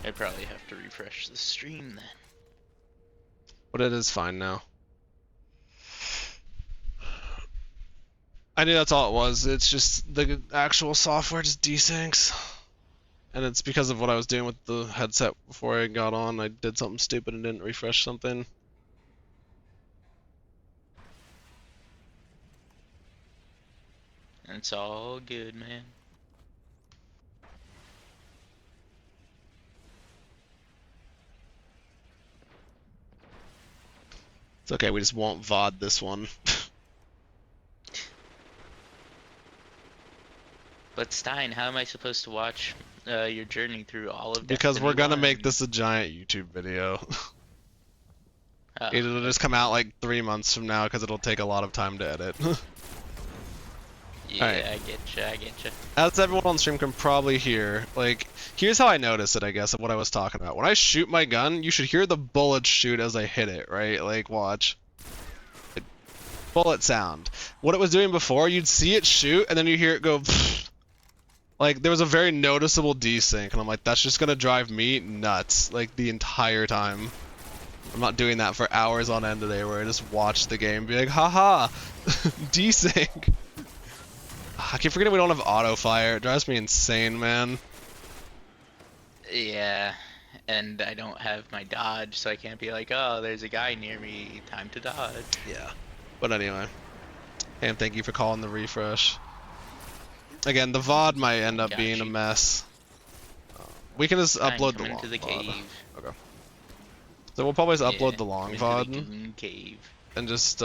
I'd probably have to refresh the stream then. But it is fine now. I knew that's all it was. It's just the actual software just desyncs. And it's because of what I was doing with the headset before I got on. I did something stupid and didn't refresh something. It's all good, man. It's okay, we just won't VOD this one. But Stein, how am I supposed to watch your journey through all of Because Destiny we're gonna 1? make this a giant YouTube video. It'll just come out like 3 months from now because it'll take a lot of time to edit. Yeah, Alright. I getcha. As everyone on stream can probably hear, like, here's how I notice it, I guess, of what I was talking about. When I shoot my gun, you should hear the bullets shoot as I hit it, right? Like, watch. Bullet sound. What it was doing before, you'd see it shoot, and then you hear it go pfft. Like, there was a very noticeable desync, and I'm like, that's just gonna drive me nuts, like, the entire time. I'm not doing that for hours on end today, where I just watch the game and be like, haha, desync. I keep forgetting we don't have auto fire. It drives me insane, man. Yeah, and I don't have my dodge, so I can't be like, oh, there's a guy near me, time to dodge. Yeah. But anyway. And thank you for calling the refresh. Again, the VOD might end up being a mess. We can just upload the long into the VOD. cave. Okay. So we'll probably just upload the long VOD. VOD. Cave. And just,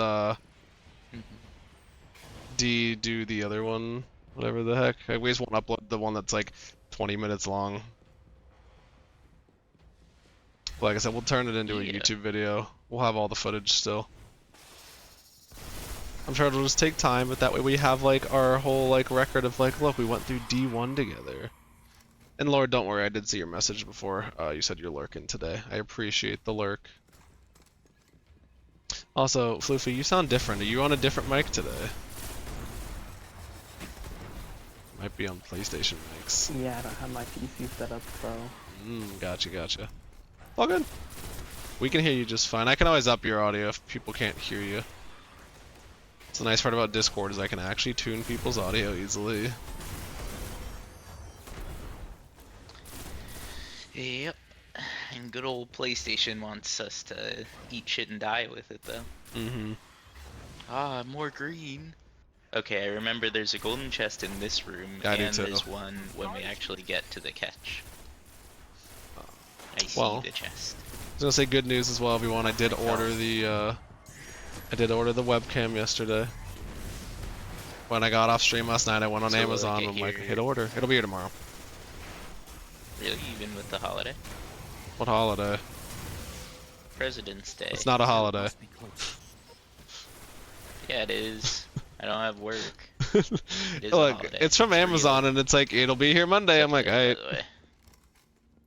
do the other one, whatever the heck. We just won't upload the one that's like 20 minutes long. Like I said, we'll turn it into a YouTube video. We'll have all the footage still. I'm sure it'll just take time, but that way we have like our whole like record of like, look, we went through D1 together. And Lord, don't worry, I did see your message before. You said you're lurking today. I appreciate the lurk. Also, Floofy, you sound different. Are you on a different mic today? Might be on PlayStation mics. Yeah, I don't have my PC set up, so... Gotcha. All good. We can hear you just fine. I can always up your audio if people can't hear you. It's the nice part about Discord is I can actually tune people's audio easily. Yep. And good old PlayStation wants us to eat shit and die with it, though. Ah, more green. Okay, I remember there's a golden chest in this room, and there's one when we actually get to the catch. I see the chest. I was gonna say good news as well, everyone. I did order the webcam yesterday. When I got off stream last night, I went on Amazon. I'm like, hit order. It'll be here tomorrow. Really, even with the holiday? What holiday? President's Day. It's not a holiday. Yeah, it is. I don't have work. Look, it's from Amazon, and it's like, it'll be here Monday. I'm like, alright.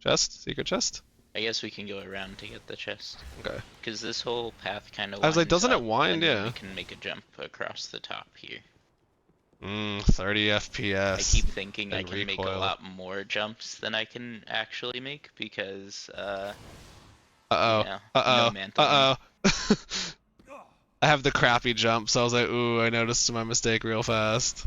Chest? Secret chest? I guess we can go around to get the chest. Okay. Because this whole path kind of I was like, doesn't it wind? Yeah. We can make a jump across the top here. 30 FPS. I keep thinking I can make a lot more jumps than I can actually make because, no mantle. I have the crappy jump, so I was like, ooh, I noticed my mistake real fast.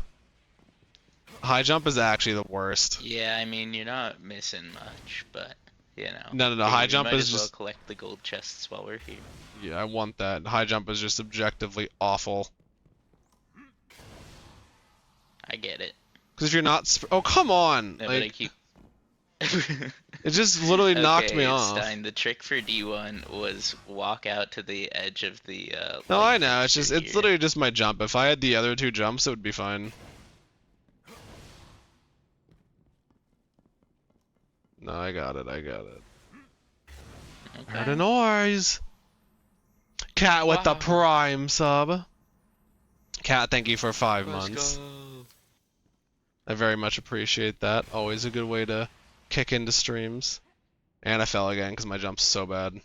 High jump is actually the worst. Yeah, I mean, you're not missing much, but, you know. No, high jump is just... might as well collect the gold chests while we're here. Yeah, I want that. High jump is just objectively awful. I get it. Because if you're not... oh, come on! No, like... but I keep... It just literally knocked me off. Stein, the trick for D1 was walk out to the edge of the no, I know, it's just, it's literally just my jump. If I had the other two jumps, it would be fine. No, I got it. Okay. Heard a noise! Cat with the prime sub. Cat, thank you for 5 months. I very much appreciate that. Always a good way to kick into streams. And I fell again because my jump's so bad.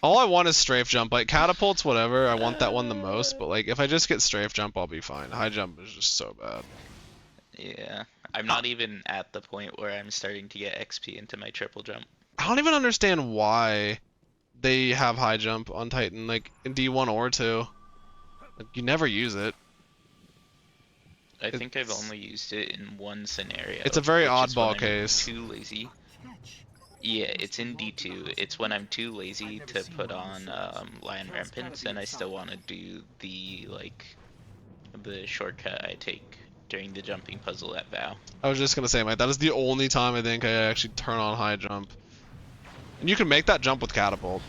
All I want is strafe jump. Like, catapults, whatever. I want that one the most. But, like, if I just get strafe jump, I'll be fine. High jump is just so bad. Yeah, I'm not even at the point where I'm starting to get XP into my triple jump. I don't even understand why they have high jump on Titan, like in D1 or 2. Like, you never use it. I think I've It's only used it in one scenario, it's a very which is when oddball I'm case. too lazy. Yeah, it's in D2. It's when I'm too lazy to put on Lion Rampants, and I still want to do the the shortcut I take during the jumping puzzle at Vow. I was just gonna say, Mike, that is the only time I think I actually turn on high jump. And you can make that jump with catapult.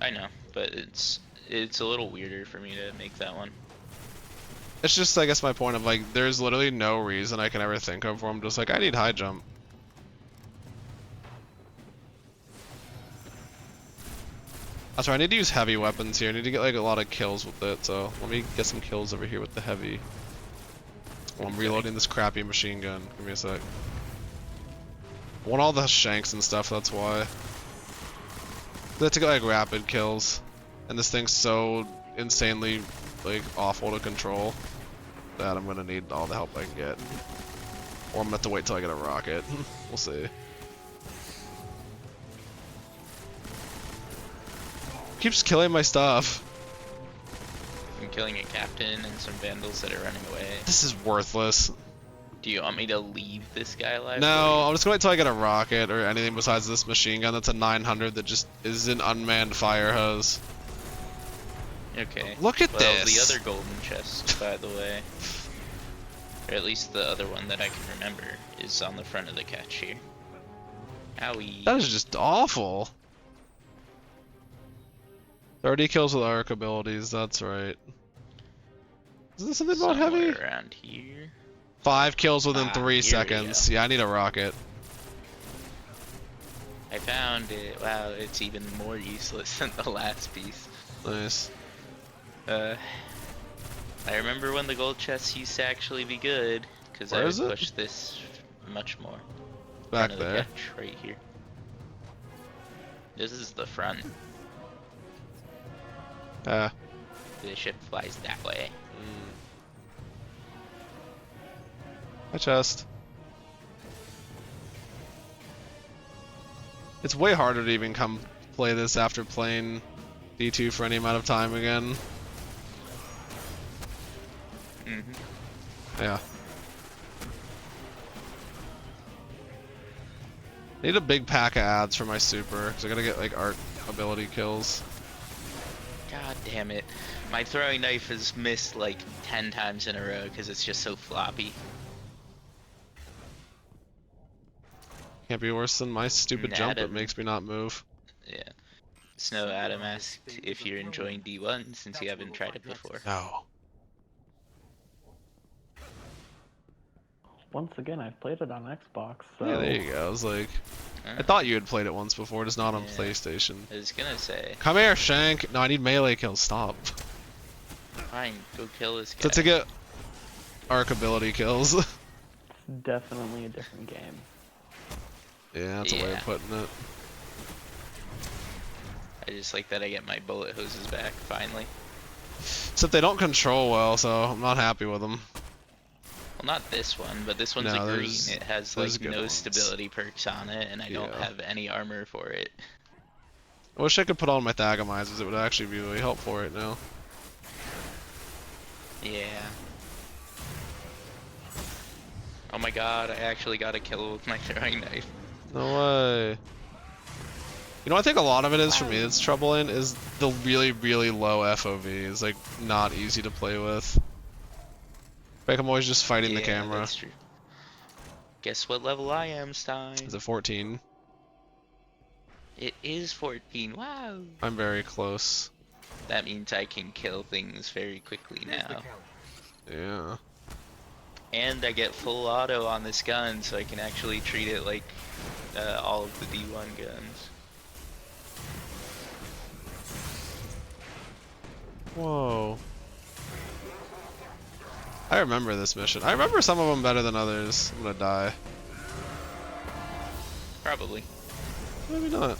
I know, but it's a little weirder for me to make that one. It's just, I guess, my point of, like, there's literally no reason I can ever think of where I'm just like, I need high jump. That's right, I need to use heavy weapons here. I need to get, like, a lot of kills with it, so let me get some kills over here with the heavy. While I'm reloading this crappy machine gun. Give me a sec. I want all the shanks and stuff, that's why. I have to get, like, rapid kills. And this thing's so insanely, like, awful to control that I'm gonna need all the help I can get. Or I'm gonna have to wait till I get a rocket. We'll see. Keeps killing my stuff. I'm killing a captain and some vandals that are running away. This is worthless. Do you want me to leave this guy alive? No, I'm just gonna wait till I get a rocket or anything besides this machine gun that's a 900 that just is an unmanned fire hose. Okay. Look at well, this. the other golden chest, by the way, or at least the other one that I can remember, is on the front of the catch here. Owie. That is just awful. 30 kills with arc abilities, that's right. Is this something about Somewhere heavy? around here. 5 kills within 3 here we seconds. go. Yeah, I need a rocket. I found it. Wow, it's even more useless than the last piece. Nice. I remember when the gold chests used to actually be good, because I Where would is it? push this much more. Back Front of the there. catch, right here. This is the front. Ah. The ship flies that way. My chest. It's way harder to even come play this after playing D2 for any amount of time again. Yeah. Need a big pack of ads for my super, because I gotta get like arc ability kills. God damn it. My throwing knife has missed like 10 times in a row because it's just so floppy. Can't be worse than my stupid jump that Adam. makes me not move. Yeah. Snow Adam asked if you're enjoying D1 since you haven't tried it before. No. Once again, I've played it on Xbox, so... Yeah, there you go. I was like, I thought you had played it once before, just not on Yeah. PlayStation. I was gonna say, Come here, Shank. No, I need melee kills. Stop. fine, go kill this guy. So to get arc ability kills. It's definitely a different game. Yeah, that's a way of putting it. I just like that I get my bullet hoses back, finally. Except they don't control well, so I'm not happy with them. Well, not this one, but this one's No, a green. there's- It has there's like good no ones. stability perks on it, and I don't Yeah. have any armor for it. I wish I could put on my Thagamizers. It would actually be really helpful right now. Yeah. Oh my god, I actually got a kill with my throwing knife. No way. You know, I think a lot of it is for me that's troubling is the really, really low FOV. It's like not easy to play with. Like I'm always just fighting the camera. That's true. Guess what level I am, Stein? Is it 14? It is 14. Wow. I'm very close. That means I can kill things very quickly now. Yeah. And I get full auto on this gun, so I can actually treat it like all of the D1 guns. Whoa. I remember this mission. I remember some of them better than others. I'm gonna die. Probably. Maybe not. I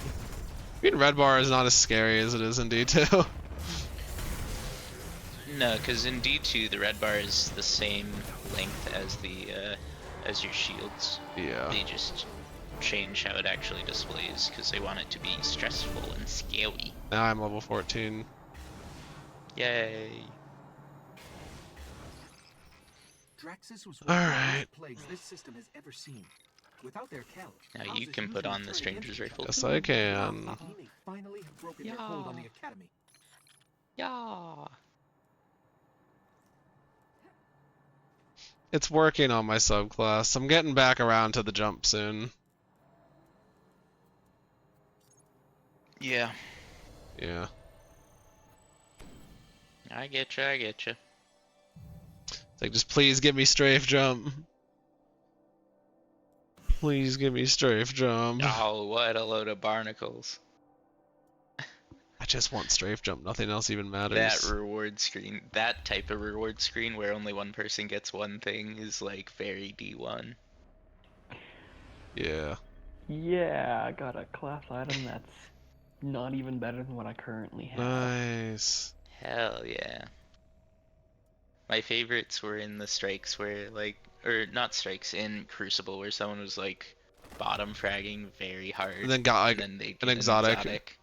mean, Red Bar is not as scary as it is in D2. No, because in D2 the red bar is the same length as the as your shields. Yeah. They just change how it actually displays because they want it to be stressful and scary. Now I'm level 14. Yay! Draxus was All one of the right. worst plagues this system has ever seen. Without their help, Now you can put on the stranger's rifle. Yes, I can. we may finally have broken their hold on the academy. Yeah. It's working on my subclass. I'm getting back around to the jump soon. Yeah. Yeah. I get you. I get you. It's like, just please give me strafe jump. Please give me strafe jump. Oh, what a load of barnacles! I just want strafe jump. Nothing else even matters. That reward screen, that type of reward screen where only one person gets one thing is like very D1. Yeah. Yeah, I got a class item that's not even better than what I currently have. Nice. Hell yeah. My favorites were in the strikes where like, or not strikes, in Crucible where someone was like bottom fragging very hard. And then got like and then they'd an get exotic.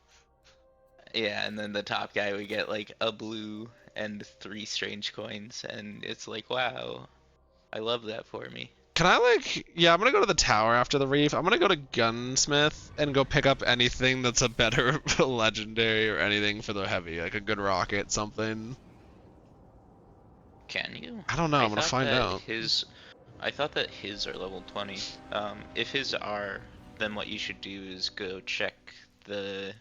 Yeah, and then the top guy would get like a blue and 3 strange coins, and it's like, wow, I love that for me. Can I like, yeah, I'm gonna go to the tower after the reef. I'm gonna go to Gunsmith and go pick up anything that's a better legendary or anything for the heavy, like a good rocket, something. Can you? I don't know, I'm gonna find out. I thought that his are level 20. If his are, then what you should do is go check the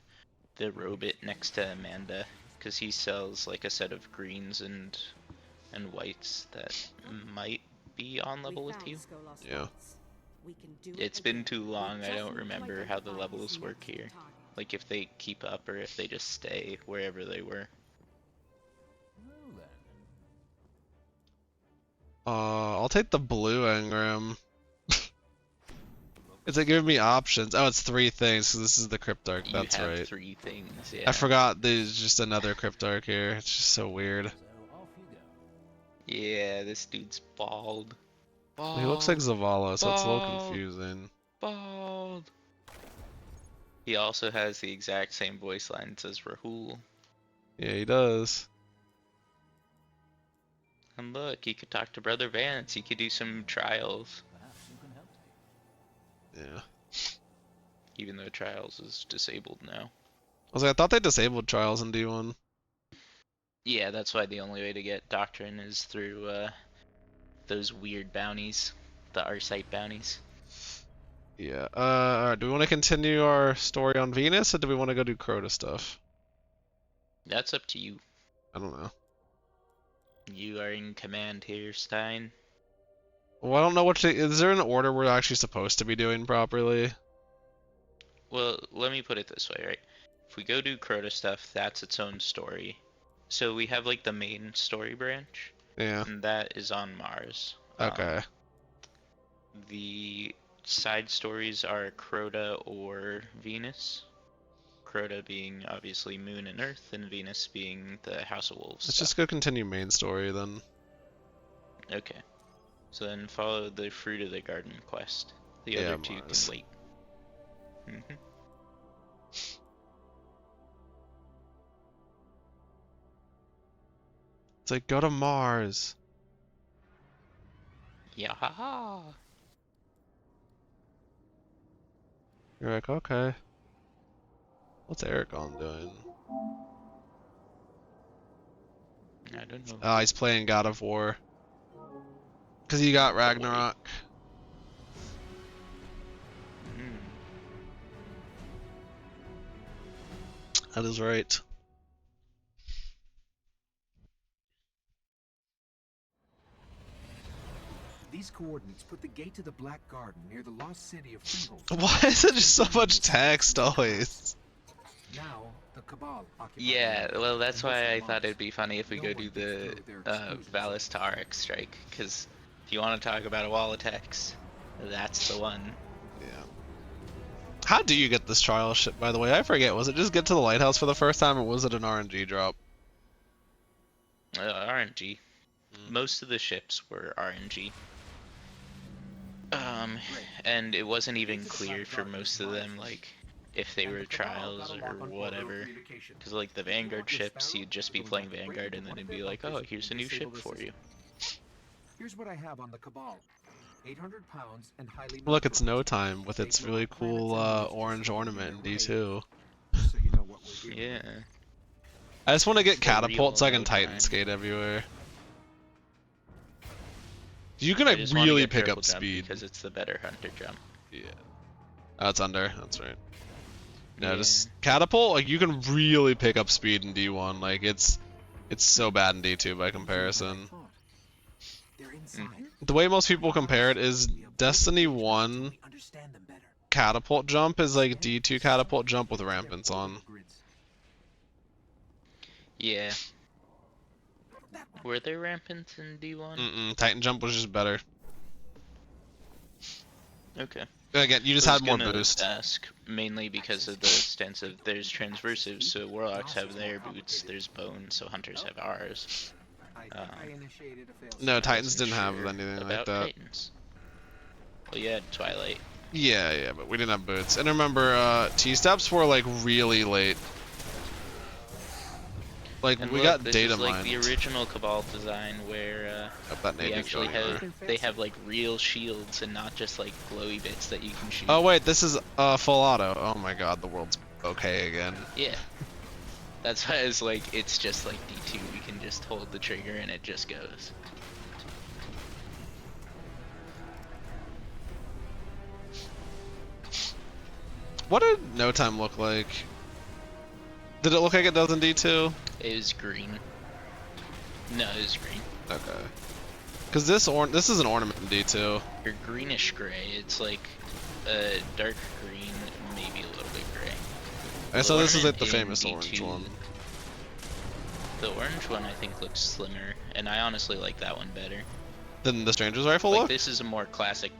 robot next to Amanda, because he sells like a set of greens and whites that might be on level with you. Yeah. It's been too long, I don't remember how the levels work here. Like if they keep up or if they just stay wherever they were. I'll take the blue engram. Is it giving me options? Oh, it's 3 things, so this is the Cryptarch, that's You have right. 3 things, yeah. I forgot there's just another Cryptarch here. It's just so weird. Yeah, this dude's bald. He looks like Zavala, so it's a little Bald. confusing. Bald. He also has the exact same voice lines as Rahul. Yeah, he does. And look, he could talk to Brother Vance. He could do some trials. Yeah. Even though trials is disabled now. I was like, I thought they disabled trials in D1. Yeah, that's why the only way to get Doctrine is through those weird bounties. The Arcite bounties. Yeah. Alright, do we want to continue our story on Venus, or do we want to go do Crota stuff? That's up to you. I don't know. You are in command here, Stein. Well, I don't know what to... Is there an order we're actually supposed to be doing properly? Well, let me put it this way, right? If we go do Crota stuff, that's its own story. So we have like the main story branch. Yeah. And that is on Mars. Okay. The side stories are Crota or Venus. Crota being obviously Moon and Earth, and Venus being the House of Wolves. Let's stuff. just go continue main story then. Okay. So then follow the Fruit of the Garden quest. The Yeah, other 2 Mars. can wait. Mm-hmm. It's like, go to Mars. Yeah. You're like, okay. What's Aragon doing? I don't know. Oh, he's playing God of War. Because he got Ragnarok. Mm. That is right. These coordinates put the gate to the Black Garden near the lost city of Freehold. Why is it just so much text always? Now, the Cabal occupy Yeah, the well, that's and why I most of thought Mars. it'd be funny if we No go one do can the throw their exclusions Valistarek strike, because if you want to talk about a wall of text, that's the one. Yeah. How do you get this trial ship, by the way? I forget. Was it just get to the lighthouse for the first time, or was it an RNG drop? RNG. Most of the ships were RNG. And it wasn't even clear for most of them, like, if they were trials or whatever. Because, like, the Vanguard ships, you'd just be playing Vanguard and then it'd be like, oh, here's a new ship for you. Here's what I have on the Cabal. 800 pounds and highly Look, it's No militarized. Time with its really cool orange ornament in D2. So you know what we're dealing with. Yeah. I just want to get For catapult so I real can No Titan Time. skate everywhere. You can I like just wanna really get pick triple up jump speed. because it's the better hunter jump. Yeah. Oh, it's under. That's right. No, Yeah. just catapult. Like you can really pick up speed in D1. Like it's so bad in D2 by comparison. They're inside. The way most people compare it is Destiny 1 Understand them better. catapult jump is like D2 catapult jump with rampants on. Yeah. Were there rampants in D1? Titan jump was just better. Okay. Again, you just I had was more gonna boost. ask mainly because of the stance of there's transversives, so warlocks have their boots, there's bones, so hunters have ours. I initiated a fail. No, I Titans wasn't didn't have sure anything like about that. Titans. Well, yeah, Twilight. Yeah, but we didn't have boots. And remember, T-steps were like really late. Like And we look, got this data is like mined. the original Cabal design where That they Navy's actually going there. have like real shields and not just like glowy bits that you can shoot. Oh wait, this is full auto. Oh my god, the world's okay again. Yeah. That's why it's like, it's just like D2, we can just hold the trigger and it just goes. What did No Time look like? Did it look like it does in D2? It was green. No, it was green. Okay. Cause this is an ornament in D2. Or greenish gray. It's like a dark green, maybe a little bit gray. And so this is like the ornament in famous orange D2 one. The orange one I think looks slimmer, and I honestly like that one better. Then the Stranger's Rifle Like look? this is a more classic.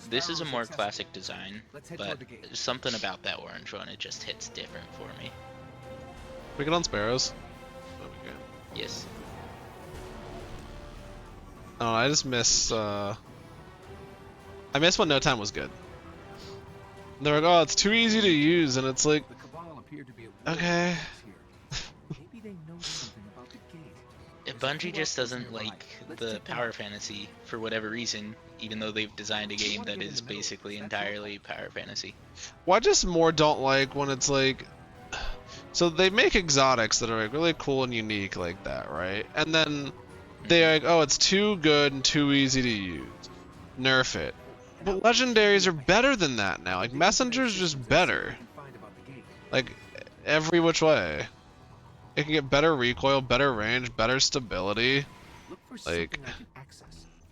This is a more classic design, Let's head but toward the gate. something about that orange one, it just hits different for me. We get on Sparrows. Oh, we can. Yes. Oh, I just miss, I miss when No Time was good. They're like, oh, it's too easy to use, and it's like, The Cabal appear to be at war okay. with us here. Maybe they know something about the gate. Bungie just doesn't like the power fantasy for whatever reason, even though they've designed a game that is basically entirely power fantasy. Well, I just more don't like when it's like, so they make exotics that are like really cool and unique like that, right? And then they're like, oh, it's too good and too easy to use. Nerf it. But legendaries are better than that now. Like Messenger's just better. Like every which way. It can get better recoil, better range, better stability. Like,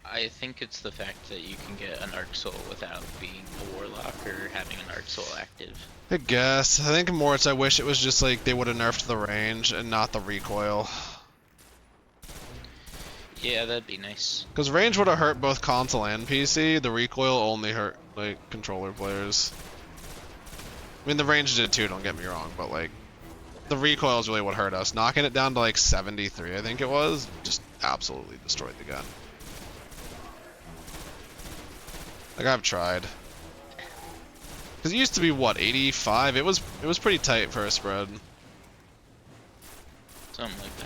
I think it's the fact that you can get an Arc Soul without being a Warlock or having an Arc Soul active. I guess. I think more it's I wish it was just like they would have nerfed the range and not the recoil. Yeah, that'd be nice. Because range would have hurt both console and PC. The recoil only hurt like controller players. I mean, the range did too. Don't get me wrong, but like the recoil is really what hurt us. Knocking it down to like 73, I think it was, just absolutely destroyed the gun. Like I've tried. Because it used to be what 85. It was pretty tight for a spread. Something like that.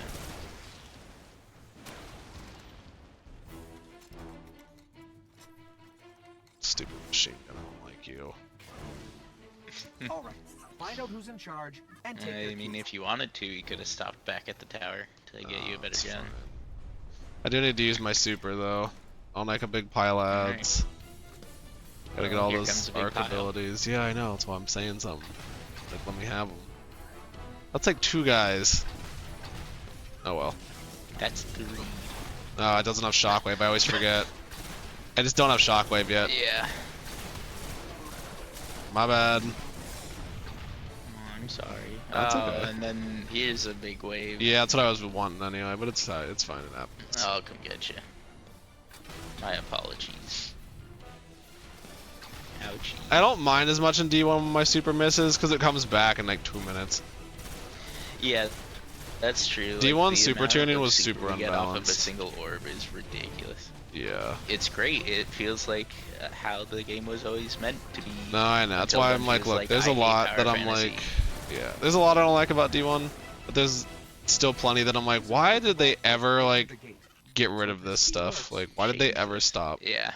Stupid machine gun. I don't like you. All right, find out who's in charge and take I their mean, keys. if you wanted to, you could have stopped back at the tower to get you a better It's gun. fine. I do need to use my super though. I'll make a big pile of Alright. ads. Gotta get all Here those comes a big arc pile. abilities. Yeah, I know. That's why I'm saying something. Like, let me have them. That's like 2 guys. Oh well. That's 3. No, it doesn't have shockwave. I always forget. I just don't have shockwave yet. Yeah. My bad. Oh, I'm sorry. That's okay. And then here's a big wave. Yeah, that's what I was wanting anyway. But it's fine. It happens. I'll come get you. My apologies. Ouchie. I don't mind as much in D1 when my super misses because it comes back in like 2 minutes. Yeah, That's true. D1 like, the super amount tuning of was super super we get off of a unbalanced. single orb is ridiculous. Yeah. It's great. It feels like how the game was always meant to be. No, I know. That's until why I'm Bungie like, was look, there's I a hate lot power that I'm fantasy. like, yeah, there's a lot I don't like about D1, but there's still plenty that I'm like, why did they ever like get rid of this stuff? Like, why did they ever Shameful. stop? Yeah.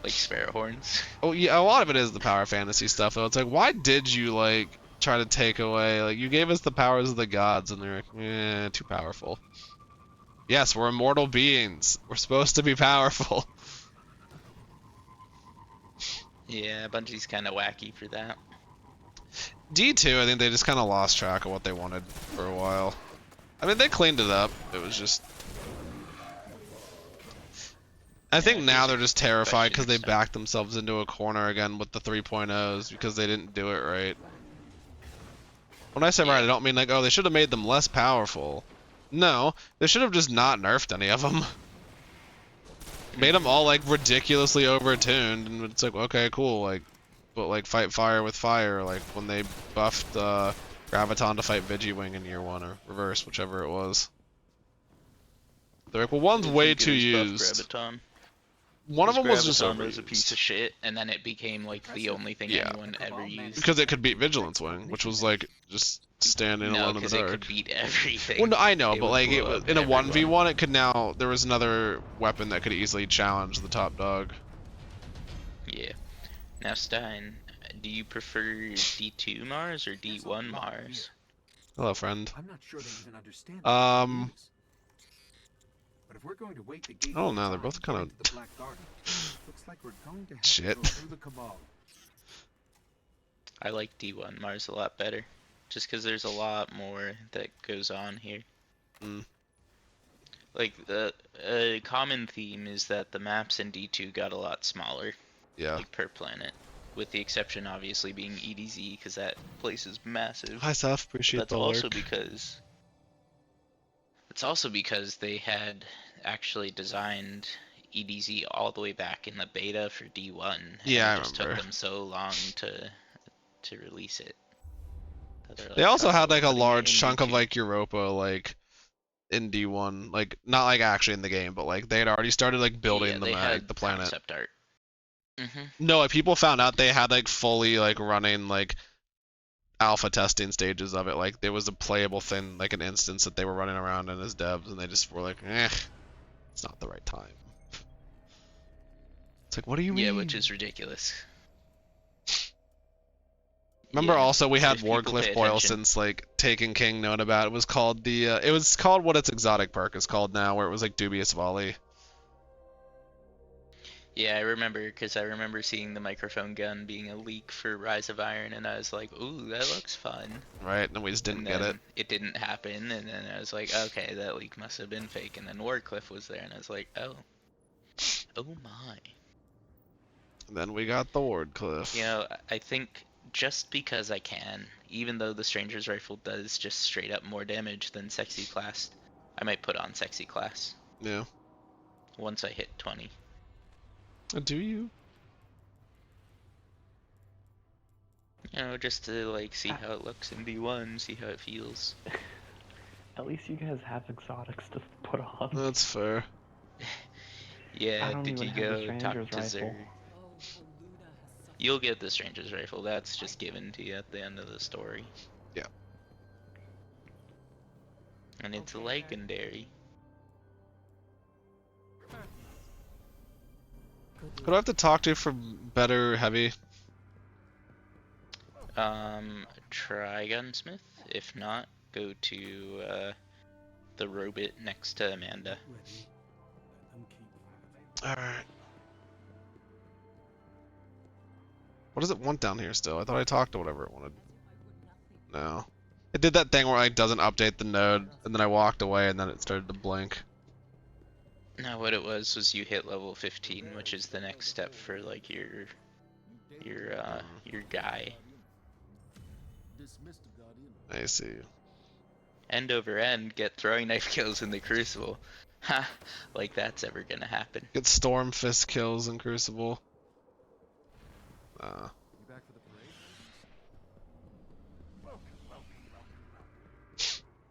Like sparrow horns. Oh yeah, a lot of it is the power fantasy stuff though. It's like, why did you like try to take away, like, you gave us the powers of the gods and they're like, too powerful. Yes, we're immortal beings. We're supposed to be powerful. Yeah, Bungie's kind of wacky for that. D2, I think they just kind of lost track of what they wanted for a while. I mean, they cleaned it up. It was just... I think here's now a they're just terrified because they question, so- backed themselves into a corner again with the 3.0s because they didn't do it right. When I say right, I don't mean like, oh, they should have made them less powerful. No, they should have just not nerfed any of them. Made them all like ridiculously overtuned, and it's like, okay, cool, like, but like fight fire with fire, like when they buffed Graviton to fight Vigiwing in year 1 or reverse, whichever it was. They're like, well, one's way too used. Graviton. One of them was just Graviton was a overused. piece of shit, and then it became like the only thing Yeah. anyone ever used. Because it could beat Vigilance Wing, which was like just standing No, alone in the because it dark. could beat everything. Well, no, I know, It but would like blow up in a everyone. 1v1, it could now. There was another weapon that could easily challenge the top dog. Yeah. Now, Stein, do you prefer D2 Mars or D1 Mars? Hello, friend. I'm not sure they even understand what it is. But if we're going to wait the gate I don't know, they're both kind of the Black Garden, looks like we're going to have shit. to go through the Cabal. I like D1 Mars a lot better, just because there's a lot more that goes on here. Mm. Like, a common theme is that the maps in D2 got a lot smaller, Yeah. like per planet, with the exception obviously being EDZ, because that place is massive. Hi, Seth. Appreciate That's the also lurk. because it's also because they had actually designed EDZ all the way back in the beta for D1. And Yeah, it I just remember. took them so long to release it. They also had like a putting it large in chunk of D2. like Europa like in D1, like not like actually in the game, but like they had already started like building they had the planet. concept art. No, like people found out they had like fully like running like alpha testing stages of it. Like there was a playable thing, like an instance that they were running around in as devs, and they just were like, it's not the right time. It's like, what do you mean? Yeah, which is ridiculous. Remember, Yeah, also we had if people Warcliffe pay Boylston's like Taken King known about. It was called the it was called what its exotic perk is called now, where it was like Dubious Volley. Yeah, I remember, because I remember seeing the microphone gun being a leak for Rise of Iron, and I was like, ooh, that looks fun. Right, and we just didn't get it. It didn't happen, and then I was like, okay, that leak must have been fake, and then Warcliffe was there, and I was like, oh my. And then we got the Wardcliffe. You know, I think just because I can, even though the Stranger's Rifle does just straight up more damage than Sexy Class, I might put on Sexy Class. Yeah. Once I hit 20. Do you? You know, just to like see how it looks in D1, see how it feels. At least you guys have exotics to put on. That's fair. Yeah, I don't did even you have the go Stranger's talk to Rifle. Zer? You'll get the Stranger's Rifle. That's just given to you at the end of the story. Yeah. And it's legendary. Who do I have to talk to for better heavy? Try Gunsmith. If not, go to the robot next to Amanda. Alright. What does it want down here still? I thought I talked to whatever it wanted. No. It did that thing where it like, doesn't update the node, and then I walked away and then it started to blink. No, what it was you hit level 15, which is the next step for like your guy. I see. End over end, get throwing knife kills in the Crucible. Ha! Like that's ever gonna happen. Get Storm Fist kills in Crucible.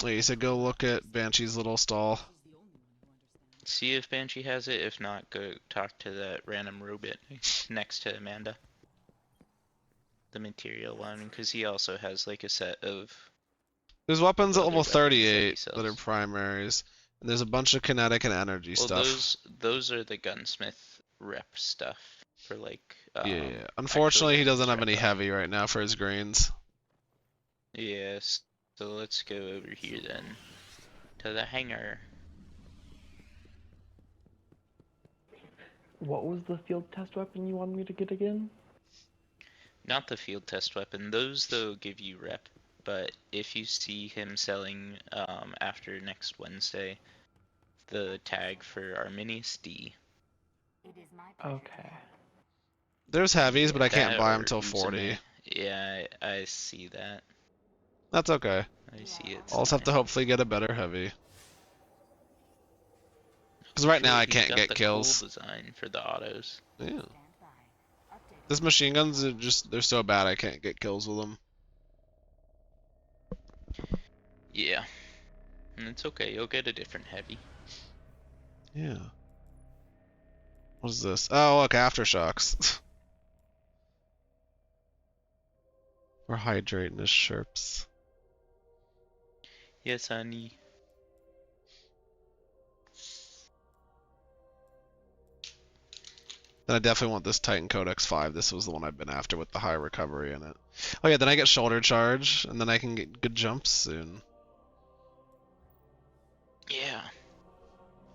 Wait, you said go look at Banshee's little stall. See if Banshee has it. If not, go talk to that random robot next to Amanda. The material one, because he also has like a set of. There's weapons at other level weapons that he 38 that are sells. primaries. And there's a bunch of kinetic and energy Well, stuff. those are the gunsmith rep stuff for like. Yeah. Actually Unfortunately, he getting doesn't have strep any up. heavy right now for his greens. Yes. So let's go over here then to the hangar. What was the field test weapon you wanted me to get again? Not the field test weapon. Those though give you rep. But if you see him selling after next Wednesday, the tag for Arminius D. Okay. There's heavies, but I can't That buy them or till 40. Uzume. Yeah, I see that. That's okay. I see it. I'll just have to hopefully get a better heavy. Because right now I He's can't got get the kills. cool design for the autos. Yeah. This machine guns are they're so bad I can't get kills with them. Yeah. And it's okay, you'll get a different heavy. Yeah. What is this? Oh, look, aftershocks. We're hydrating his chirps. Yes, honey. Then I definitely want this Titan Codex 5. This was the one I've been after with the high recovery in it. Oh yeah, then I get shoulder charge, and then I can get good jumps soon. Yeah.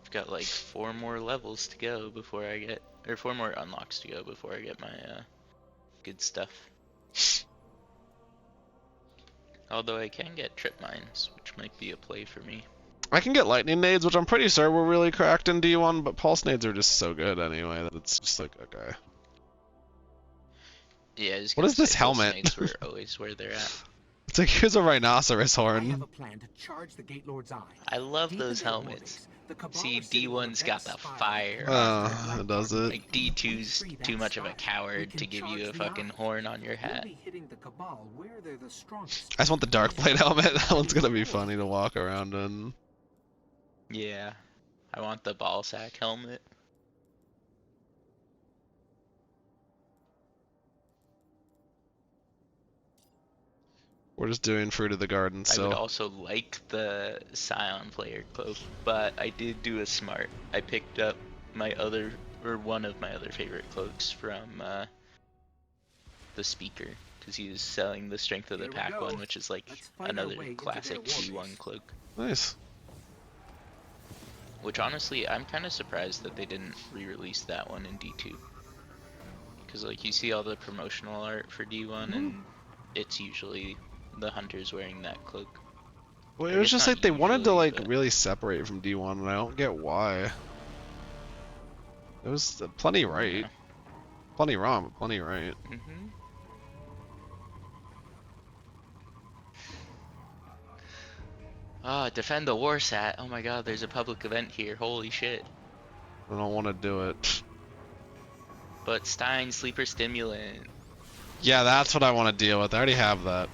I've got like 4 more levels to go before I get, or 4 more unlocks to go before I get my good stuff. Although I can get trip mines, which might be a play for me. I can get lightning nades, which I'm pretty sure were really cracked in D1, but pulse nades are just so good anyway that it's just like, okay. Yeah, I was What gonna is this say, pulse helmet? nades were always where they're at. It's like, here's a rhinoceros I have horn. a plan to charge the Gate Lord's eye. I love Deep in those their helmets. orbits, the Cabal See, are sitting on a D1's got the vast spiral fire that on connects it. to the It does it. Like, D2's Free that too much of a spiral. We coward can to give you charge a the fucking eye. horn on your We'll hat. be hitting the Cabal where they're the strongest. I just want the dark blade helmet. That one's gonna be funny to walk around in. Yeah. I want the ball sack helmet. We're just doing fruit of the garden I would still. also like the Scion player cloak, but I did do a smart. I picked up my other, or one of my other favorite cloaks from the speaker, because he was selling the Strength of the Here we Pack go. one, which is like Let's find our another way into classic their war D1 base. cloak. Nice. Which honestly, I'm kind of surprised that they didn't re-release that one in D2. Because like you see all the promotional art for D1, and it's usually the hunters wearing that cloak. Well, I it was guess just not like they wanted to usually, like but- really separate from D1, and I don't get why. It was plenty right. Yeah. Plenty wrong, but plenty right. Mm-hmm. Ah, defend the war sat. Oh my god, there's a public event here. Holy shit. I don't want to do it. But Stein sleeper stimulant. Yeah, that's what I want to deal with. I already have that.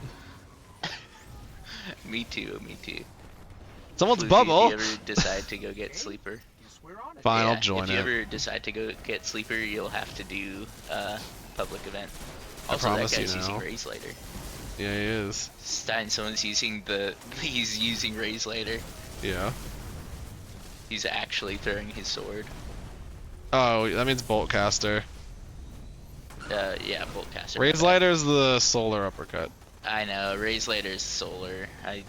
Me too, me too. Someone's Floozy, bubble. If you ever decide to go get sleeper. Yes, we're on it. Fine, Yeah, I'll join if you it. ever decide to go get sleeper, you'll have to do public event. I Also, that promise you guy's using now. raise later. Yeah, he is. Stein, someone's using he's using raise later. Yeah. He's actually throwing his sword. Oh, that means bolt caster. Yeah, bolt caster. Raise lighter's the solar uppercut. I know, raise later's solar. I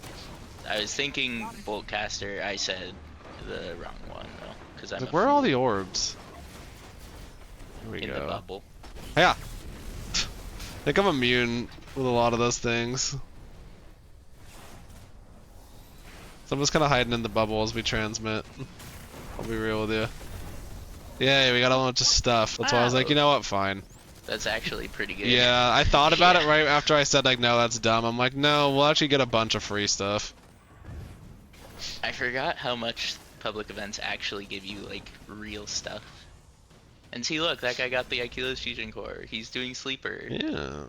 was thinking bolt caster. I said the wrong one though, because I'm Like, a where are all fool. the orbs? Here we In the go. bubble. Yeah. I think I'm immune with a lot of those things. So I'm just kind of hiding in the bubble as we transmit. I'll be real with you. Yay, we got a bunch of stuff. That's why I was like, you know what, fine. That's actually pretty good. Yeah, I thought about it Yeah. right after I said, like, no, that's dumb. I'm like, no, we'll actually get a bunch of free stuff. I forgot how much public events actually give you like real stuff. And see, look, that guy got the Achilles fusion core. He's doing sleeper. Yeah.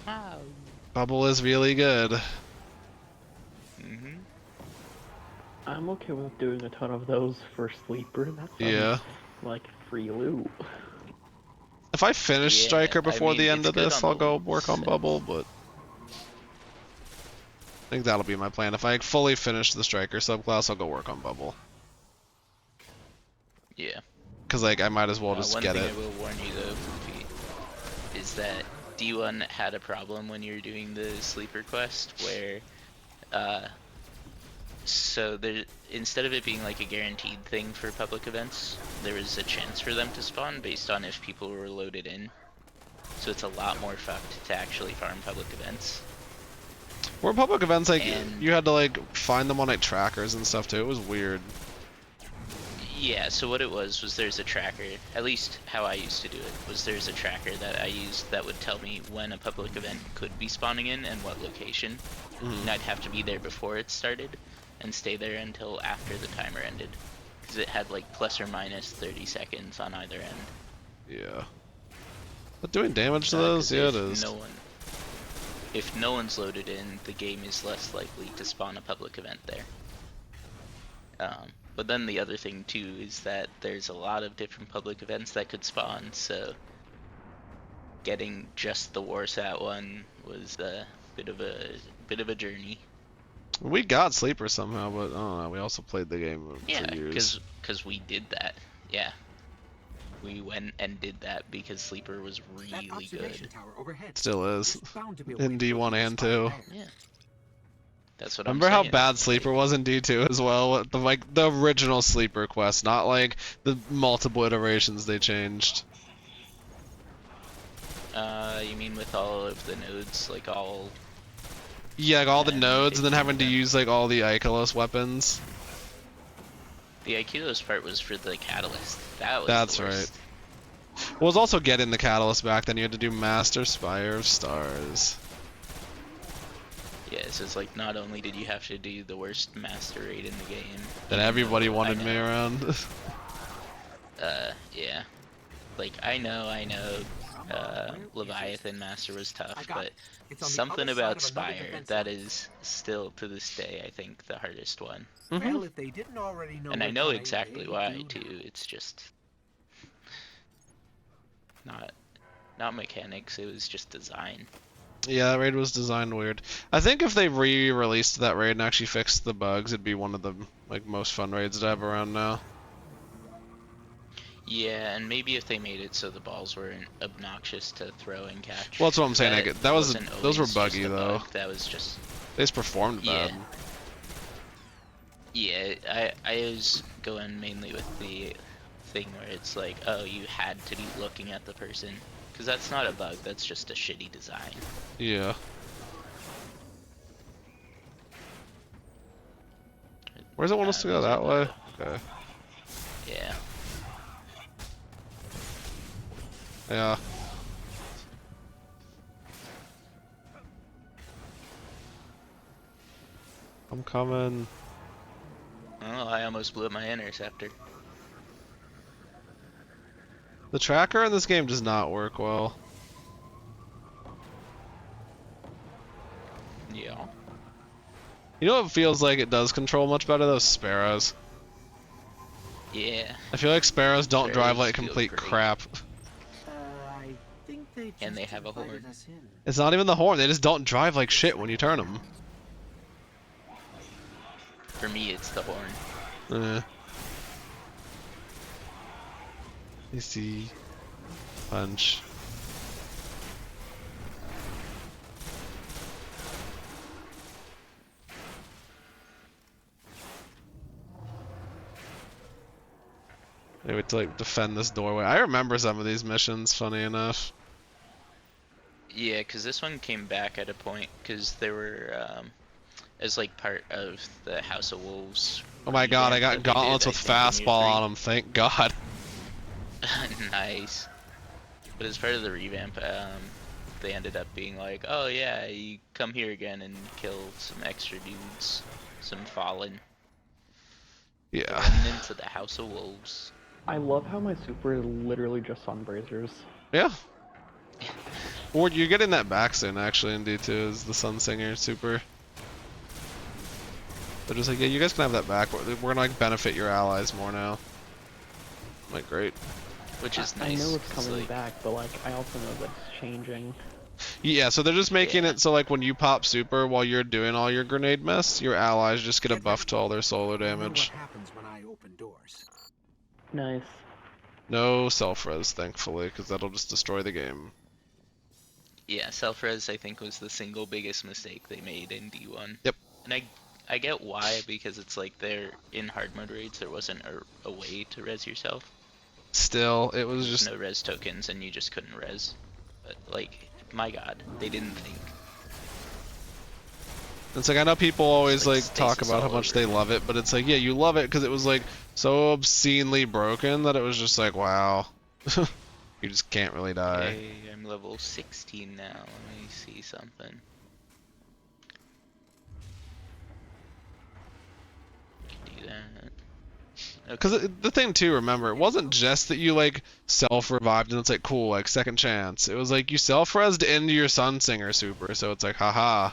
Wow. Bubble is really good. Mm-hmm. I'm okay with doing a ton of those for sleeper. That sounds Yeah. like free loot. If I finish Yeah, Striker I before mean, the end it's of good this, on I'll the go loot work on set. Bubble, but I think that'll be my plan. If I fully finish the Striker subclass, I'll go work on Bubble. Yeah. Cause like I might as well just One get thing it. I will warn you though, Poofy, is that D1 had a problem when you were doing the sleeper quest where, so there, instead of it being like a guaranteed thing for public events, there was a chance for them to spawn based on if people were loaded in. So it's a lot more fucked to actually farm public events. Were public events like And- you had to like find them on like trackers and stuff too? It was weird. Yeah, so what it was there's a tracker, at least how I used to do it, was there's a tracker that I used that would tell me when a public event could be spawning in and what location. And I'd have to be there before it started and stay there until after the timer ended. Because it had like plus or minus 30 seconds on either end. Yeah. But doing damage to 'Cause those? Yeah, it if is. if no one's loaded in, the game is less likely to spawn a public event there. But then the other thing too is that there's a lot of different public events that could spawn, so getting just the Warsat one was a bit of a journey. We got Sleeper somehow, but I don't know, we also played the game Yeah, for years. because we did that. Yeah, we went and did that because Sleeper was That really observation good. tower overhead. Still is. There's bound to be a In way to D1 look at and the spot 2. there. Yeah, that's what Remember I'm how saying. bad Sleeper was in D2 as well? The original Sleeper quest, not like the multiple iterations they changed. You mean with all of the nodes, like all? Yeah, like all the 10, nodes, and then having to 15. use like all the Icolos weapons. The Aikidos part was for the catalyst. That was That's the worst. Well, it was also getting the catalyst back, then you had to do Master Spire of Stars. Yeah, so it's like not only did you have to do the worst master raid in the game, Then even everybody though wanted I me know- around. Yeah. Like I know, Leviathan Master was I tough, got but it. It's on the something other about side of another Spire, defense that line. is still to this day, I think, the hardest one. Well, if they didn't already know And I we're know coming, exactly they why do too. It's just not mechanics, it was just design. Yeah, that raid was designed weird. I think if they re-released that raid and actually fixed the bugs, it'd be one of the like most fun raids to have around now. Yeah, and maybe if they made it so the balls weren't obnoxious to throw and catch. Well, that's what I'm saying. That was wasn't those were always just buggy a though. bug, that was just They just performed Yeah. bad. Yeah, I was going mainly with the thing where it's like, oh, you had to be looking at the person. Because that's not a bug, that's just a shitty design. Yeah. Where does it want us to go? these are That way? Okay. Yeah. Yeah. I'm coming. Oh, I almost blew up my interceptor. The tracker in this game does not work well. Yeah. You know what feels like it does control much better? Those sparrows. Yeah. I feel like sparrows don't drive Sparrows like feel complete great. crap. I think they And they just have a invited horn. us in. It's not even the horn, they just don't drive like shit when you turn them. For me, it's the horn. You see. Punch. Maybe to like defend this doorway. I remember some of these missions, funny enough. Yeah, because this one came back at a point, because they were, as like part of the House of Wolves. Oh my god, I got revamp that they gauntlets did, with I think, in year fastball on them, thank god. 3. Nice. But as part of the revamp, they ended up being like, oh yeah, you come here again and kill some extra dudes, some fallen. Yeah. Remnants of the House of Wolves. I love how my super is literally just Sunbrazers. Yeah. Or you're getting that back soon actually in D2 is the Sunsinger super. They're just like, yeah, you guys can have that back. We're gonna like benefit your allies more now. I'm like, great. Which is I nice. know it's 'cause, coming like, back, but like I also know that it's changing. Yeah, so they're just making Yeah. it so like when you pop super while you're doing all your grenade mess, your allies just get a buff to all their solar You know what damage. happens when I open doors. Nice. No self-res, thankfully, because that'll just destroy the game. Yeah, self-res I think was the single biggest mistake they made in D1. Yep. And I get why, because it's like there in hard mode raids there wasn't a way to res yourself. Still, it was There's just no res tokens and you just couldn't res. But like, my god, they didn't think. it's like I know people always like like talk stasis about how all much over they again. love it, but it's like yeah, you love it because it was like so obscenely broken that it was just like wow, you just can't really die. Okay, I'm level 16 now. Let me see something. Do that. Because Okay. the thing too, remember, it wasn't just that you like self-revived and it's like cool, like second chance. It was like you self-resed into your Sunsinger super, so it's like haha.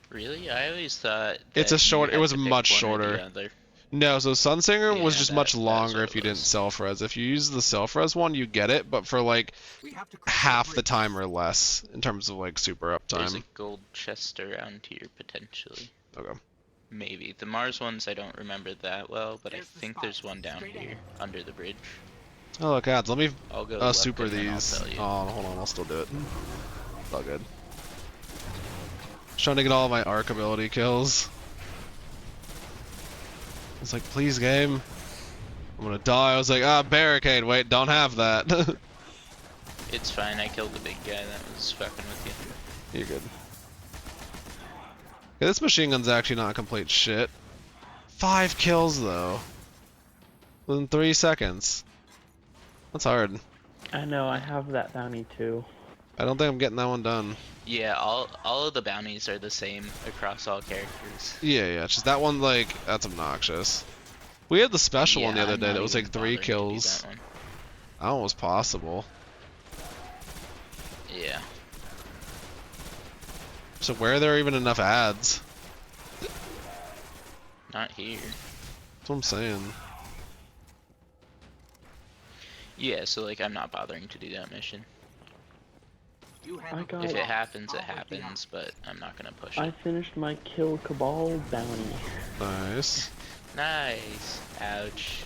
Really? I always thought It's a that you short. It had was to much pick one or shorter. the other. No, so Sunsinger was Yeah, just much that's longer what if you it didn't was. self-res. If you use the self-res one, you get it, but for like We have to cross that half the bridge. time or less in terms of like super There's a uptime. gold chest around here potentially. Okay. Maybe. The Mars ones I don't remember that well, but I There's the think spot. there's one down Straight here ahead. under the bridge. Oh look, ads. Let me I'll go look super and then I'll these. tell you. Oh, hold on, I'll still do it. It's all good. Just trying to get all my arc ability kills. It's like, please, game. I'm gonna die. I was like, ah, barricade. Wait, don't have that. It's fine, I killed the big guy that was fucking with You're good. Yeah, this machine gun's actually not complete shit. 5 kills though. Within 3 seconds. That's hard. I know, I have that bounty too. I don't think I'm getting that one done. you. Yeah, all of the bounties are the same across all characters. Yeah, it's just that one, like, that's obnoxious. We had the special one the Yeah, other I'm day not that was even like 3 bothering to do kills. that one. That one was possible. Yeah. So where are there even enough ads? Not here. That's what I'm saying. Yeah, so like I'm not bothering to do that mission. You I handle got- If the it rock. happens, it I'll wait the happens, but I'm not gonna push I it. finished my Kill Cabal bounty. Nice. Nice. Ouch.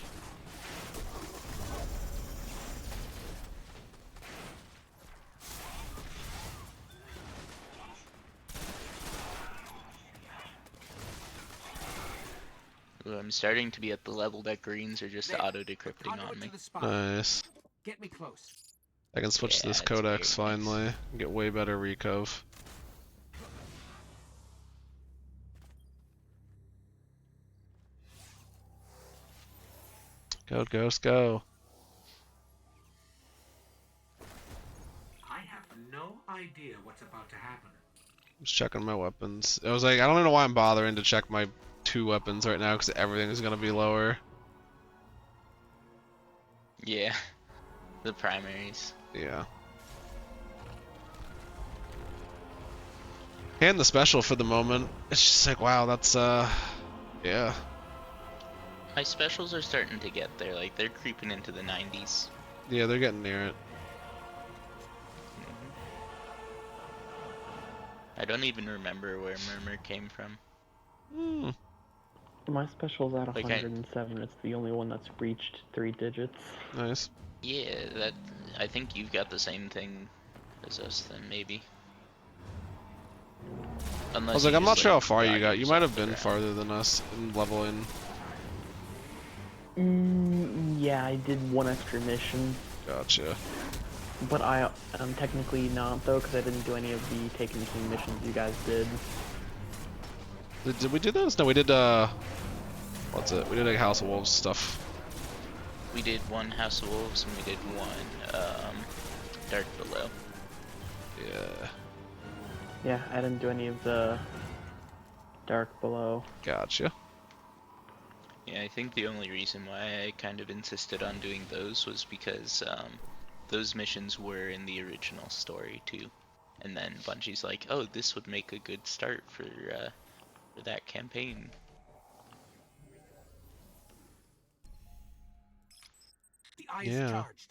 Ooh, I'm starting to be at the level that greens are just There. auto-decrypting on Conduit me. to the spot. Nice. Get me close. I can switch to Yeah, this it's codex very nice. finally and get way better recov. Go, Ghost, go. I have no idea what's about to happen. Just checking my weapons. I was like, I don't even know why I'm bothering to check my 2 weapons right now because everything is gonna be lower. Yeah. The primaries. Yeah. And the special for the moment. It's just like, wow, that's yeah. My specials are starting to get there, like they're creeping into the 90s. Yeah, they're getting near it. I don't even remember where Murmur came from. Hmm. My special's at Like 107. It's the only one that's reached 3 digits. Nice. Yeah, that I think you've got the same thing as us then, maybe. Unless I was like, you I'm not just, sure how far you got got. You might have yourself been around. farther than us in leveling. Yeah, I did one extra mission, Gotcha. but I'm technically not though, because I didn't do any of the Taken the King missions you guys did. Did we do those? No, we did, what's it? We did like House of Wolves stuff. We did one House of Wolves and we did one Dark Below. Yeah. Yeah, I didn't do any of the Dark Below. Gotcha. Yeah, I think the only reason why I kind of insisted on doing those was because those missions were in the original story too. And then Bungie's like, oh, this would make a good start for for that campaign. The eye Yeah. is charged.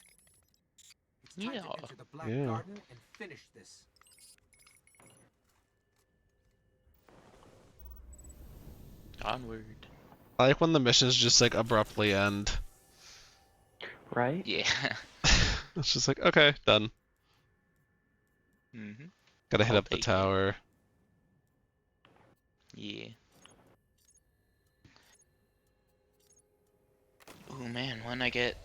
It's time Yeah. to enter the Black Yeah. Garden and finish this. Onward. I like when the missions just like abruptly end. Right? Yeah. It's just like, okay, done. Mhm. Gotta hit I'll up the take it. tower. Yeah. Oh man, when I get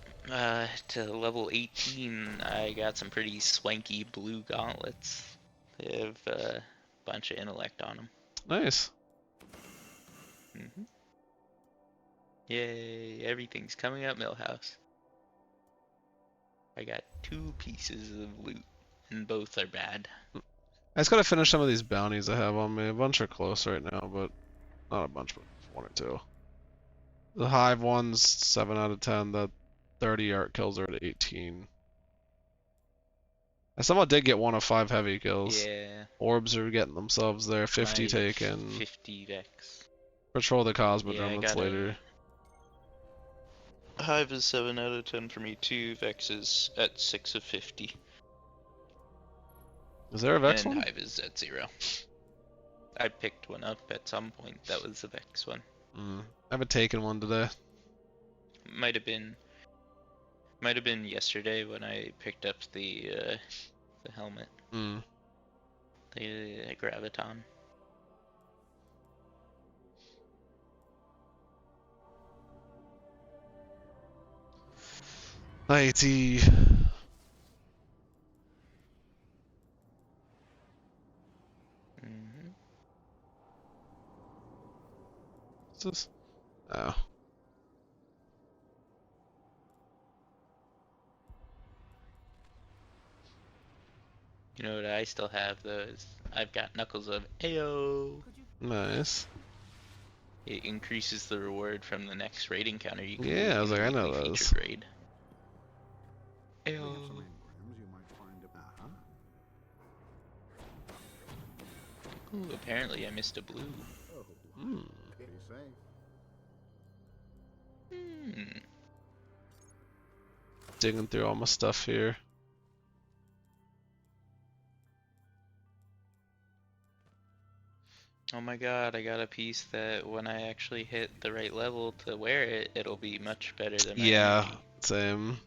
to level 18, I got some pretty swanky blue gauntlets. They have a bunch of intellect on them. Nice. Mhm. Yay, everything's coming up Millhouse. I got 2 pieces of loot, and both are bad. I just gotta finish some of these bounties I have on me. A bunch are close right now, but not a bunch, but 1 or 2. The hive one's 7 out of 10. The 30 art kills are at 18. I somehow did get 1 of 5 heavy kills. Yeah, Orbs are getting themselves there. 50 my taken. 50 Vex. Patrol the Yeah, I Cosmodrome, that's got later. Hive is 7 out of 10 for me, 2 Vex is at 6 of 50. Is there a Vex And one? Hive is at 0. I picked one up at some point, that was the Vex one. I haven't taken one today. Might have been yesterday when I picked up the helmet, the graviton. IT. Mhm. What's this? Oh. You know what I still have though is I've got Knuckles of Ayo. Nice. It increases the reward from the next raid encounter you complete. Yeah, I was like, I know immediately those. featured raid. We Ayo. have some engrams you might find about. Ooh, apparently I missed a blue. Oh, Hmm. be safe. Digging through all my stuff here. Oh my god, I got a piece that when I actually hit the right level to wear it, it'll be much better than my Yeah, energy. same.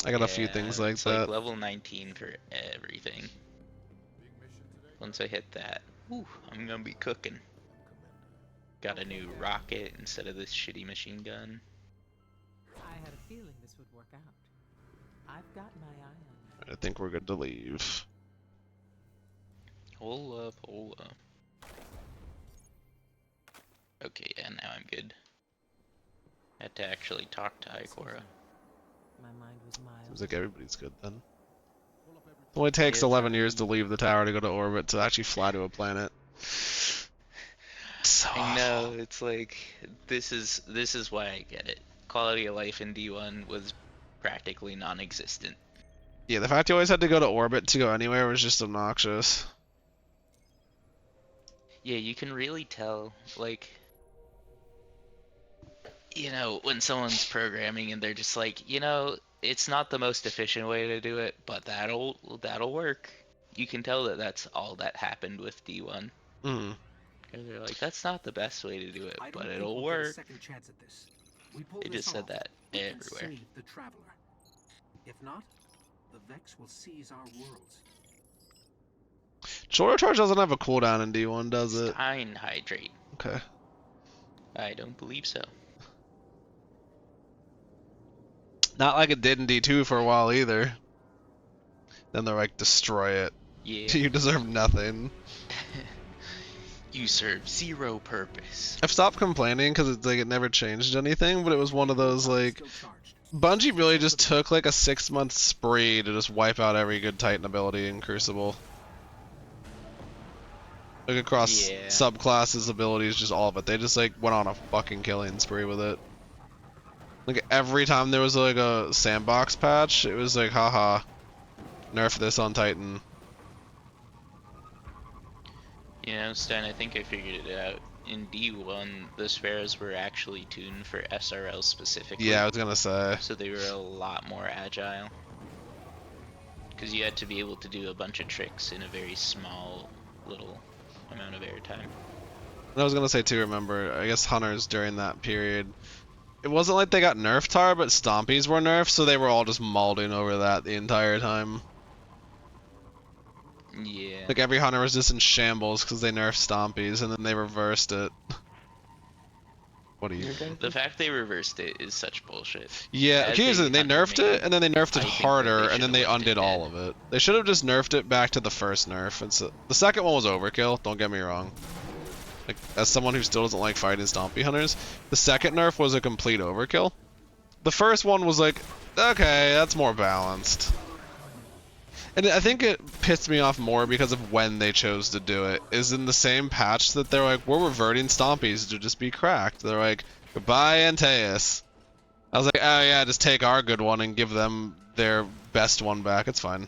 I got a few Yeah, things like it's that. like level 19 for everything. Once I hit that, whew, I'm gonna be cooking. Got a new rocket instead of this shitty machine gun. I had a feeling this would work out. I've got my eye on you. I think we're good to leave. Hold up, hold up. Okay, yeah, now I'm good. Had to actually talk to Ikora. My mind was miles. Seems like everybody's good then. It only takes Yeah, 11 years to leave the tower to go to orbit to actually fly to a planet. So I know, awful. it's like this is why I get it. Quality of life in D1 was practically non-existent. Yeah, the fact you always had to go to orbit to go anywhere was just obnoxious. Yeah, you can really tell, like, you know, when someone's programming and they're just like, you know, it's not the most efficient way to do it, but that'll work. You can tell that that's all that happened with D1. Mm. And they're like, that's not the best way to do it, I don't but think it'll we'll work. get a second chance at this. We pull They this just said off, that we can everywhere. save the Traveler. If not, the Vex will seize our worlds. Shoulder charge doesn't have a cooldown in D1, does it? Stein hydrate. Okay. I don't believe so. Not like it did in D2 for a while either. Then they're like, destroy it. Yeah. You deserve nothing. You serve zero purpose. I've stopped complaining because it's like it never changed anything, but it was one of those like Still charged. Bungie really just took like a 6-month spree to just wipe out every good Titan ability in Crucible. Like across Yeah. subclasses, abilities, just all of it. They just like went on a fucking killing spree with it. Like every time there was like a sandbox patch, it was like, haha, nerf this on Titan. You know, Stan, I think I figured it out. In D1, the sparrows were actually tuned for SRL specifically. Yeah, I was gonna say. So they were a lot more agile. Because you had to be able to do a bunch of tricks in a very small little amount of airtime. And I was gonna say too, remember, I guess hunters during that period, it wasn't like they got nerfed hard, but stompies were nerfed, so they were all just mauling over that the entire time. Yeah. Like every hunter was just in shambles because they nerfed stompies, and then they reversed it. What do you? The fact they reversed it is such bullshit. Yeah, As here's the a thing, they hunter nerfed main, it, and then they nerfed I it think that harder, they and then they should've left it undid all dead. of it. They should have just nerfed it back to the first nerf. And so, the second one was overkill, don't get me wrong. Like, as someone who still doesn't like fighting stompy hunters, the second nerf was a complete overkill. The first one was like, okay, that's more balanced. And I think it pissed me off more because of when they chose to do it. Is in the same patch that they're like, we're reverting stompies to just be cracked. They're like, goodbye, Antaeus. I was like, oh yeah, just take our good one and give them their best one back. It's fine.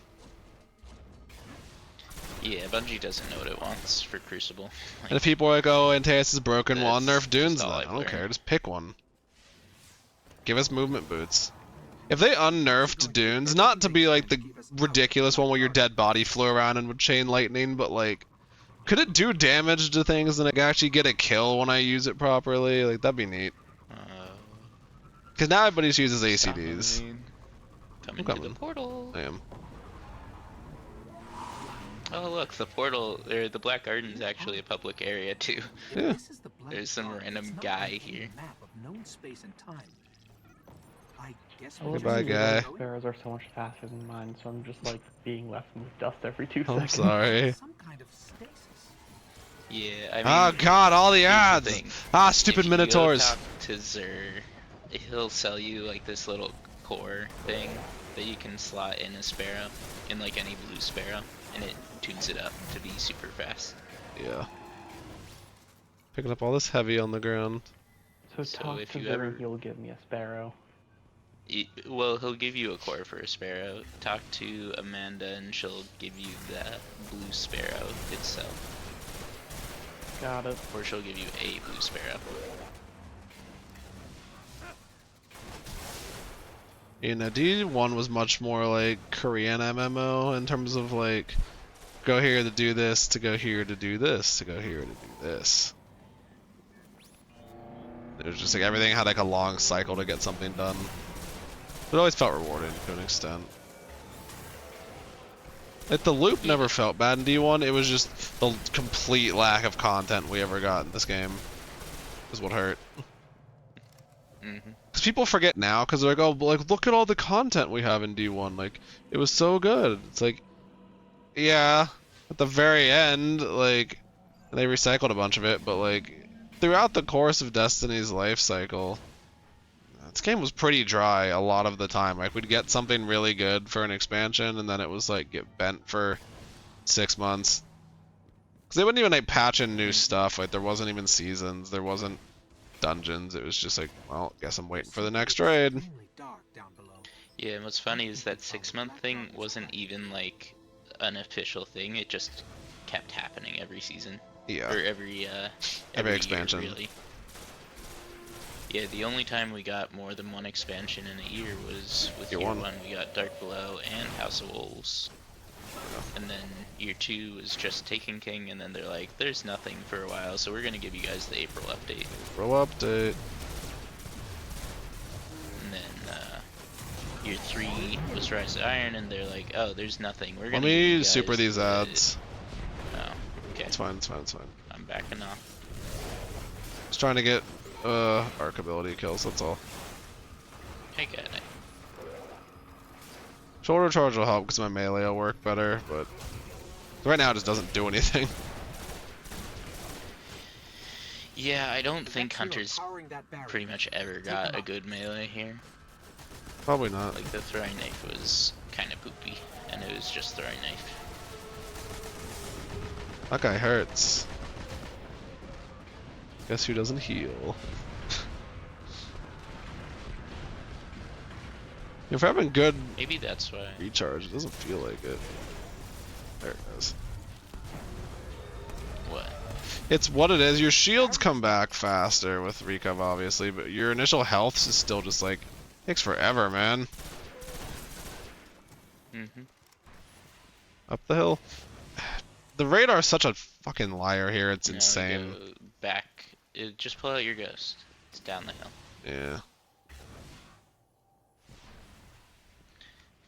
Yeah, Bungie doesn't know what it wants for Crucible. And if people are like, oh, Antaeus is broken, well, That's unnerf Dunes just then. all I I've don't learned. care, just pick one. Give us movement boots. If they unnerfed Dunes, not to be like the ridiculous one where your dead body flew around and would chain lightning, but like, could it do damage to things and like actually get a kill when I use it properly? Like, that'd be neat. Because now everybody just uses ACDs. Coming I'm to the coming. portal. I am. Oh look, the portal, or the Black Garden's actually a public area too. Yeah. This is the Black There's some Garden. random It's not guy like a here. map of known space and time. I guess I we're love just Goodbye, guy. that sparrows are so much faster than mine, so I'm just like being left in dust every 2 I'm seconds. sorry. some kind of stasis. Yeah, I mean. Oh god, all the here's the ads! thing. Ah, stupid If you go Minotaurs! talk to Zur, he'll sell you like this little core thing that you can slot in a sparrow, in like any blue sparrow, and it tunes it up to be super fast. Yeah. Picking up all this heavy on the ground. So So talk if to you Zur ever- and he'll give me a sparrow. Well, he'll give you a core for a sparrow. Talk to Amanda and she'll give you the blue sparrow itself. Got it. Or she'll give you a blue sparrow. You know, D1 was much more like Korean MMO in terms of like, go here to do this, to go here to do this, to go here to do this. It was just like everything had like a long cycle to get something done. It always felt rewarding to an extent. Like the loop never felt bad in D1, it was just the complete lack of content we ever got in this game is what hurt. Because people forget now, because they're like, oh, like, look at all the content we have in D1, like, it was so good. It's like, yeah, at the very end, like, they recycled a bunch of it, but like, throughout the course of Destiny's life cycle, this game was pretty dry a lot of the time. Like, we'd get something really good for an expansion, and then it was like, get bent for 6 months. Because they wouldn't even like patch in new stuff, like, there wasn't even seasons, there wasn't dungeons, it was just like, well, guess I'm waiting for the next raid. Extremely dark down below. Yeah, and what's funny is that 6-month thing wasn't even like an official thing, it just kept happening every season. Yeah. Or every Every year, expansion. really. Yeah, the only time we got more than one expansion in a year was with Year year one. one. We got Dark Below and House of Wolves. And then year 2 was just Taken King, and then they're like, there's nothing for a while, so we're gonna give you guys the April update. Pro update. And then year 3 was Rise of Iron, and they're like, oh, there's nothing. We're Let gonna give you me guys super these the- ads. Oh, okay. It's fine, it's fine, it's fine. I'm backing off. Just trying to get arc ability kills, that's all. I got it. Shoulder charge will help because my melee will work better, but right now it just doesn't do anything. Yeah, I don't think Next, we are Hunters powering that barrier. pretty much ever Take got them a out. good melee here. Probably not. Like, the throwing knife was kind of poopy, and it was just throwing knife. That guy hurts. Guess who doesn't heal? If we're having good Maybe that's why. recharge, it doesn't feel like it. There it goes. What? It's what it is. Your shields come back faster with Recov, obviously, but your initial health is still just like takes forever, man. Up the hill. The radar is such a fucking liar here. It's insane. Go back. Just pull out your ghost. It's down the hill. Yeah.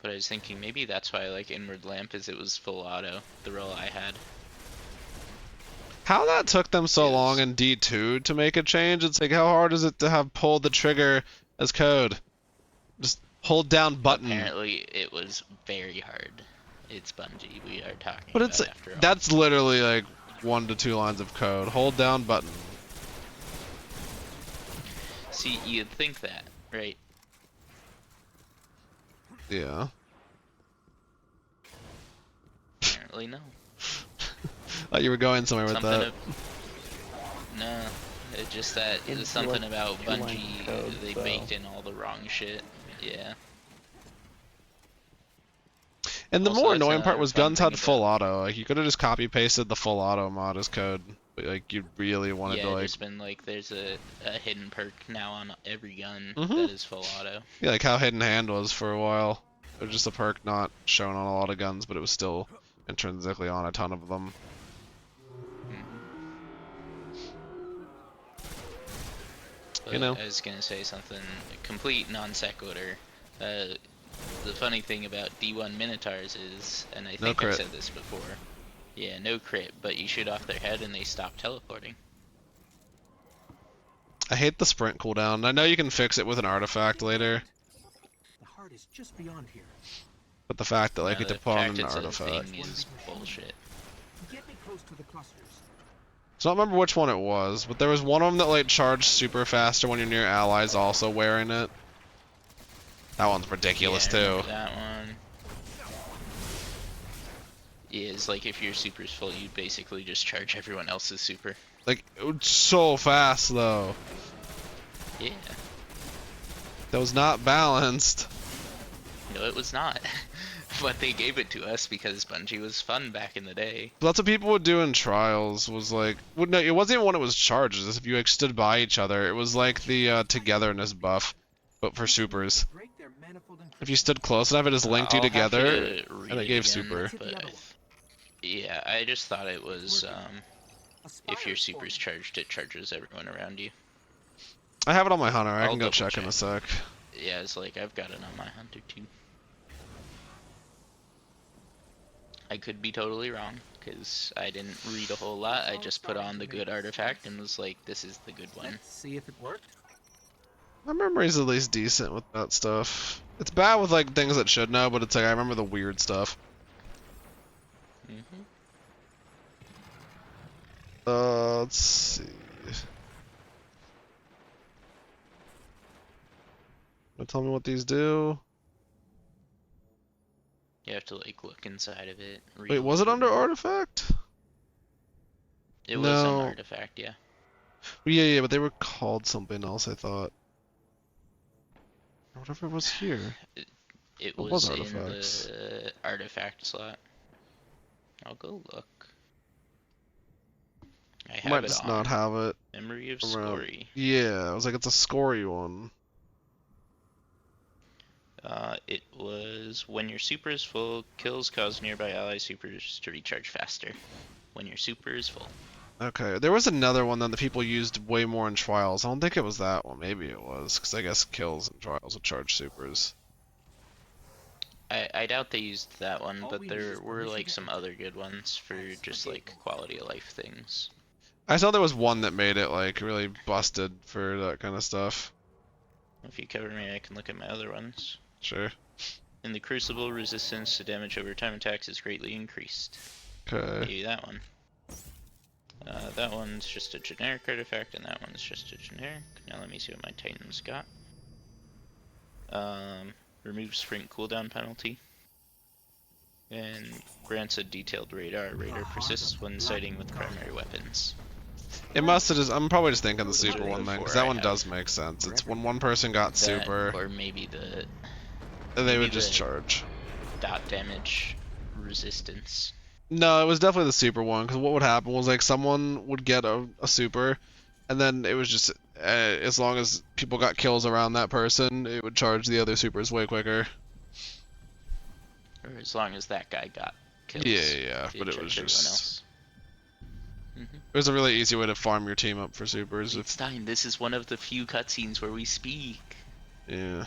But I was thinking maybe that's why I like Inward Lamp, is it was full auto, the roll I had. How that took them so long in D2 to make a change? It's like, how hard is it to have pulled the trigger as code? Just hold down button. Apparently it was very hard. It's Bungie we are talking But about it's after all. that's literally like 1 to 2 lines of code. Hold down button. See, you'd think that, right? Yeah. Apparently no. Thought you were going somewhere with that. No, it's just that It's it's something like about 2 lines of Bungie, code, they so. baked in all the wrong shit. Yeah. And the Also, more that's annoying part another was fun guns thing had full about- auto. Like you could have just copy pasted the full auto mod as code. But like you really wanted Yeah, to like there's been like, there's a hidden perk now on every gun Mhm. that is full auto. yeah, like how Hidden Hand was for a while. It was just a perk not shown on a lot of guns, but it was still intrinsically on a ton of them. But You know. I was gonna say something complete non sequitur. The funny thing about D1 Minotaurs is, and I No think I've crit. said this before, yeah, no crit, but you shoot off their head and they stop teleporting. I hate the sprint cooldown. I know you can fix it with an artifact later, The heart is just beyond here. but the fact that like you Now, have to the put on fact an it's a artifact. thing is bullshit. Get me close to the clusters. So I don't remember which one it was, but there was one of them that like charged super faster when you're near allies also wearing it. That one's ridiculous Yeah, I remember too. that one. Yeah, it's like if your super's full, you basically just charge everyone else's super. Like it was so fast though. Yeah. That was not balanced. No, it was not. But they gave it to us because Bungie was fun back in the day. But that's what people would do in trials. Was like, well, no, it wasn't even when it was charged. It was if you like stood by each other. It was like the togetherness buff, but for supers. Break their manifold If you stood close enough, it just linked you I'll have together, to read and it gave again, super. But yeah, I just thought it was if your super's charged, it charges everyone around you. I have it on my hunter. I I'll can go double check in a check. sec. Yeah, it's like I've got it on my hunter too. I could be totally wrong because I didn't read a whole lot. I just put on the good artifact and was like, this is the good one. Let's see if it worked. My memory's at least decent with that stuff. It's bad with like things that should know, but it's like I remember the weird stuff. Let's see. Tell me what these do. You have to like look inside of it. Wait, was it under artifact? It was No. an artifact, yeah. Yeah, but they were called something else, I thought. Whatever was here. It What was was in artifacts? the artifact slot. I'll go look. I have Might it just on not have it. Memory of around. Scory. Yeah, I was like, it's a scory one. It was when your super is full, kills cause nearby ally supers to recharge faster. When your super is full. Okay, there was another one that the people used way more in trials. I don't think it was that one. Maybe it was, because I guess kills in trials would charge supers. I doubt they used that one, All but we need there is were permission like to some enter. other good ones for just like quality of life things. I saw there was one that made it like really busted for that kind of stuff. If you cover me, I can look at my other ones. Sure. In the Crucible, resistance to damage over time attacks is greatly increased. Okay. Maybe that one. That one's just a generic artifact, and that one's just a generic. Now let me see what my Titan's got. Removes sprint cooldown penalty. And grants a detailed radar. Radar persists when sighting with primary weapons. It must have just. I'm probably just thinking the super are one the then, because four that I one have. does make sense. It's when one person got That, super, or maybe the and they would maybe just the- charge. dot damage resistance. No, it was definitely the super one, because what would happen was, like, someone would get a super, and then it was just, as long as people got kills around that person, it would charge the other supers way quicker. Or as long as that guy got kills. Yeah, it but it was charged everyone just... else. It was a really easy way to farm your team up for supers. If, Stein, this is one of the few cutscenes where we speak. yeah.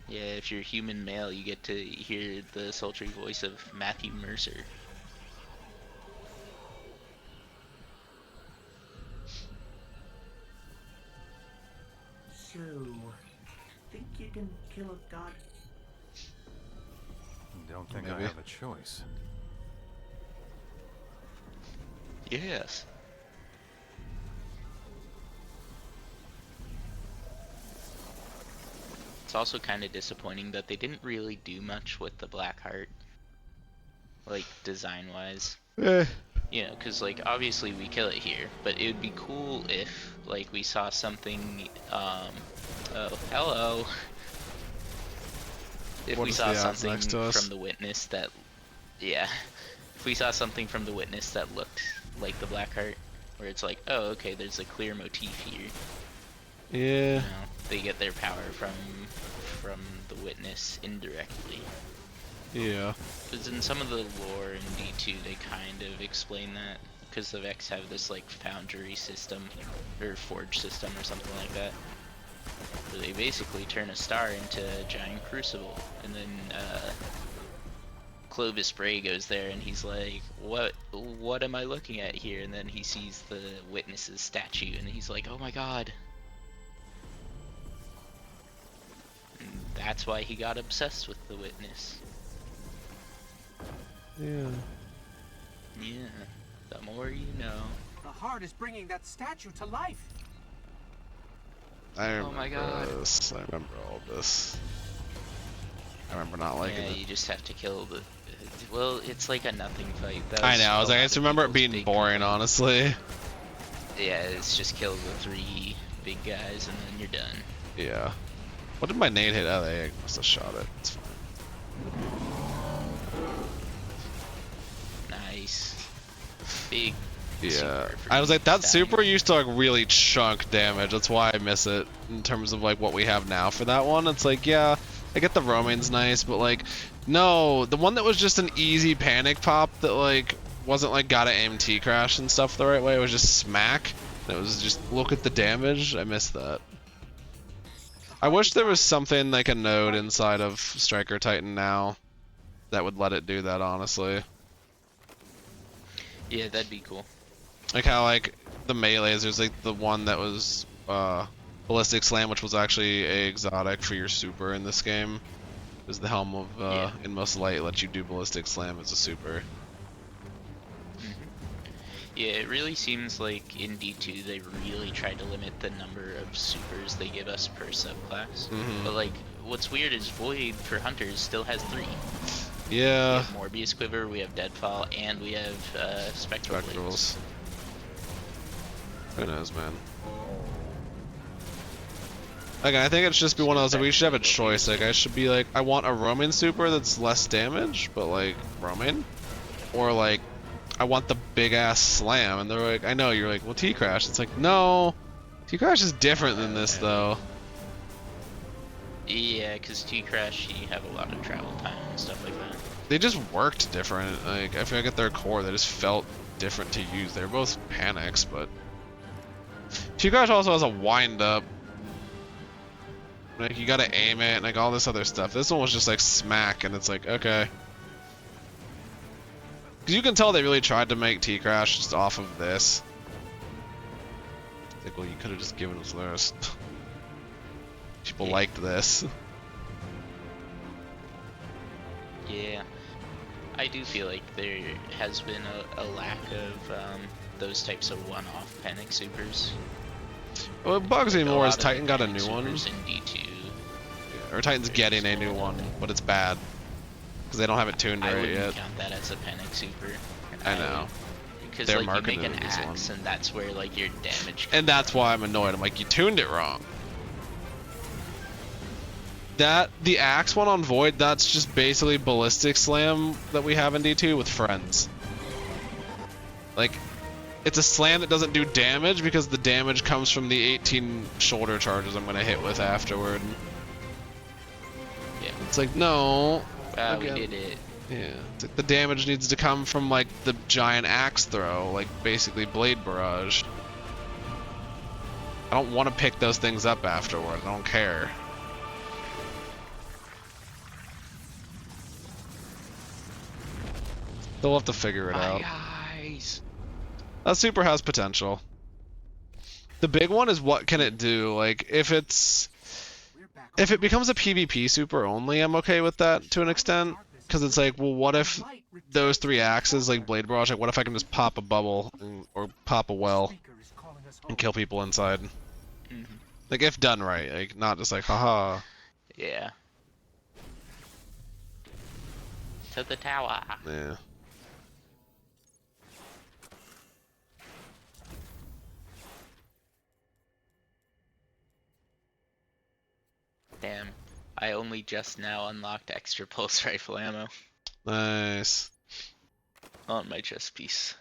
Yeah, if you're human male, you get to hear the sultry voice of Matthew Mercer. So, think you can kill a god? Don't think Maybe. I have a choice. Yes. It's also kind of disappointing that they didn't really do much with the Blackheart, like design-wise. Eh. You know, because like obviously we kill it here, but it would be cool if like we saw something. Oh, hello. If What we is saw the odds something next to us? from the witness that, yeah, if we saw something from the witness that looked like the Blackheart, where it's like, oh, okay, there's a clear motif here. Yeah. You know, they get their power from the witness indirectly. Yeah. Because in some of the lore in D2, they kind of explain that. Because the Vex have this like foundry system, or forge system, or something like that, where they basically turn a star into a giant crucible, and then Clovis Bray goes there and he's like, what am I looking at here? And then he sees the witness's statue, and he's like, oh my god. And that's why he got obsessed with the witness. Yeah. Yeah, the more you know. The heart is bringing that statue to life. I remember Oh my god. this. I remember all this. I remember not liking Yeah, it. you just have to kill the... Well, it's like a nothing fight. That I was know, I a was like, I lot just of remember it people's being big boring, complaint. honestly. Yeah, it's just kill the 3 big guys and then you're done. Yeah. What did my nade hit? Oh, they must have shot it. It's fine. Nice. Big Yeah. super for I was like, that Stein. super used to like really chunk damage. That's why I miss it in terms of like what we have now for that one. It's like, yeah, I get the roaming's nice, but like, no, the one that was just an easy panic pop that like wasn't like gotta aim T crash and stuff the right way. It was just smack. It was just look at the damage. I missed that. I wish there was something like a node inside of Striker Titan now that would let it do that, honestly. Yeah, that'd be cool. Like how like the melees, there's like the one that was Ballistic Slam, which was actually a exotic for your super in this game. It was the Helm of Inmost Light, lets you do Ballistic Slam as a super. Yeah, it really seems like in D2 they really tried to limit the number of supers they give us per subclass. But like, what's weird is Void for Hunters still has 3. We Yeah. have Morbius Quiver, we have Deadfall, and we have Spectral Blades. Spectrals. Who knows, man? Like, I think it's just be one of those, like, we should have a choice. Like, I should be like, I want a roaming super that's less damage, but like, roaming? Or like, I want the big ass slam, and they're like, I know, you're like, well, T-Crash. It's like, no, T-Crash is different than this, though. Yeah, because T-Crash, you have a lot of travel time and stuff like that. They just worked different. Like, I feel like at their core, they just felt different to use. They're both panics, but T-Crash also has a wind-up. Like, you gotta aim it, and like all this other stuff. This one was just like smack, and it's like, okay. Because you can tell they really tried to make T-Crash just off of this. It's like, well, you could have just given us this. People liked this. Yeah. I do feel like there has been a lack of those types of one-off panic supers. What bugs me Like, more lot is of Titan the got a panic new one. supers in D2. Or Titan's getting a new one, but it's bad. Because they don't have it tuned I right wouldn't yet. count that as a panic super. I know. Because They're like you marketing make an it as axe, one. and that's where like your damage. And that's why I'm annoyed. I'm like, you tuned it wrong. the axe one on Void, that's just basically ballistic slam that we have in D2 with friends. Like, it's a slam that doesn't do damage because the damage comes from the 18 shoulder charges I'm gonna hit with afterward. Yeah. It's like, no. Wow, we did it. Yeah. It's like the damage needs to come from like the giant axe throw, like basically blade barrage. I don't want to pick those things up afterward. I don't care. They'll have to figure it out. Guys. That super has potential. The big one is what can it do? Like, if it becomes a PvP super only, I'm okay with that to an extent. Because it's like, well, what if those 3 axes, like Blade Barrage, like what if I can just pop a bubble or pop a well and kill people inside? Mm-hmm. Like, if done right, like not just like, haha. Yeah. To the tower. Yeah. Damn. I only just now unlocked extra pulse rifle ammo Nice. on my chest piece.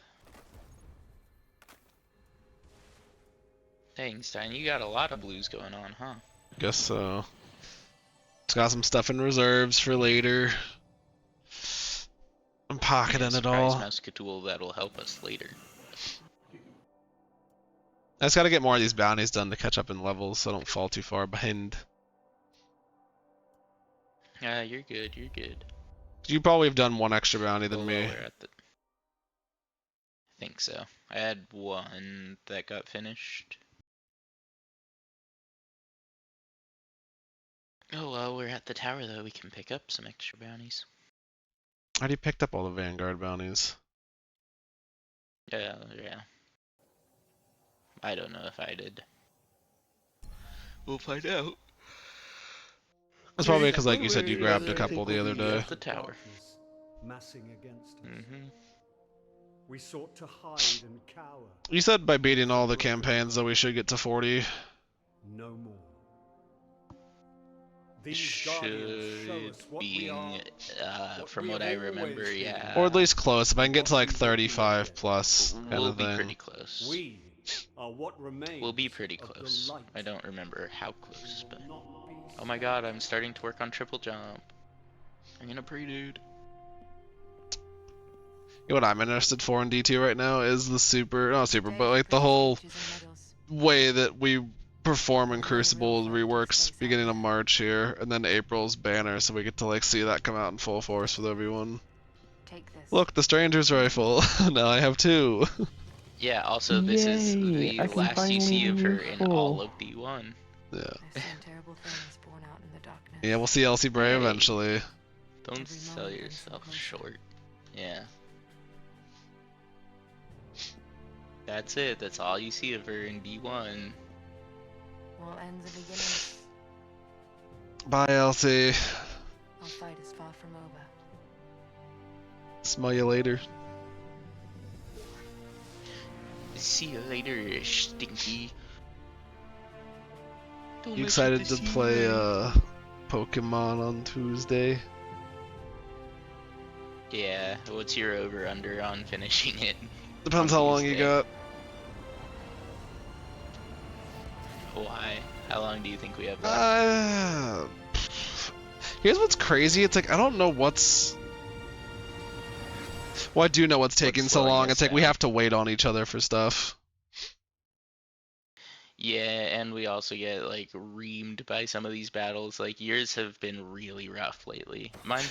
Dang, Stein, you got a lot of blues going on, huh? Guess so. It's got some stuff in reserves for later. I'm pocketing it all. Muscatool that'll help us later. I just gotta get more of these bounties done to catch up in levels so I don't fall too far behind. You're good, you're good. You probably have done one extra bounty than Well, me. we're at the... I think so. I had one that got finished. Oh well, we're at the tower though, we can pick up some extra bounties. I already picked up all the Vanguard bounties. Yeah. I don't know if I did. We'll find out. That's probably because, like you said, you grabbed a couple the other day. The tower. Massing against us. Mm-hmm. We sought to hide and cower. You said by beating all the campaigns that we should get to 40. No more. These guardians show us what we are, from what I remember, yeah. Or at least close. If I can get to like 35 plus kind We'll of be thing. pretty close. we are what remains. We'll be pretty of the close. light. I don't remember how close, but... Not be Oh my god, I'm starting to work on triple jump. I'm gonna pre-dude. You know what I'm interested for in D2 right now is the super, not super, but like the whole way that we perform in Crucible reworks beginning of March here, and then April's banner, so we get to like see that come out in full force with everyone. Look, the Stranger's Rifle. Now I have 2. Yeah, also this is Yay, the I can last you see of finally her in full. all of D1. Yeah. Terrible things born out in the darkness. Yeah, we'll see Elsie Bray Hey. eventually. Don't Every sell moment brings yourself closer. short. Yeah. That's it, that's all you see of her in D1. All ends and beginnings. Bye, Elsie. Our fight is far from over. Smell you later. See you later, Stinky. Don't You let excited get to see you play later. Pokemon on Tuesday? Yeah, what's your over-under on finishing it? Depends on how long you Tuesday? got. Why? How long do you think we have left? Here's what's crazy. It's like I don't know what's. Well, I do know what's taking so slowing long. us It's like we down? have to wait on each other for stuff. Yeah, and we also get like reamed by some of these battles. Like yours have been really rough lately. Mine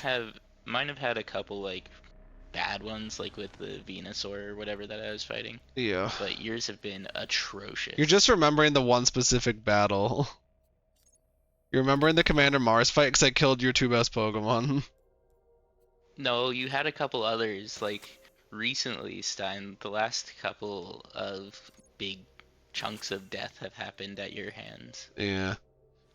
have had a couple like bad ones, like with the Venusaur or whatever that I was fighting. Yeah. But yours have been atrocious. You're just remembering the one specific battle. You're remembering the Commander Mars fight because I killed your 2 best Pokemon. No, you had a couple others like recently, Stein. The last couple of big chunks of death have happened at your hands. Yeah.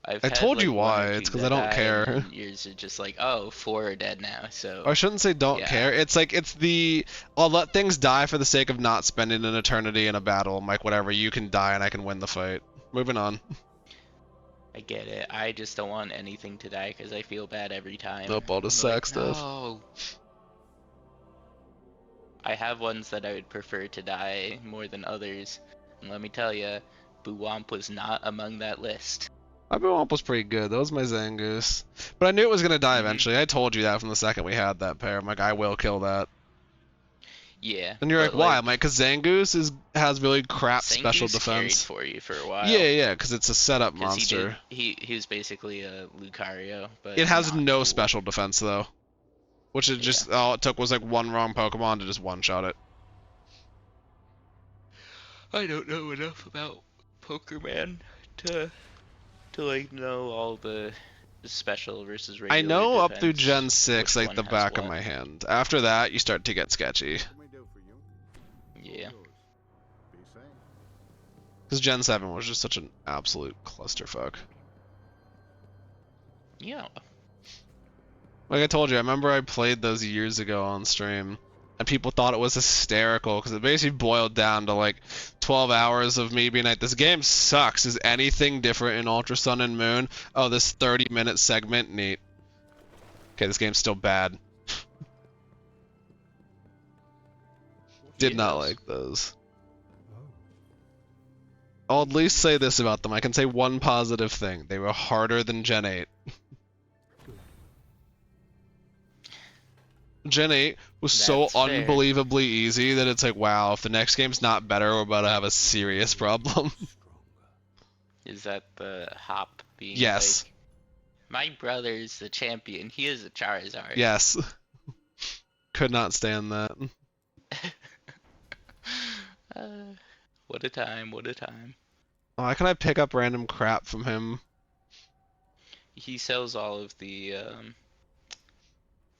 I told you why, it's 'cause I don't care. Yours are just like, oh, 4 are dead now, so... I shouldn't say don't Yeah. care. It's like, it's the, I'll let things die for the sake of not spending an eternity in a battle. I'm like, whatever, you can die and I can win the fight. Moving on. I get it. I just don't want anything to die because I feel bad every time. Nope, all the I'm sack like, stuff. no. I have ones that I would prefer to die more than others. And let me tell you, Buwamp was not among that list. My Boomwomp was pretty good. That was my Zangoose. But I knew it was gonna die eventually. I told you that from the second we had that pair. I'm like, I will kill that. Yeah. And you're like, but, why? I'm like, because Zangoose has really crap special Zangoose carried defense. for you for a while. Yeah, because it's a setup 'Cause monster. He was basically a Lucario, but It has not no cool. special defense though. Which it just all it took was like one wrong Pokemon to just one-shot it. I don't know enough about Pokerman to like know all the special versus regular I know up through defense, Gen 6 which like one the has back of what. my hand. After that, you start to get sketchy. What can we do for you? Yeah. Be safe. Because Gen 7 was just such an absolute clusterfuck. Yeah. Like I told you, I remember I played those years ago on stream, and people thought it was hysterical because it basically boiled down to like 12 hours of me being like, this game sucks. Is anything different in Ultra Sun and Moon? Oh, this 30-minute segment, neat. Okay, this game's still bad. Did not like those. I'll at least say this about them. I can say one positive thing. They were harder than Gen 8. Gen 8 was so That's fair. unbelievably easy that it's like, wow, if the next game's not better, we're about to have a serious problem. Is that the Hop being Yes. like, my brother's the champion, he is a Charizard. Yes. Could not stand that. What a time, what a time. Why can I pick up random crap from him? He sells all of the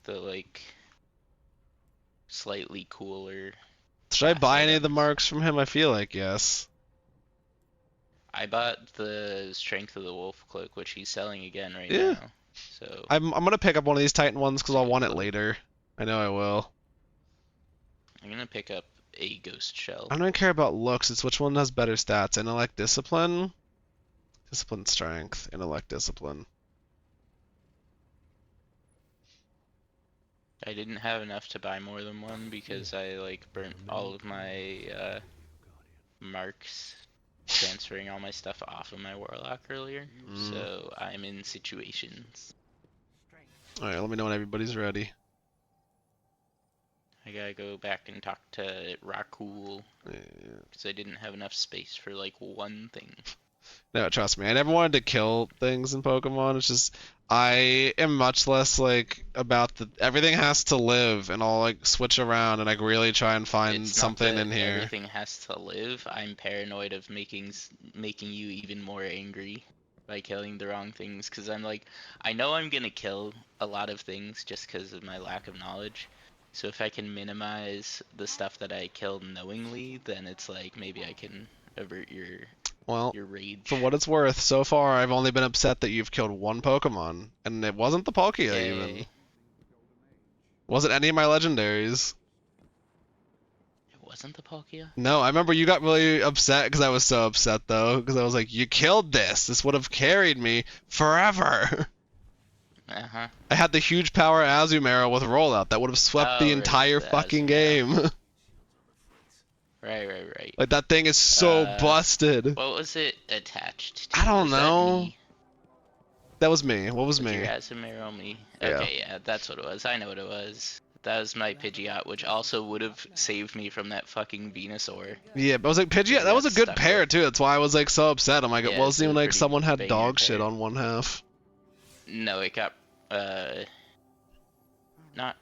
like slightly cooler. Should I buy any of the items. marks from him? I feel like yes. I bought the Strength of the Wolf Cloak, which he's selling again right Yeah. now. So I'm gonna pick up one of these Titan ones because I'll want it later. I know I will. I'm gonna pick up a Ghost Shell. I don't care about looks, it's which one has better stats. Intellect, Discipline? Discipline, Strength. Intellect, Discipline. I didn't have enough to buy more than one because I like burnt all of my marks transferring all my stuff off of my Warlock earlier. So I'm in situations. Alright, let me know when everybody's ready. I gotta go back and talk to Rakul Yeah. because I didn't have enough space for like one thing. No, trust me, I never wanted to kill things in Pokemon. It's just I am much less like about the everything has to live, and I'll like switch around and like really try and find It's not something that in here. everything has to live. I'm paranoid of making you even more angry by killing the wrong things because I'm like, I know I'm gonna kill a lot of things just because of my lack of knowledge. So if I can minimize the stuff that I kill knowingly, then it's like maybe I can avert your rage. For what it's worth, so far I've only been upset that you've killed one Pokemon, and it wasn't the Palkia even. It wasn't any of my legendaries. It wasn't the Palkia? No, I remember you got really upset because I was so upset though, because I was like, you killed this. This would have carried me forever. Uh-huh. I had the huge power Azumarill with rollout that would have swept the entire fucking game. Right. Like that thing is so busted. What was it attached to? I don't Was that know. me? That was me. What was Was me? your Azumarill me? Yeah. Okay, yeah, that's what it was. I know what it was. That was my Pidgeot, which also would have saved me from that fucking Venusaur. Yeah, but I was like Pidgeot. That was a good stuck pair with- too. That's why I was like so upset. I'm like, Yeah, it wasn't it's a even like pretty someone had banger dog shit pair. on one half. No, it got not.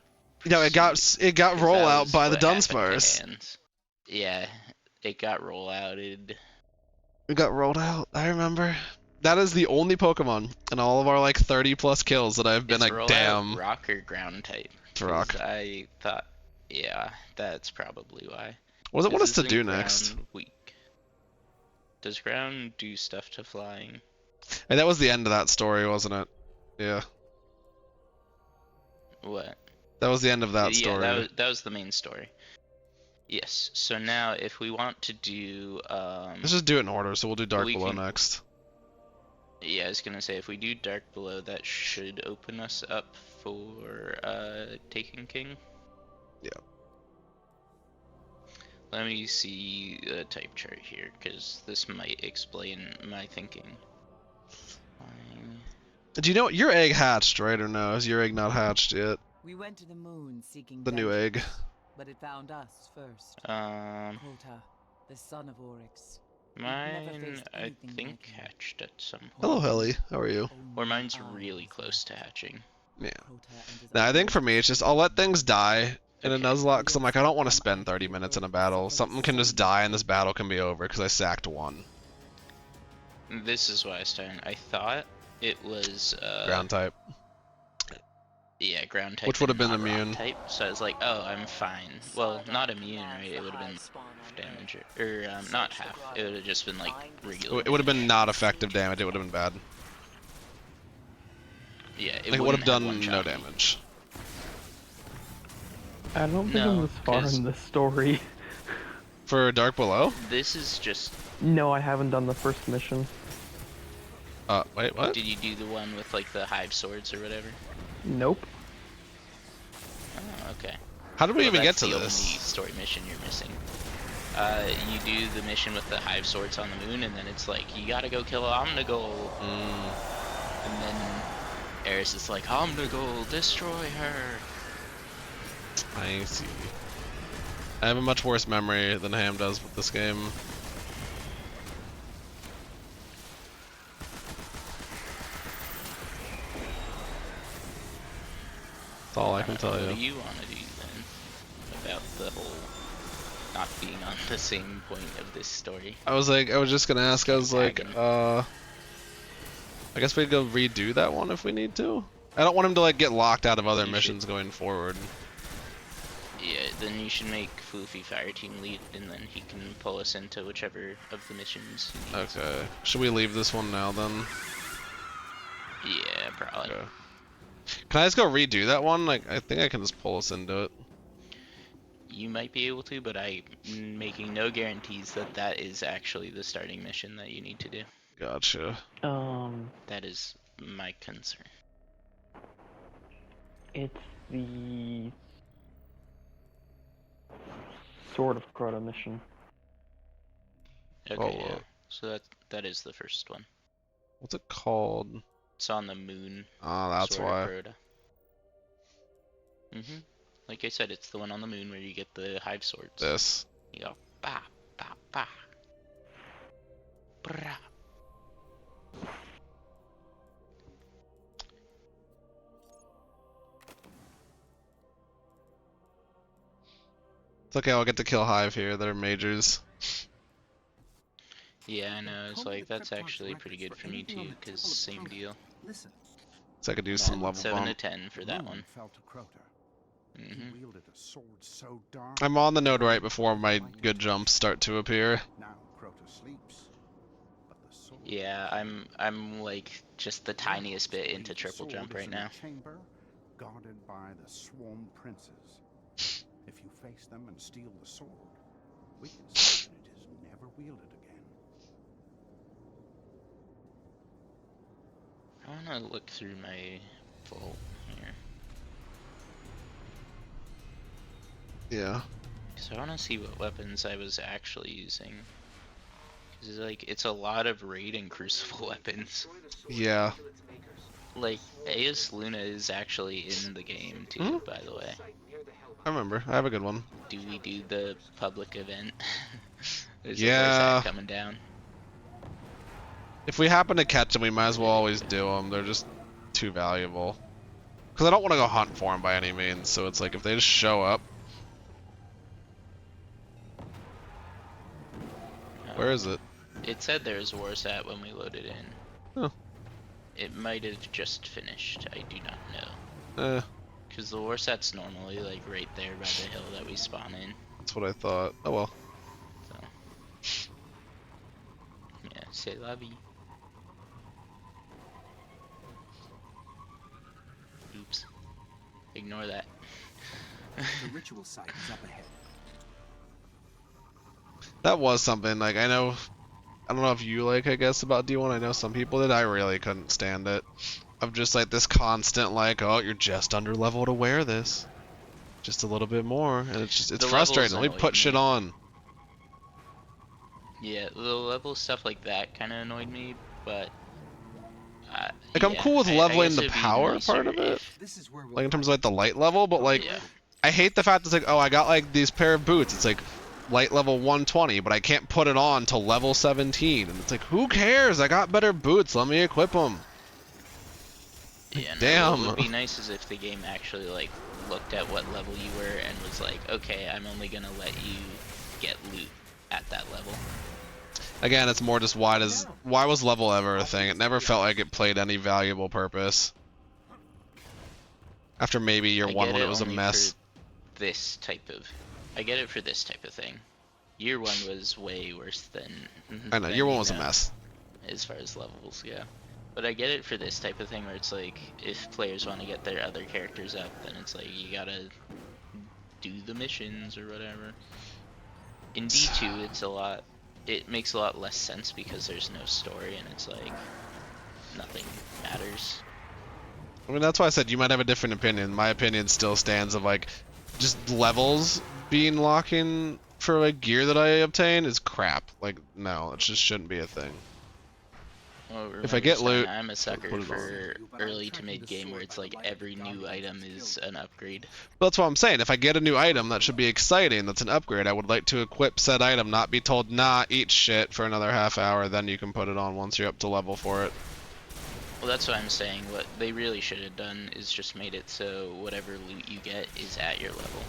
No, it got Because rollout that was by the what happened to Dunsparce. Hands. Yeah, it got rollouted. It got rolled out. I remember. That is the only Pokemon in all of our like 30 plus kills that I've been Is like, rollout damn. rock or ground type? It's rock. 'Cause I thought, yeah, that's probably why. What does it want us to Isn't do ground next? Weak? Does ground do stuff to flying? And that was the end of that story, wasn't it? Yeah. What? That was the end of that story. Yeah, that was the main story. Yes. So now, if we want to do, Let's just do it in order. So we'll do Dark we Below can- next. yeah, was gonna say, if we do Dark Below, that should open us up for Taken King. Yeah. Let me see the type chart here, because this might explain my thinking. Fine. Do you know your egg hatched, right, or no? Is your egg not hatched yet? We went to the moon seeking The new egg. vengeance, but it found us first. Crota, the son of Oryx. Mine, I think, hatched at some point. Hello, Helly. How are you? Or mine's really close to hatching. Yeah. Now, I think for me, it's just I'll let things die in a Nuzlocke, because I'm like, I don't want to spend 30 minutes in a battle. Something can just die and this battle can be over because I sacked one. This is why I started. I thought it was Ground type. Yeah, ground type. Which would have been not rock immune. type. So I was like, oh, I'm fine. Well, not immune, right? It would have been half damage, or not half. It would have just been like regular. It would have been not effective damage. It would have been bad. Yeah, It would have done no damage. I don't think I'm this far in the story. For Dark Below? This is just. No, I haven't done the first mission. Wait, what? Did you do the one with like the hive swords or whatever? Nope. Oh, okay. How did we even get to that's this? the only story mission you're missing. You do the mission with the hive swords on the moon, and then it's like, you gotta go kill Omnigul. And then Eris is like, Omnigul, destroy her. I see. I have a much worse memory than Ham does with this game. That's all I can tell you. What do you want to do then about the whole not being on the same point of this story? I was just gonna ask, I was like, I guess we'd go redo that one if we need to. I don't want him to like get locked out of other missions going forward. Yeah, then you should make Floofy Fireteam lead, and then he can pull us into whichever of the missions he needs. Okay. Should we leave this one now then? Yeah, probably. Okay. Can I just go redo that one? Like, I think I can just pull us into it. You might be able to, but I'm making no guarantees that that is actually the starting mission that you need to do. Gotcha. That is my concern. It's the Sword of Crota mission. Okay, yeah. So that is the first one. What's it called? It's on the moon. Oh, that's Sword why. of Crota. Like I said, it's the one on the moon where you get the hive swords. This. You go ba ba ba. Bra. It's okay, I'll get to kill Hive here. They're majors. Yeah, I know. It's like that's actually pretty good for me too, cause same deal. Listen. So I could do some level 7 bump. to 10 for that one. Fell to Crota. He wielded a sword so dark. I'm on the node right before my good jumps start to appear. Now Crota sleeps. But the sword Yeah, I'm like just the tiniest bit into triple jump right now. Chamber guarded by the swarm princes. If you face them and steal the sword, we can say that it is never wielded again. I want to look through my vault here. Yeah. So I want to see what weapons I was actually using. Cause like it's a lot of raid and crucible weapons. Yeah. Like Aeus Luna is actually in the game too, by the way. I remember. I have a good one. Do we do the public event? There's Yeah. a voice coming down. If we happen to catch them, we might as well always do them. They're just too valuable. Because I don't want to go hunt for them by any means, so it's like if they just show up. Where is it? It said there was Warsat when we loaded in. Huh. It might have just finished. I do not know. Because the Warsat's normally like right there by the hill that we spawn in. That's what I thought. Oh well. So. Yeah, c'est la vie. Oops. Ignore that. The ritual site is up ahead. That was something, like, I know I don't know if you like, I guess, about D1. I know some people did. I really couldn't stand it. Of just like this constant like, oh, you're just under level to wear this. Just a little bit more. And it's The levels frustrating. Let me annoyed put shit me. on. Yeah, the level stuff like that kind of annoyed me, but Like, I'm yeah, cool with I leveling guess the it'd be power nicer part of it. if This is where we'll Like, in terms find of like the light level, but like, yeah. I hate the fact that it's like, oh, I got like these pair of boots. It's like light level 120, but I can't put it on till level 17. And it's like, who cares? I got better boots. Let me equip them. Yeah, no, Damn. what would be nice is if the game actually like looked at what level you were and was like, okay, I'm only gonna let you get loot at that level. Again, it's more just why was level ever a thing? It never felt like it played any valuable purpose. After maybe year I one get when it it was a only mess. for this type of. I get it for this type of thing. Year one was way worse than. I know, than, year one you was a know, mess. as far as levels go. But I get it for this type of thing where it's like, if players want to get their other characters up, then it's like, you gotta do the missions or whatever. In D2, it makes a lot less sense because there's no story and it's like, nothing matters. I mean, that's why I said you might have a different opinion. My opinion still stands of like, just levels being locking for like gear that I obtain is crap. Like, no, it just shouldn't be a thing. Well, If I get Stein, loot, I'm a put sucker it on. for early to mid game where it's like every new item is an upgrade. But that's what I'm saying. If I get a new item, that should be exciting. That's an upgrade. I would like to equip said item, not be told, nah, eat shit for another half hour, then you can put it on once you're up to level for it. Well, that's what I'm saying. What they really should have done is just made it so whatever loot you get is at your level.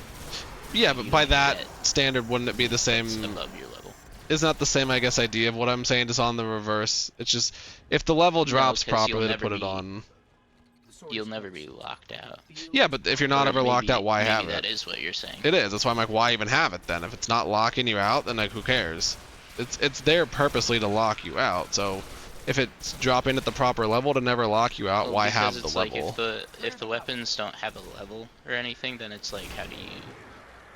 Yeah, So but you by don't that get standard, wouldn't it be the same? what's above your level. Isn't that the same, I guess, idea of what I'm saying is on the reverse? It's just, if the level drops 'cause you'll properly to never put it be- on. You'll never be locked out. Yeah, but if you're not Or ever locked maybe- out, why maybe have that it? is what you're saying. It is. That's why I'm like, why even have it then? If it's not locking you out, then like, who cares? It's there purposely to lock you out. So if it's dropping at the proper level to never lock you out, Well, why because have the it's level? like if the weapons don't have a level or anything, then it's like, how do you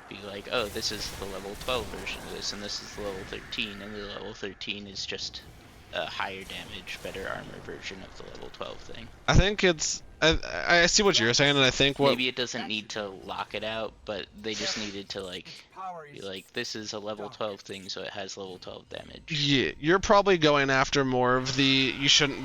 be like, oh, this is the level 12 version of this, and this is the level 13, and the level 13 is just a higher damage, better armor version of the level 12 thing. I think it's. I see what you're saying, and I think what. Maybe it doesn't need to lock it out, but they just needed to like be like, this is a level 12 thing, so it has level 12 damage. Yeah, you're probably going after more of the. You shouldn't.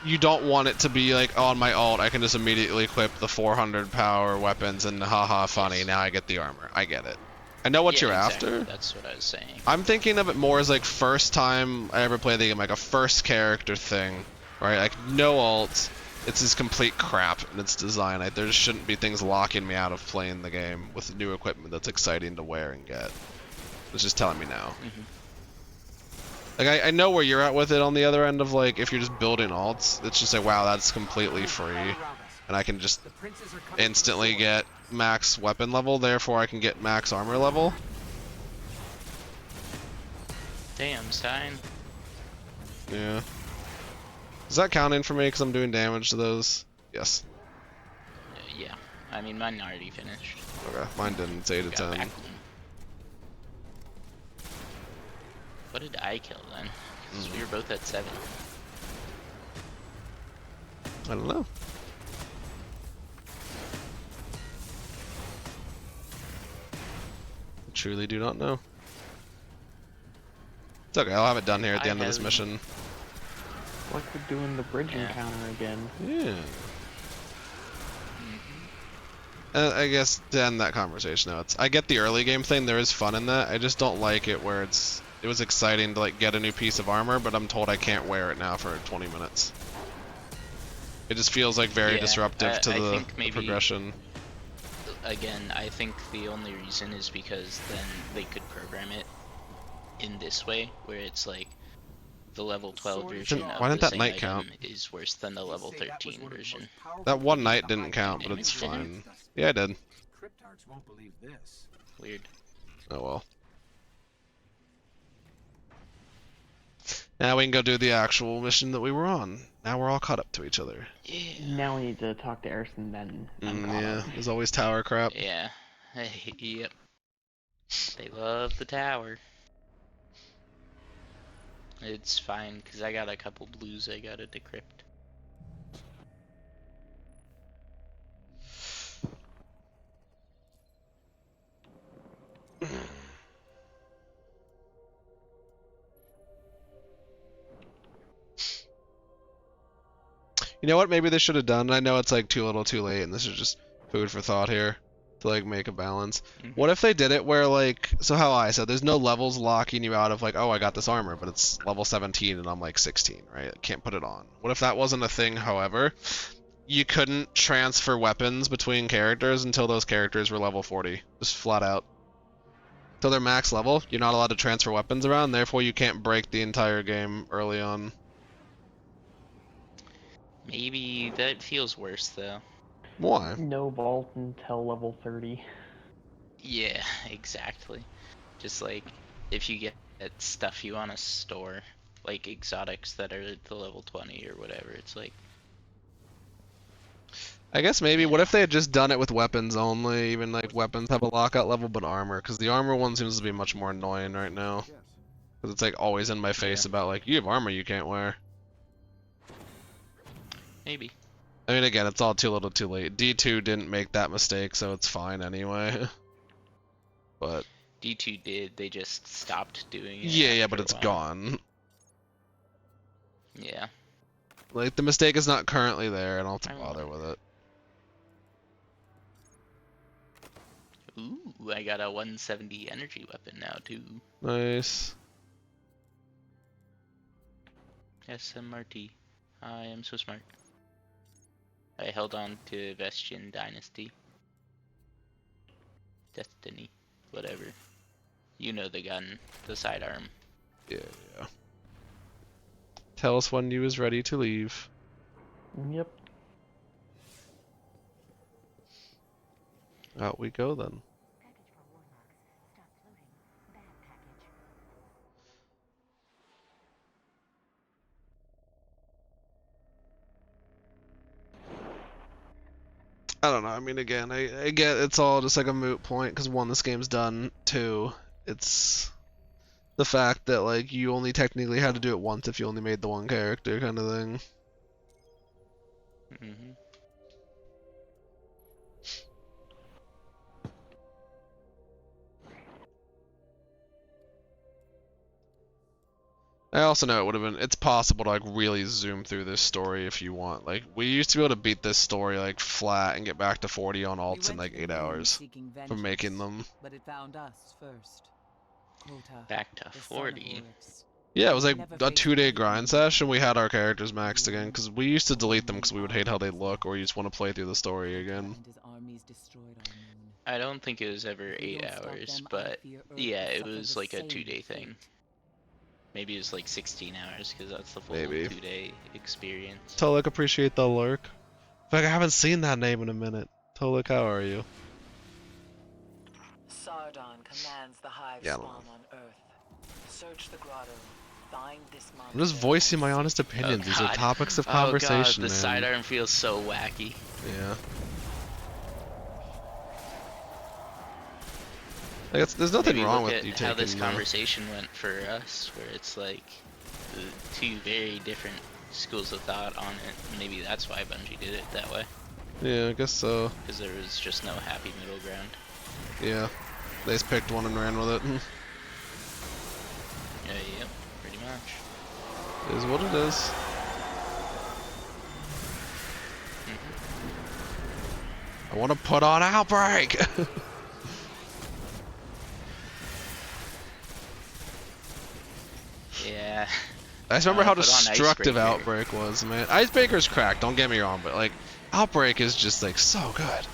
You don't want it to be like, oh, on my ult, I can just immediately equip the 400 power weapons and haha, funny, now I get the armor. I get it. I know what Yeah, you're exactly. after. That's what I was saying. I'm thinking of it more as like first time I ever play the game, like a first character thing, right? Like no ults. It's just complete crap in its design. There just shouldn't be things locking me out of playing the game with new equipment that's exciting to wear and get. It's just telling me now. Like I know where you're at with it on the other end of like if you're just building alts, it's just like wow, that's completely free, and I can just instantly get max weapon level, therefore I can get max armor level. Damn, Stein. Yeah. Is that counting for me because I'm doing damage to those? Yes. Yeah. I mean, mine already finished. Okay, mine didn't. It's 8 to Got 10. back one. What did I kill then? 'Cause we were both at 7. I don't know. I truly do not know. It's okay, I'll have it done here at the end of this mission. Like we're doing the bridge encounter again. Yeah. I guess to end that conversation though, I get the early game thing, there is fun in that. I just don't like it where it was exciting to like get a new piece of armor, but I'm told I can't wear it now for 20 minutes. It just feels like very disruptive to the progression. Again, I think the only reason is because then they could program it in this way, where it's like the level 12 version of why didn't the that same knight item count? is worse than the level 13 version. That one knight didn't count, but it's fine. Yeah, I did. Cryptarchs won't believe this. Weird. Oh well. Now we can go do the actual mission that we were on. Now we're all caught up to each other. Yeah. Now we need to talk to Erison then. Yeah, there's always tower crap. Yeah. Yep. They love the tower. It's fine, because I got a couple blues I gotta decrypt. You know what? Maybe they should have done. I know it's like too little, too late, and this is just food for thought here to like make a balance. What if they did it where like, so how I said, there's no levels locking you out of like, oh, I got this armor, but it's level 17 and I'm like 16, right? I can't put it on. What if that wasn't a thing? However, you couldn't transfer weapons between characters until those characters were level 40, just flat out. Till they're max level, you're not allowed to transfer weapons around. Therefore, you can't break the entire game early on. Maybe that feels worse though. Why? No vault until level 30. Yeah, exactly. Just like if you get stuff you want to store, like exotics that are at the level 20 or whatever, it's like. I guess maybe, what if they had just done it with weapons only, even like weapons have a lockout level but armor, because the armor one seems to be much more annoying right now. Because it's like always in my face about like, you have armor you can't wear. Maybe. I mean, again, it's all too little too late. D2 didn't make that mistake, so it's fine anyway. But D2 did, they just stopped doing it. yeah, after but a it's while. gone. Yeah. Like, the mistake is not currently there, and I'll have to bother with it. Ooh, I got a 170 energy weapon now too. Nice. SMRT. I am so smart. I held on to Vestian Dynasty. Destiny. Whatever. You know the gun. The sidearm. Yeah. Tell us when you is ready to leave. Yep. Out we go then. I don't know. I mean, again, I get it's all just like a moot point because one, this game's done. Two, it's the fact that like you only technically had to do it once if you only made the one character kind of thing. Mm-hmm. I also know it would have been, it's possible to like really zoom through this story if you want. Like, we used to be able to beat this story like flat and get back to 40 on alts in like 8 hours from making them. But it found us first. Back to 40. Yeah, it was like a 2-day grind session. We had our characters maxed again because we used to delete them because we would hate how they look, or you just want to play through the story again. I don't think it was ever 8 hours, but yeah, it was like a 2-day thing. Maybe it was like 16 hours because that's the full 2-day experience. Tolek, appreciate the lurk. In fact, I haven't seen that name in a minute. Tolek, how are you? Sardon commands the hive spawn on Earth. Search the grotto. Find this monster. I'm just voicing my honest opinions. These are topics of conversation, the man. sidearm feels so wacky. Yeah. Like, there's nothing wrong with you taking how this conversation went for us, where it's like the two very different schools of thought on it. Maybe that's why Bungie did it that way. Yeah, I guess so. Because there was just no happy middle ground. Yeah, they just picked one and ran with it. Yep, pretty much. It is what it is. I want to put on Outbreak! Yeah. I just remember how destructive Outbreak was, man. Icebreaker's cracked, don't get me wrong, but like, Outbreak is just like so good.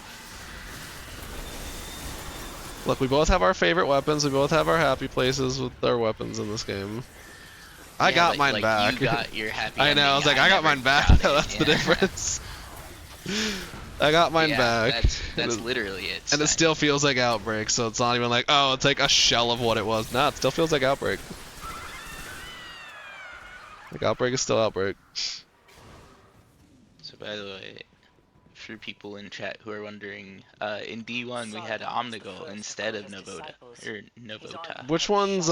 Look, we both have our favorite weapons, we both have our happy places with our weapons in this game. I got mine back. You got your happy I know, I was like, I got mine back, that's the difference. I got mine back. That's literally it. And it still feels like Outbreak, so it's not even like, oh, it's like a shell of what it was. Nah, it still feels like Outbreak. Like, Outbreak is still Outbreak. So by the way, for people in chat who are wondering, in D1 we had Omnigul instead of Novota. Which one's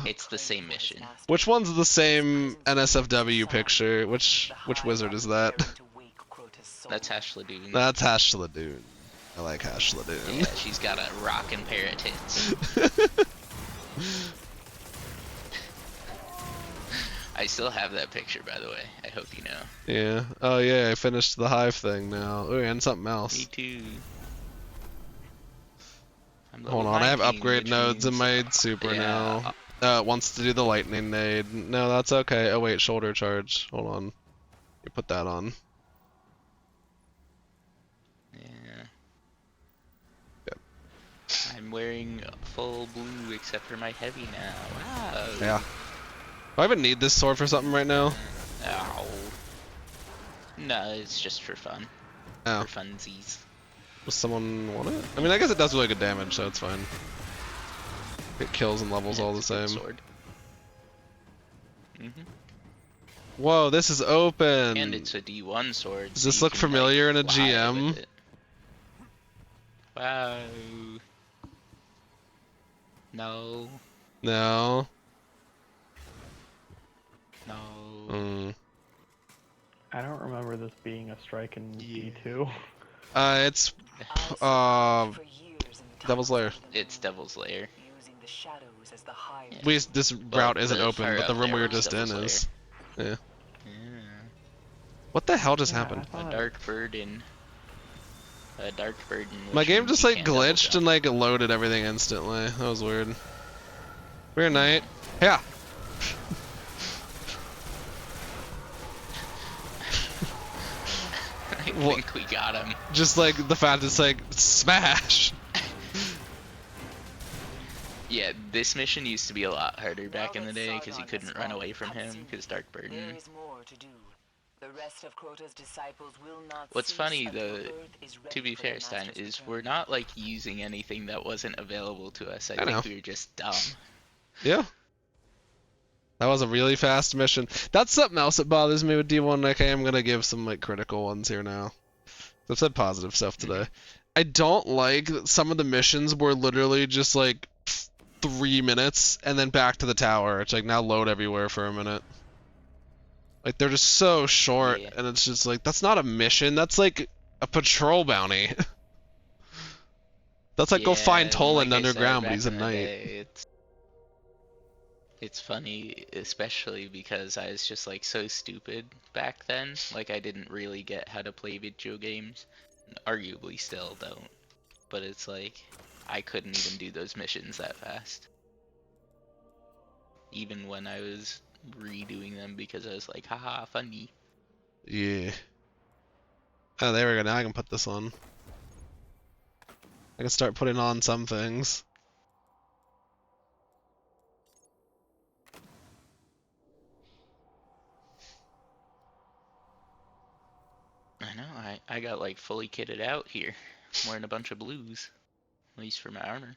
It's the same mission. Which one's the same NSFW picture? Which wizard is that? That's Ashladoon. That's Ashladoon. I like Ashladoon. Yeah, she's got a rockin' pair of tits. I still have that picture, by the way. I hope you know. Yeah. Oh yeah, I finished the hive thing now. Oh, and something else. Me too. Hold on, I have 19, upgrade which nodes in means- my super yeah. now. It wants to do the lightning nade. No, that's okay. Oh wait, shoulder charge. Hold on. You put that on. Yeah. Yep. I'm wearing full blue except for my heavy now. Wow. Yeah. Do I even need this sword for something right now? Ow. No, it's just for fun. Oh. For funsies. Does someone want it? I mean, I guess it does really good damage, so it's fine. It kills and levels all the It's a good same. sword. Mhm. Whoa, this is open! And it's a D1 sword. Does so this you look can, familiar like, in a fly GM? with it. Wow. No. No. No. Mm. I don't remember this being a strike in Yeah. D2. It's Devil's Lair. It's Devil's Lair. Yeah. This route isn't the open, far but the out room we there were was just in Devil's is. Yeah. Yeah. What the hell just Yeah, happened? I A thought- dark burden. A dark burden. My which game means just you like can't double glitched jump. and like loaded everything instantly. That was weird. Weird night. Yeah. I What? think we got him. Just like the fact it's like smash. Yeah, this mission used to be a lot harder back in the day because you couldn't run away from him because Dark Burden. What's funny though, to be fair, Stein, is we're not like using anything that wasn't available to us. I know. think we were just dumb. Yeah. That was a really fast mission. That's something else that bothers me with D1. Like, I am gonna give some like critical ones here now. I've said positive stuff today. I don't like that some of the missions were literally just like 3 minutes and then back to the tower. It's like now load everywhere for a minute. Like they're just so short, Yeah. and it's just like that's not a mission. That's like a patrol bounty. That's like go find Yeah, Toland like I said, underground, but back he's at in the night. day, it's funny, especially because I was just like so stupid back then. Like I didn't really get how to play video games. Arguably still don't. But it's like I couldn't even do those missions that fast. Even when I was redoing them because I was like, haha, funny. Yeah. Oh, there we go. Now I can put this on. I can start putting on some things. I know, I got like fully kitted out here. I'm wearing a bunch of blues. At least for my armor.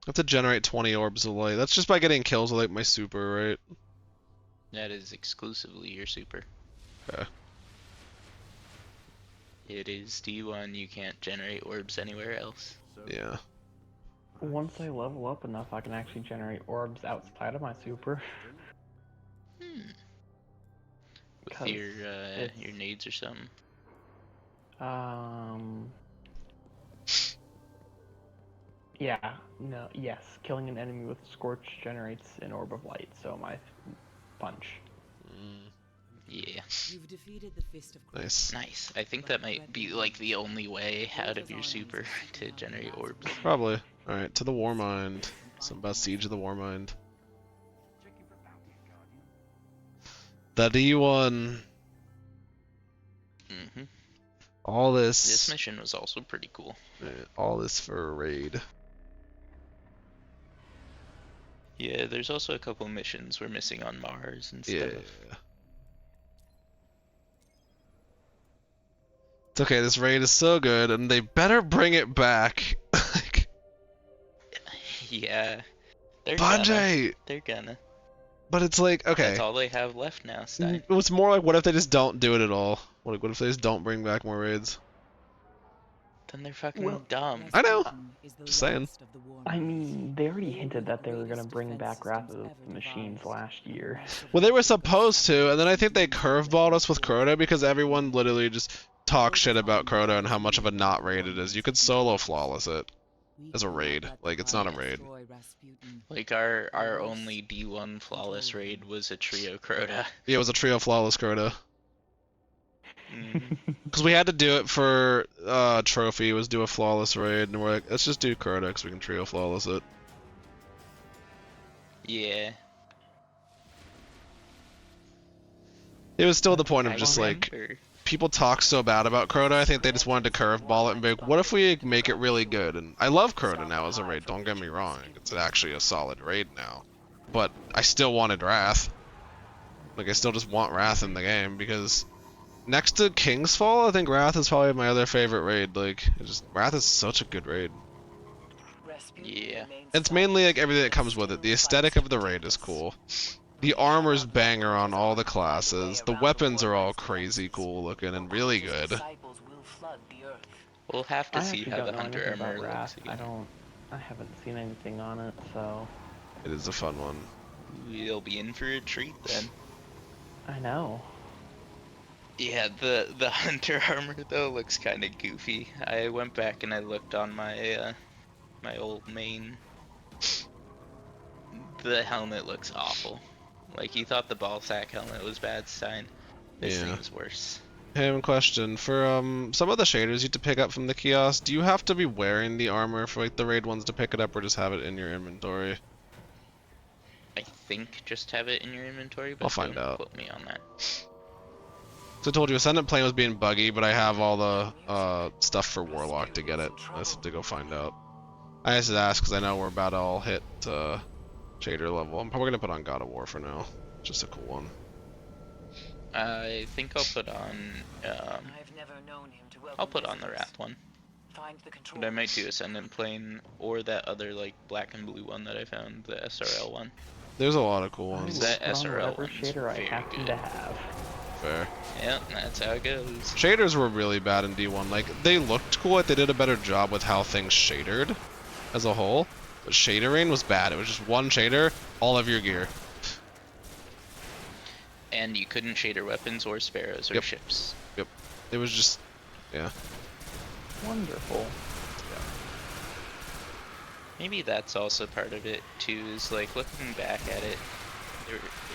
I have to generate 20 orbs of light. That's just by getting kills with like my super, right? That is exclusively your super. Okay. It is D1, you can't generate orbs anywhere else. Yeah. Once I level up enough, I can actually generate orbs outside of my super. With 'Cause your it's- nades or something. Yeah, no, yes. Killing an enemy with Scorch generates an orb of light, so my punch. Yeah. You've defeated the Fist of Nice. Nice. I think that might be like the only way out of your super to generate orbs. Probably. Alright, to the Warmind. Something about Siege of the Warmind. The D1. All This this. mission was also pretty cool. All this for a raid. Yeah, there's also a couple missions we're missing on Mars and stuff. Yeah. It's okay, this raid is so good, and they better bring it back. Like, Yeah. They're gonna. Bungie! They're gonna. But it's like, okay. That's all they have left now, Stein. It was more like, what if they just don't do it at all? What if they just don't bring back more raids? Then they're fucking dumb. I know. Just saying. I mean, they already hinted that they were gonna bring back Wrath of the Machines last year. Well, they were supposed to, and then I think they curveballed us with Crota because everyone literally just talks shit about Crota and how much of a not raid it is. You could solo flawless it as a raid. Like, it's not a raid. Like our only D1 flawless raid was a trio Crota. Yeah, it was a trio flawless Crota. Mm. Because we had to do it for trophy, was do a flawless raid, and we're like, let's just do Crota because we can trio flawless it. Yeah. It was still the point of I just like, remember. people talk so bad about Crota, I think they just wanted to curveball it and be like, what if we make it really good? And I love Crota now as a raid, don't get me wrong, it's actually a solid raid now. But I still wanted Wrath. Like, I still just want Wrath in the game, because next to King's Fall, I think Wrath is probably my other favorite raid. Like, Wrath is such a good raid. Yeah. It's mainly like everything that comes with it. The aesthetic of the raid is cool. The armor's banger on all the classes. The weapons are all crazy cool looking and really good. We'll have to I see actually how don't the know hunter anything armor about looks Wrath. again. I haven't seen anything on it, so It is a fun one. We'll be in for a treat then. I know. Yeah, the hunter armor though looks kind of goofy. I went back and I looked on my my old main. The helmet looks awful. Like, you thought the ball sack helmet was bad, Stein. This Yeah. thing's worse. Hey, I have a question. For some of the shaders you have to pick up from the kiosk, do you have to be wearing the armor for like the raid ones to pick it up, or just have it in your inventory? I think just have it in your inventory, but I'll find don't out. quote me on that. So I told you Ascendant Plane was being buggy, but I have all the stuff for Warlock to get it. I just have to go find out. I just asked because I know we're about to all hit shader level. I'm probably gonna put on God of War for now. Just a cool one. I think I'll put on I'll put on the Wrath one. But I might do Ascendant Plane or that other like black and blue one that I found, the SRL one. There's a lot of cool I ones. will That put on SRL whatever one's shader I very happen good. to have. Fair. Yeah, that's how it goes. Shaders were really bad in D1. Like, they looked cool, like they did a better job with how things shadered as a whole. But shadering was bad. It was just one shader, all of your gear. And you couldn't shader weapons or sparrows or Yep. ships. Yep. It was just, yeah. Wonderful. Maybe that's also part of it too, is like looking back at it,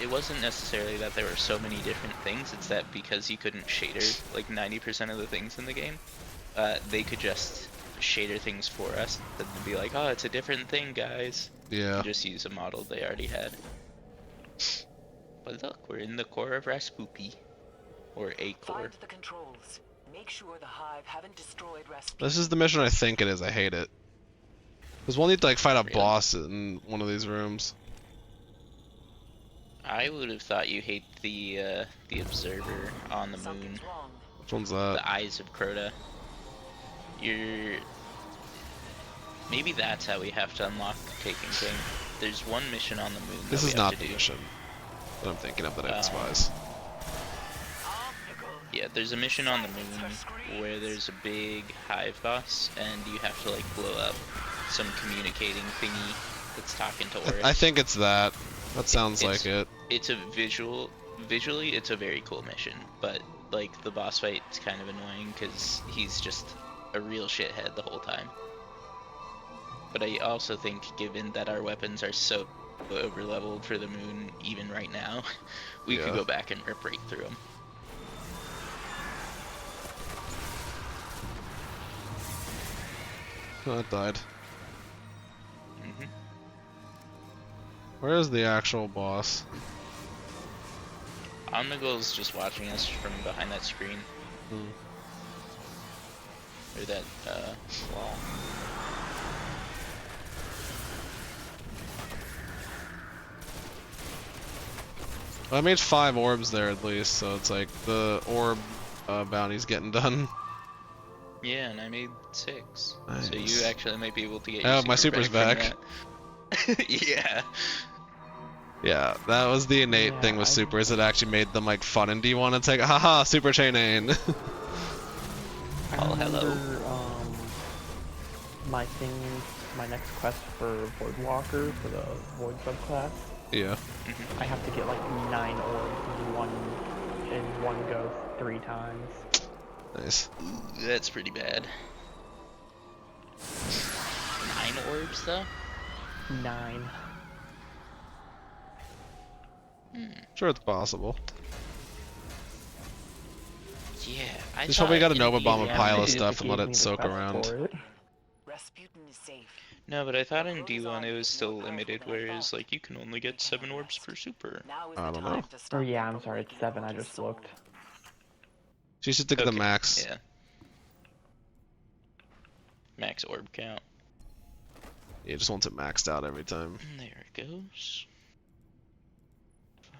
it wasn't necessarily that there were so many different things, it's that because you couldn't shader like 90% of the things in the game, they could just shader things for us and be like, oh, it's a different thing, guys. Yeah. And just use a model they already had. But look, we're in the core of Raspupi. Or a core. Find the controls. Make sure the Hive haven't destroyed Rasputin. This is the mission I think it is. I hate it. Because we'll need to like fight a Really? boss in one of these rooms. I would have thought you hate the observer on the moon. Something's wrong. Which one's that? The eyes of Crota. Maybe that's how we have to unlock the taking thing. There's one mission on the moon. This that we is have not to the do. mission that I'm thinking of that I Oh. despise. Yeah, there's a mission on the moon where there's a big hive boss, and you have to like blow up some communicating thingy that's talking to Oryx. I think it's that. That sounds like it. It's a visually it's a very cool mission, but like the boss fight's kind of annoying because he's just a real shithead the whole time. But I also think, given that our weapons are so over leveled for the moon even right now, we could Yeah. go back and rip right through them. Oh, it died. Hmm. Where is the actual boss? Omnigole's just watching us from behind that screen. Hmm. Or that wall. Well, I made 5 orbs there at least, so it's like the orb bounty's getting done. Yeah, and I made 6. So Nice. you actually might be able to get Oh, your my super's from back. that. Yeah. Yeah, that was the innate Yeah, thing with supers. It actually made them like fun in D1. It's like, haha, super chain ain. Oh, hello. My thing, my next quest for Void Walker for the Void subclass. Yeah. I have to get like 9 orbs in one go 3 times. Nice. Ooh, that's pretty bad. 9 orbs though? 9. Sure, it's possible. Yeah, I Just thought hope we got a in Nova Bomb and D1 pile of it- stuff and let Gave it me the soak quest around. for it. Rasputin is safe. No, but I thought in D1 it was still limited, whereas like you can only get 7 orbs per super. Now is I the don't time know. to Oh stop yeah, them I'm from sorry, it's waking 7, I Walker's just soul. looked. She should stick to the Okay, max. Yeah. Max orb count. Yeah, just wants it maxed out every time. There it goes.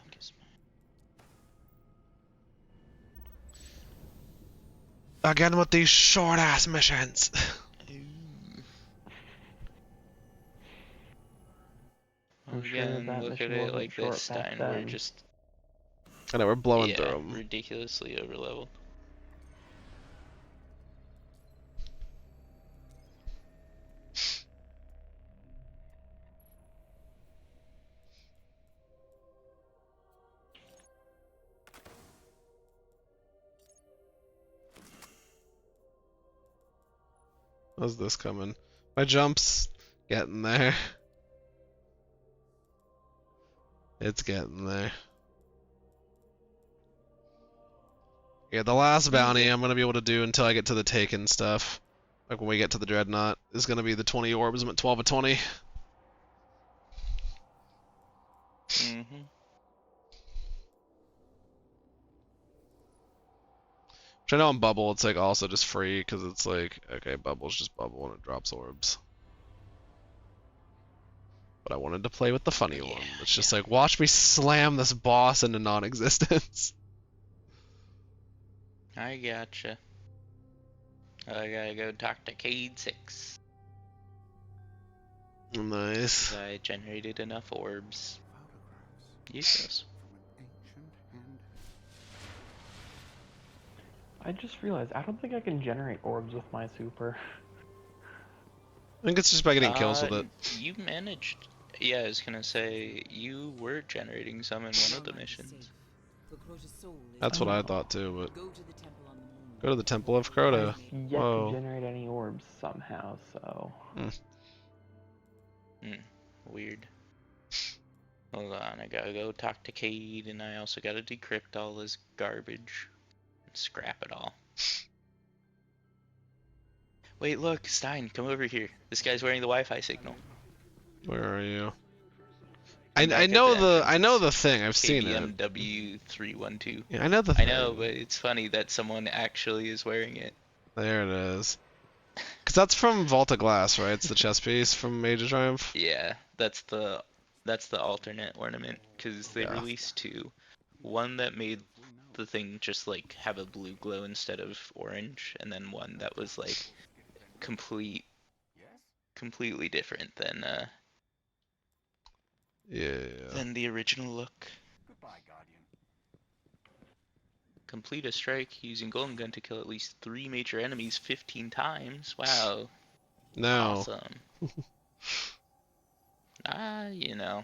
Focus. Again with these short ass missions. Well, I'm sure again, that look at mission it wasn't like short this, back Stein. We're then. just I know, we're blowing through yeah, 'em. ridiculously overleveled. How's this coming? My jump's getting there. It's getting there. Yeah, the last bounty I'm gonna be able to do until I get to the Taken stuff, like when we get to the Dreadnought, is gonna be the 20 orbs. I'm at 12 of 20. Mm-hmm. Which I know on Bubble it's like also just free because it's like, okay, Bubble's just Bubble and it drops orbs. But I wanted to play with the funny one. It's just like, watch me slam this boss into non-existence. I gotcha. I gotta go talk to Cade 6. Nice. I generated enough orbs. Photographs Yes. from an ancient hand. I just realized I don't think I can generate orbs with my super. I think it's just by getting kills with it. You managed. Yeah, I was gonna say you were generating some in one of the missions. That's what I thought too, but Go to the temple on the moon. go to the Temple of Crota. I've yet Whoa. to generate any orbs somehow, so. Weird. Hold on, I gotta go talk to Cade, and I also gotta decrypt all his garbage. And scrap it all. Wait, look, Stein, come over here. This guy's wearing the Wi-Fi signal. Where are you? I'm back I at know the I know the entrance. thing. I've seen it. KBMW312. Yeah, I know the I thing. know, but it's funny that someone actually is wearing it. There it is. Cause that's from Vault of Glass, right? It's the chess piece from Age of Triumph. Yeah, that's the alternate ornament, because they Yeah. released 2. One that made the thing just like have a blue glow instead of orange, and then one that was like completely different than the original look. Goodbye, Guardian. Complete a strike using Golden Gun to kill at least 3 major enemies 15 times. Wow. No. Awesome. You know,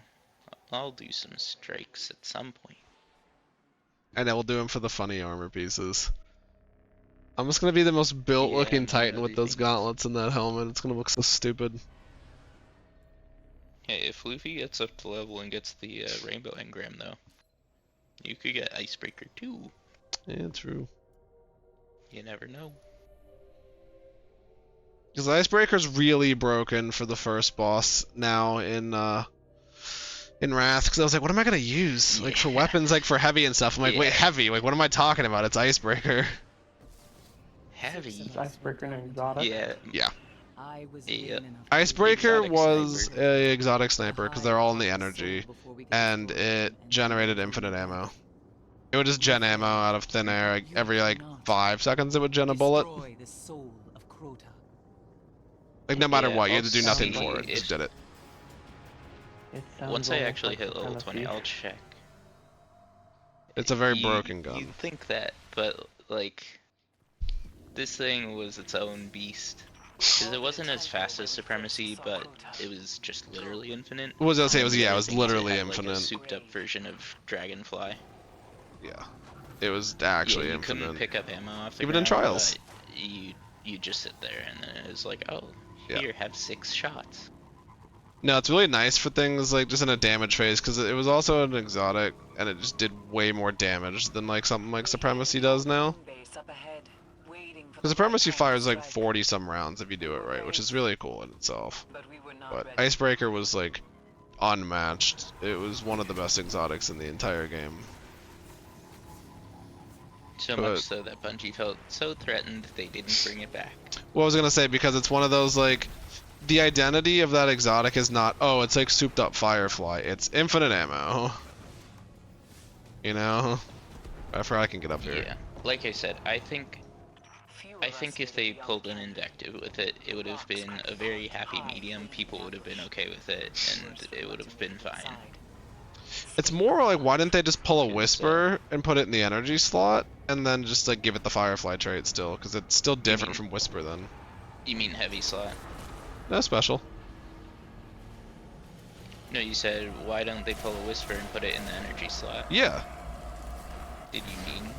I'll do some strikes at some point. I know, we'll do them for the funny armor pieces. I'm just gonna be the most built looking Yeah, Titan with those everything's- gauntlets and that helmet. It's gonna look so stupid. Hey, if Luffy gets up to level and gets the rainbow engram though, you could get Icebreaker too. Yeah, true. You never know. Because Icebreaker's really broken for the first boss now in Wrath. Because I was like, what am I gonna use? Like for weapons, like for heavy and stuff. I'm like, wait, Yeah. heavy? Like what am I talking about? It's Icebreaker. Heavy. Is Icebreaker an exotic? Yeah. Yeah. I was Yep. Icebreaker Exotic was sniper. a exotic sniper because they're all in the energy, and it generated infinite ammo. It would just gen ammo out of thin air like, every like 5 seconds. It would gen a bullet. Destroy the soul of Crota. Like no matter Yeah, what, you had to do also nothing see for it. Just if- did it. It sounds Once I almost actually like hit level 20, supremacy. I'll check. It's a very broken gun. You'd think that, but like, this thing was its own beast. Because it wasn't as fast as Supremacy, but it was just literally infinite. What was I say? It And was the yeah, it other was thing is literally had, like, a infinite. souped up version of Dragonfly. Yeah, it was actually yeah, you infinite. couldn't pick up ammo off the Even in ground, trials. but you just sit there and then it was like, oh, Yeah. here, have 6 shots. No, it's really nice for things like just in a damage phase because it was also an exotic and it just did way more damage than like something like Supremacy does now. Because Supremacy fires like 40 some rounds if you do it right, which is really cool in itself. But Icebreaker was like unmatched. It was one of the best exotics in the entire game. So much so that Bungie felt so threatened they didn't bring it back. Well, I was gonna say because it's one of those like the identity of that exotic is not, oh, it's like souped up Firefly. It's infinite ammo. You know? I forgot I can get up here. Yeah, like I said, I think if they pulled an Invective with it, it would have been a very happy medium. People would have been okay with it, and it would have been fine. It's more like, why didn't they just pull a Whisper and put it in the energy slot, and then just like give it the Firefly trait still? Because it's still different from Whisper then. You mean heavy slot? No special. No, you said, why don't they pull a Whisper and put it in the energy slot? Yeah. Did you mean?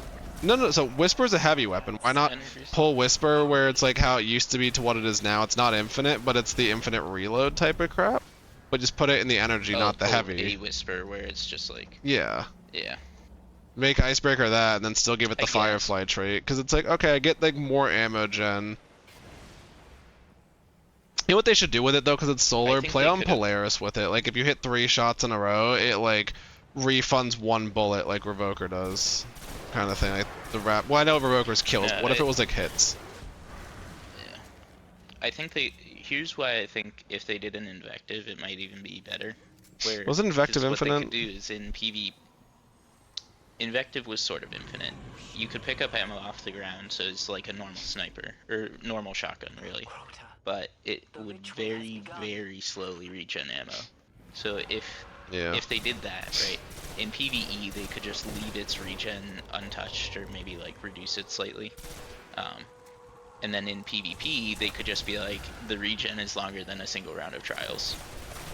No, so Whisper's a heavy weapon. Why not pull Whisper where it's like how it used to be to what it is now? It's not infinite, but it's the infinite reload type of crap. But just put it in the energy, not the heavy. A Whisper where it's just like... Yeah. Yeah. Make Icebreaker that, and then still give it the Firefly trait. Because it's like, okay, I get like more ammo gen. You know what they should do with it though, because it's solar? Play on Polaris with it. Like if you hit 3 shots in a row, it like refunds 1 bullet like Revoker does. Kind of thing. Like the well, I know Revoker's kills, but what if it was like hits? Yeah. I think here's why I think if they did an Invective, it might even be better. Where, was Invective infinite? What they could do is in PvP, Invective was sort of infinite. You could pick up ammo off the ground, so it's like a normal sniper, or normal shotgun, really. But it would very, very slowly regen ammo. So if they did that, right, in PvE they could just leave its regen untouched, or maybe like reduce it slightly. And then in PvP they could just be like, the regen is longer than a single round of trials.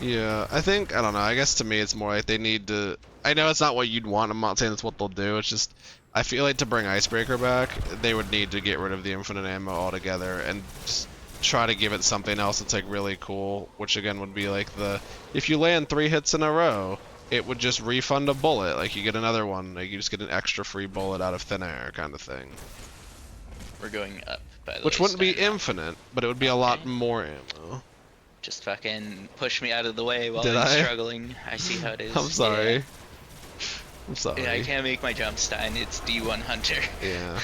Yeah, I don't know, I guess to me it's more like they need to... I know it's not what you'd want, I'm not saying that's what they'll do, it's just... I feel like to bring Icebreaker back, they would need to get rid of the infinite ammo altogether, and just try to give it something else that's like really cool, which again would be like if you land 3 hits in a row, it would just refund a bullet, like you get another one, like you just get an extra free bullet out of thin air kind of thing. We're going up, by the way. Which wouldn't be infinite, but it would be a lot more ammo. Just fucking push me out of the way while I'm struggling. I see how it is. I'm sorry. Yeah. I'm sorry. Yeah, I can't make my jump Stein, it's D1 Hunter. Yeah.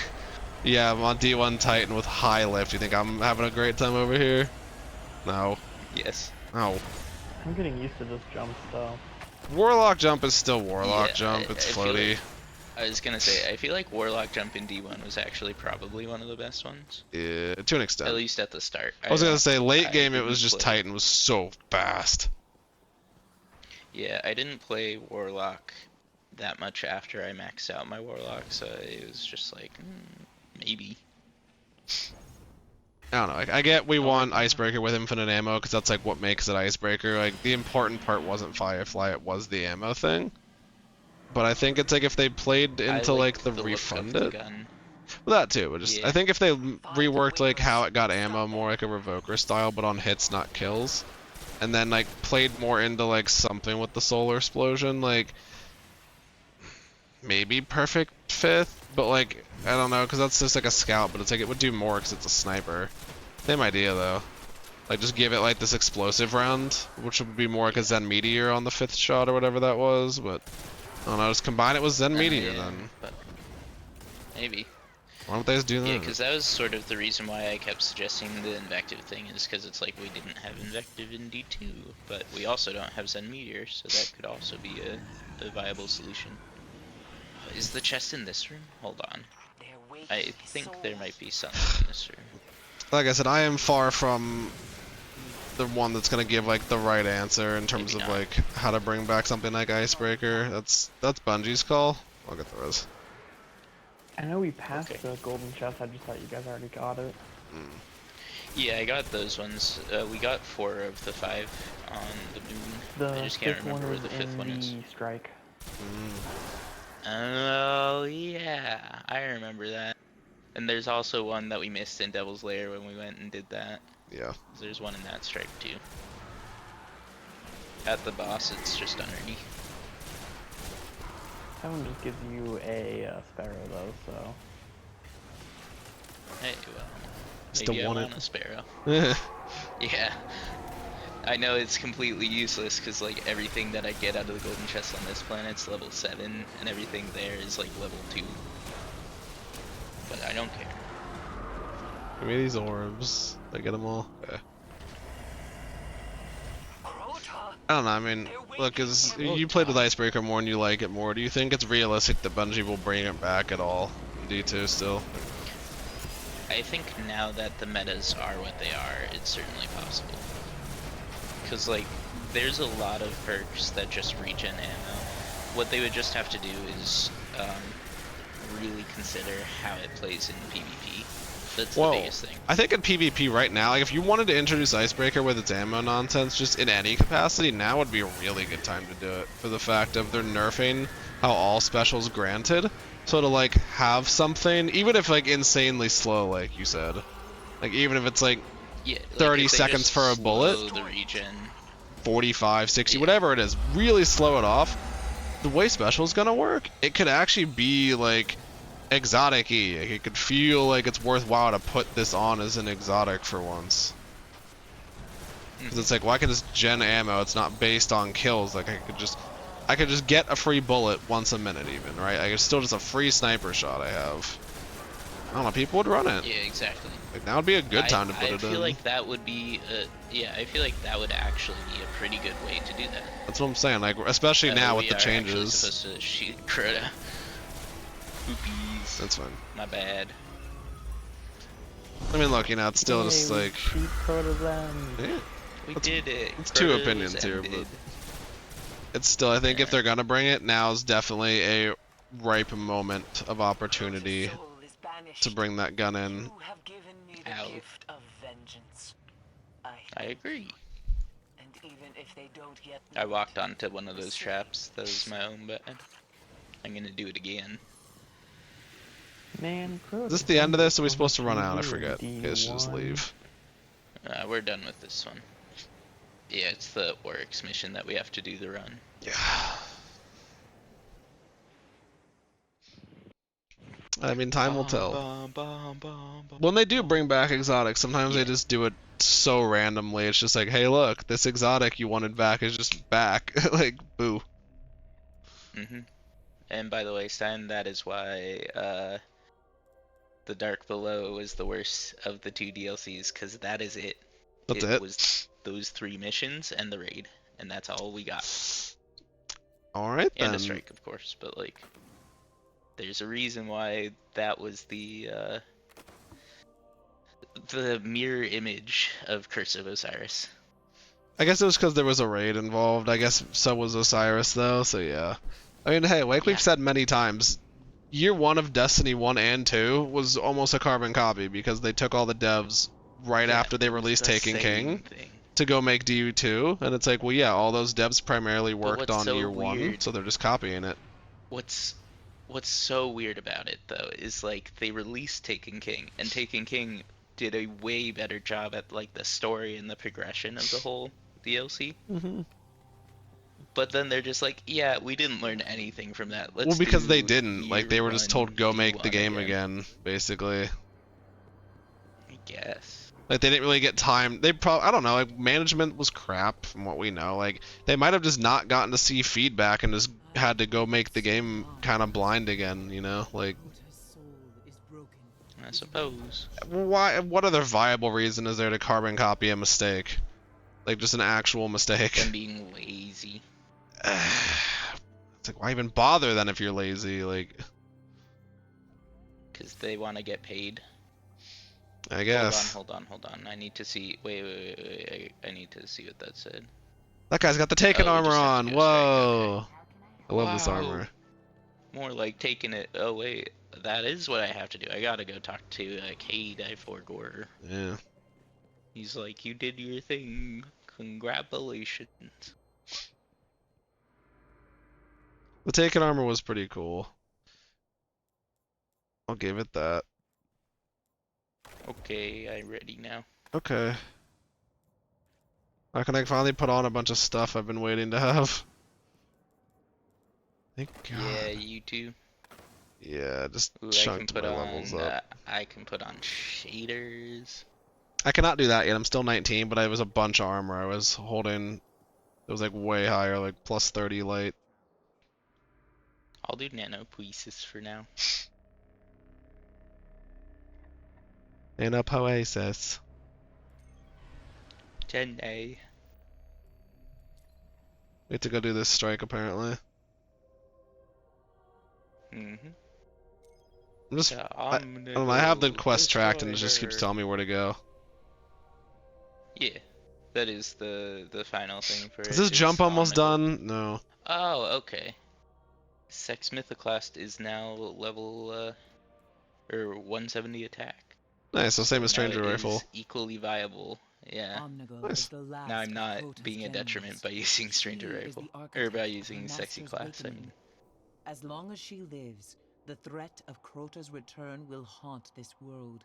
Yeah, I'm on D1 Titan with high lift. You think I'm having a great time over here? No. Yes. No. I'm getting used to this jump though. Warlock jump is still Warlock jump. It's floaty. I was gonna say, I feel like Warlock jump in D1 was actually probably one of the best ones. Yeah, to an extent. At least at the start. I was gonna say, late game it was just Titan was so fast. Yeah, I didn't play Warlock that much after I maxed out my Warlock, so it was just like, maybe. I don't know, I get we want Icebreaker with infinite ammo, because that's like what makes it Icebreaker. Like, the important part wasn't Firefly, it was the ammo thing. But I think it's like if they played into like the refunded. Well, that too, just I think if they reworked like how it got ammo more like a Revoker style, but on hits, not kills. And then like played more into like something with the solar explosion, like maybe perfect 5th, but like I don't know, because that's just like a scout, but it's like it would do more because it's a sniper. Same idea though. Like just give it like this explosive round, which would be more like a Zen Meteor on the 5th shot or whatever that was, but I don't know, just combine it with Zen Meteor then. But maybe. Why don't they just do that? Yeah, because that was sort of the reason why I kept suggesting the Invective thing, is because it's like we didn't have Invective in D2, but we also don't have Zen Meteor, so that could also be a viable solution. Is the chest in this room? Hold on. I think there might be something in this room. Like I said, I am far from the one that's gonna give like the right answer in terms Maybe of not. like how to bring back something like Icebreaker. That's Bungie's call. I'll get the rest. I know we passed Okay. the golden chest. I just thought you guys already got it. Yeah, I got those ones. We got 4 of the 5 on the moon. I The just can't fifth remember one where is the 5th in one is. the strike. Oh, yeah. I remember that. And there's also one that we missed in Devil's Lair when we went and did that. Yeah. There's one in that strike too. At the boss, it's just underneath. That one just gives you a sparrow though, so. Hey, well, Still maybe I want want it. a sparrow. Yeah. I know it's completely useless because like everything that I get out of the golden chest on this planet's level 7 and everything there is like level 2. But I don't care. Give me these orbs. Did I get them all? Okay. I don't know, I mean, look, as you played with Icebreaker more and you like it more, do you think it's realistic that Bungie will bring it back at all in D2 still? I think now that the metas are what they are, it's certainly possible. Because, like, there's a lot of perks that just regen ammo. What they would just have to do is really consider how it plays in PvP. That's the biggest thing. I think in PvP right now, like if you wanted to introduce Icebreaker with its ammo nonsense just in any capacity, now would be a really good time to do it. For the fact of they're nerfing how all specials granted. So to like have something, even if like insanely slow, like you said. Like even if it's like Yeah, like 30 if they seconds just for a bullet, slow the regen. 45, 60, Yeah. whatever it is, really slow it off, the way special is gonna work, it could actually be like exotic-y. Like, it could feel like it's worthwhile to put this on as an exotic for once. Because it's like, well, I can just gen ammo, it's not based on kills. Like I could just get a free bullet once a minute even, right? Like it's still just a free sniper shot I have. I don't know, people would run it. Yeah, exactly. Like now would be a good time to put it in. I feel like that would be I feel like that would actually be a pretty good way to do that. That's what I'm saying, like especially now with the We are actually changes. supposed to shoot Crota. Oopies. That's fine. My bad. I mean, look, you know, it's still just like. Shoot Crota's end. Yeah, We did it. it's two Crota's opinions here, ended. but it's still. I think if Yeah. they're gonna bring it, now is definitely a ripe moment of opportunity to bring that gun in. You have given me the Ow. gift of vengeance. I agree. And even if they don't get I walked onto one of those traps. That was my own bad. I'm gonna do it again. Man, Crota. Is this the end of this? Or are we supposed to run out? I forget. You guys should just leave. We're done with this one. Yeah, it's the Oryx mission that we have to do the run. Yeah. I mean, time will tell. When they do bring back exotics, sometimes they just do it so randomly. It's just like, hey, look, this exotic you wanted back is just back. Like, boo. And by the way, Stein, that is why the Dark Below was the worst of the 2 DLCs, because that is it. That's It it? was those 3 missions and the raid, and that's all we got. Alright then. And a strike, of course, but like, there's a reason why that was the mirror image of Curse of Osiris. I guess it was because there was a raid involved. I guess so was Osiris, though, so yeah. I mean, hey, like we've said many times, year 1 of Destiny 1 and 2 was almost a carbon copy because they took all the devs right after they released the Taken same King thing. to go make DU2, and it's like, well, yeah, all those devs primarily worked what's on so year 1, weird- so they're just copying it. What's so weird about it though is like they released Taken King, and Taken King did a way better job at like the story and the progression of the whole DLC. But then they're just like, yeah, we didn't learn anything from that. Let's Well, because they do didn't. Like, they were just told, go make the D1 game again, basically. I guess. Like, they didn't really get time. They probably, I don't know, like, management was crap from what we know. Like, they might have just not gotten to see feedback and just had to go make the game kind of blind again, you know? Like, I suppose. why? What other viable reason is there to carbon copy a mistake? Like, just an actual mistake. Them being lazy. It's like, why even bother then if you're lazy? Like, Because they want to get paid. I guess. Hold on. I need to see. Wait. I need to see what that said. That guy's got the Taken Oh, we armor just have to on. go straight, Whoa. I love this Wow. armor. More like taking it. Oh wait, that is what I have to do. I gotta go talk to Cade Forgor. Yeah. He's like, you did your thing. Congratulations. The Taken armor was pretty cool. I'll give it that. Okay, I'm ready now. Okay. How can I finally put on a bunch of stuff I've been waiting to have? Thank God. Yeah, you too. Yeah, just Ooh, chunked my levels up. I can put on shaders. I cannot do that yet. I'm still 19, but I was a bunch of armor I was holding. It was like way higher, like plus 30 light. I'll do nanopoesis for now. Nanopoesis. 10A. We have to go do this strike apparently. Mm-hmm. I'm just, Yeah, I don't know, I have the quest tracked and it just keeps her. telling me where to go. Yeah, that is the final thing for it. Is this jump It's almost omnivore. done? No. Oh, okay. Sex Mythoclast is now level or 170 attack. Nice, so same as now Stranger it Rifle. is equally viable. Yeah. Nice. Now I'm not being a detriment by using Stranger Rifle. Or by using Sexy Class, I mean. As long as she lives, the threat of Crota's return will haunt this world.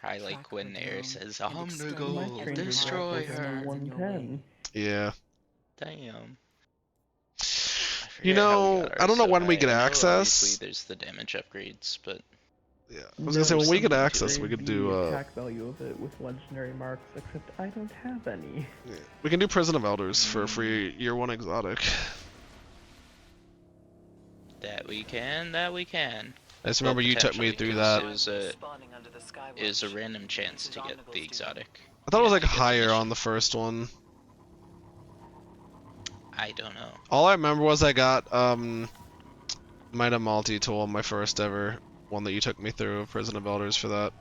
I like when Air says, I'm gonna exterminate go every destroy dark her. force in your way. Yeah. Damn. You know, I don't know when we get access. Obviously, there's the damage upgrades, but yeah, I was gonna say when we get access, we could do attack value of it with legendary marks. Except I don't have any. Yeah. We can do Prison of Elders for a free year 1 exotic. that we can. I just remember you took me through that. It was a random chance to get the exotic. I thought it was like higher on the first one. I don't know. All I remember was I got Might of multi-tool on my first ever one that you took me through of Prison of Elders for that.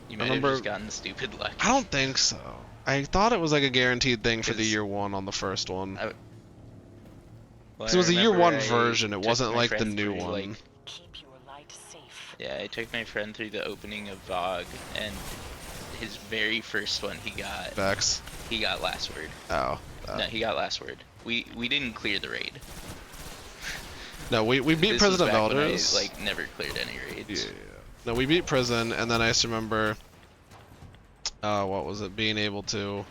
You might have just gotten stupid luck. I don't think so. I thought it was like a guaranteed thing for the year 1 on the first one. Because it was a year 1 version, it wasn't like the new one. Like, yeah, I took my friend through the opening of VOD, and his very first one he got. Vex. He got last word. Oh. No, he got last word. We didn't clear the raid. No, we beat Prison of Elders. I, like, never cleared any raids. Yeah. No, we beat Prison, and then I just remember, what was it? Being able to,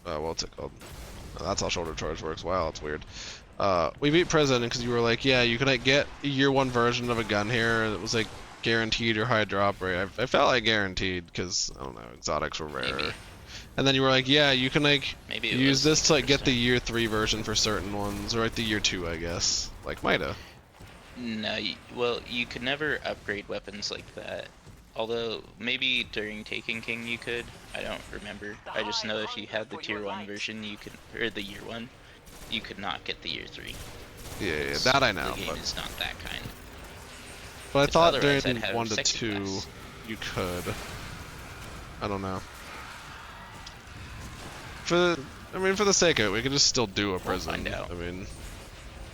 what's it called? Oh, that's how shoulder charge works. Wow, that's weird. We beat Prison because you were like, yeah, you can like get a year 1 version of a gun here. It was like guaranteed or high drop rate. I felt like guaranteed because I don't know, exotics were rare. Maybe. And then you were like, yeah, you can like use this to like get the 100%. year 3 version for certain ones, or like the year 2, I guess. Like Mida. No, well, you could never upgrade weapons like that. Although, maybe during Taken King you could. I don't remember. I just know if you had the tier 1 version, you could, or the year 1, you could not get the year 3. Yeah, that I know. The game is not that kind. But I thought during I'd have 1 to Sexy 2 Class. you could. I don't know. For the sake of it, we could just still do a prison. We'll find out. I mean,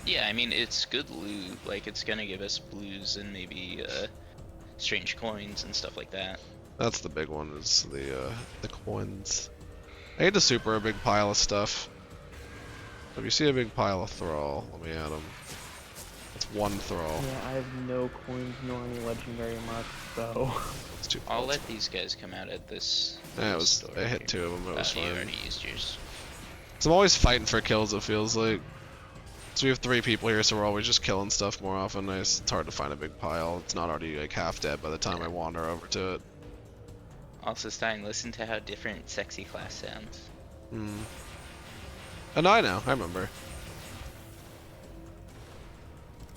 Yeah, I mean, it's good loot. Like, it's gonna give us blues and maybe strange coins and stuff like that. that's the big one, is the coins. I hate to super a big pile of stuff. If you see a big pile of thrall, let me add them. That's 1 thrall. Yeah, I have no coins nor any legendary marks, so. It's 2 I'll points. let these guys come out at this. Yeah, it was. store I hit here. 2 of them. It was You fine. already used yours. So I'm always fighting for kills. It feels like. So we have 3 people here, so we're always just killing stuff more often. It's hard to find a big pile. It's not already like half dead by the time I wander over to it. Also, Stein, listen to how different Sexy Class sounds. Hmm. Oh, no, I know. I remember.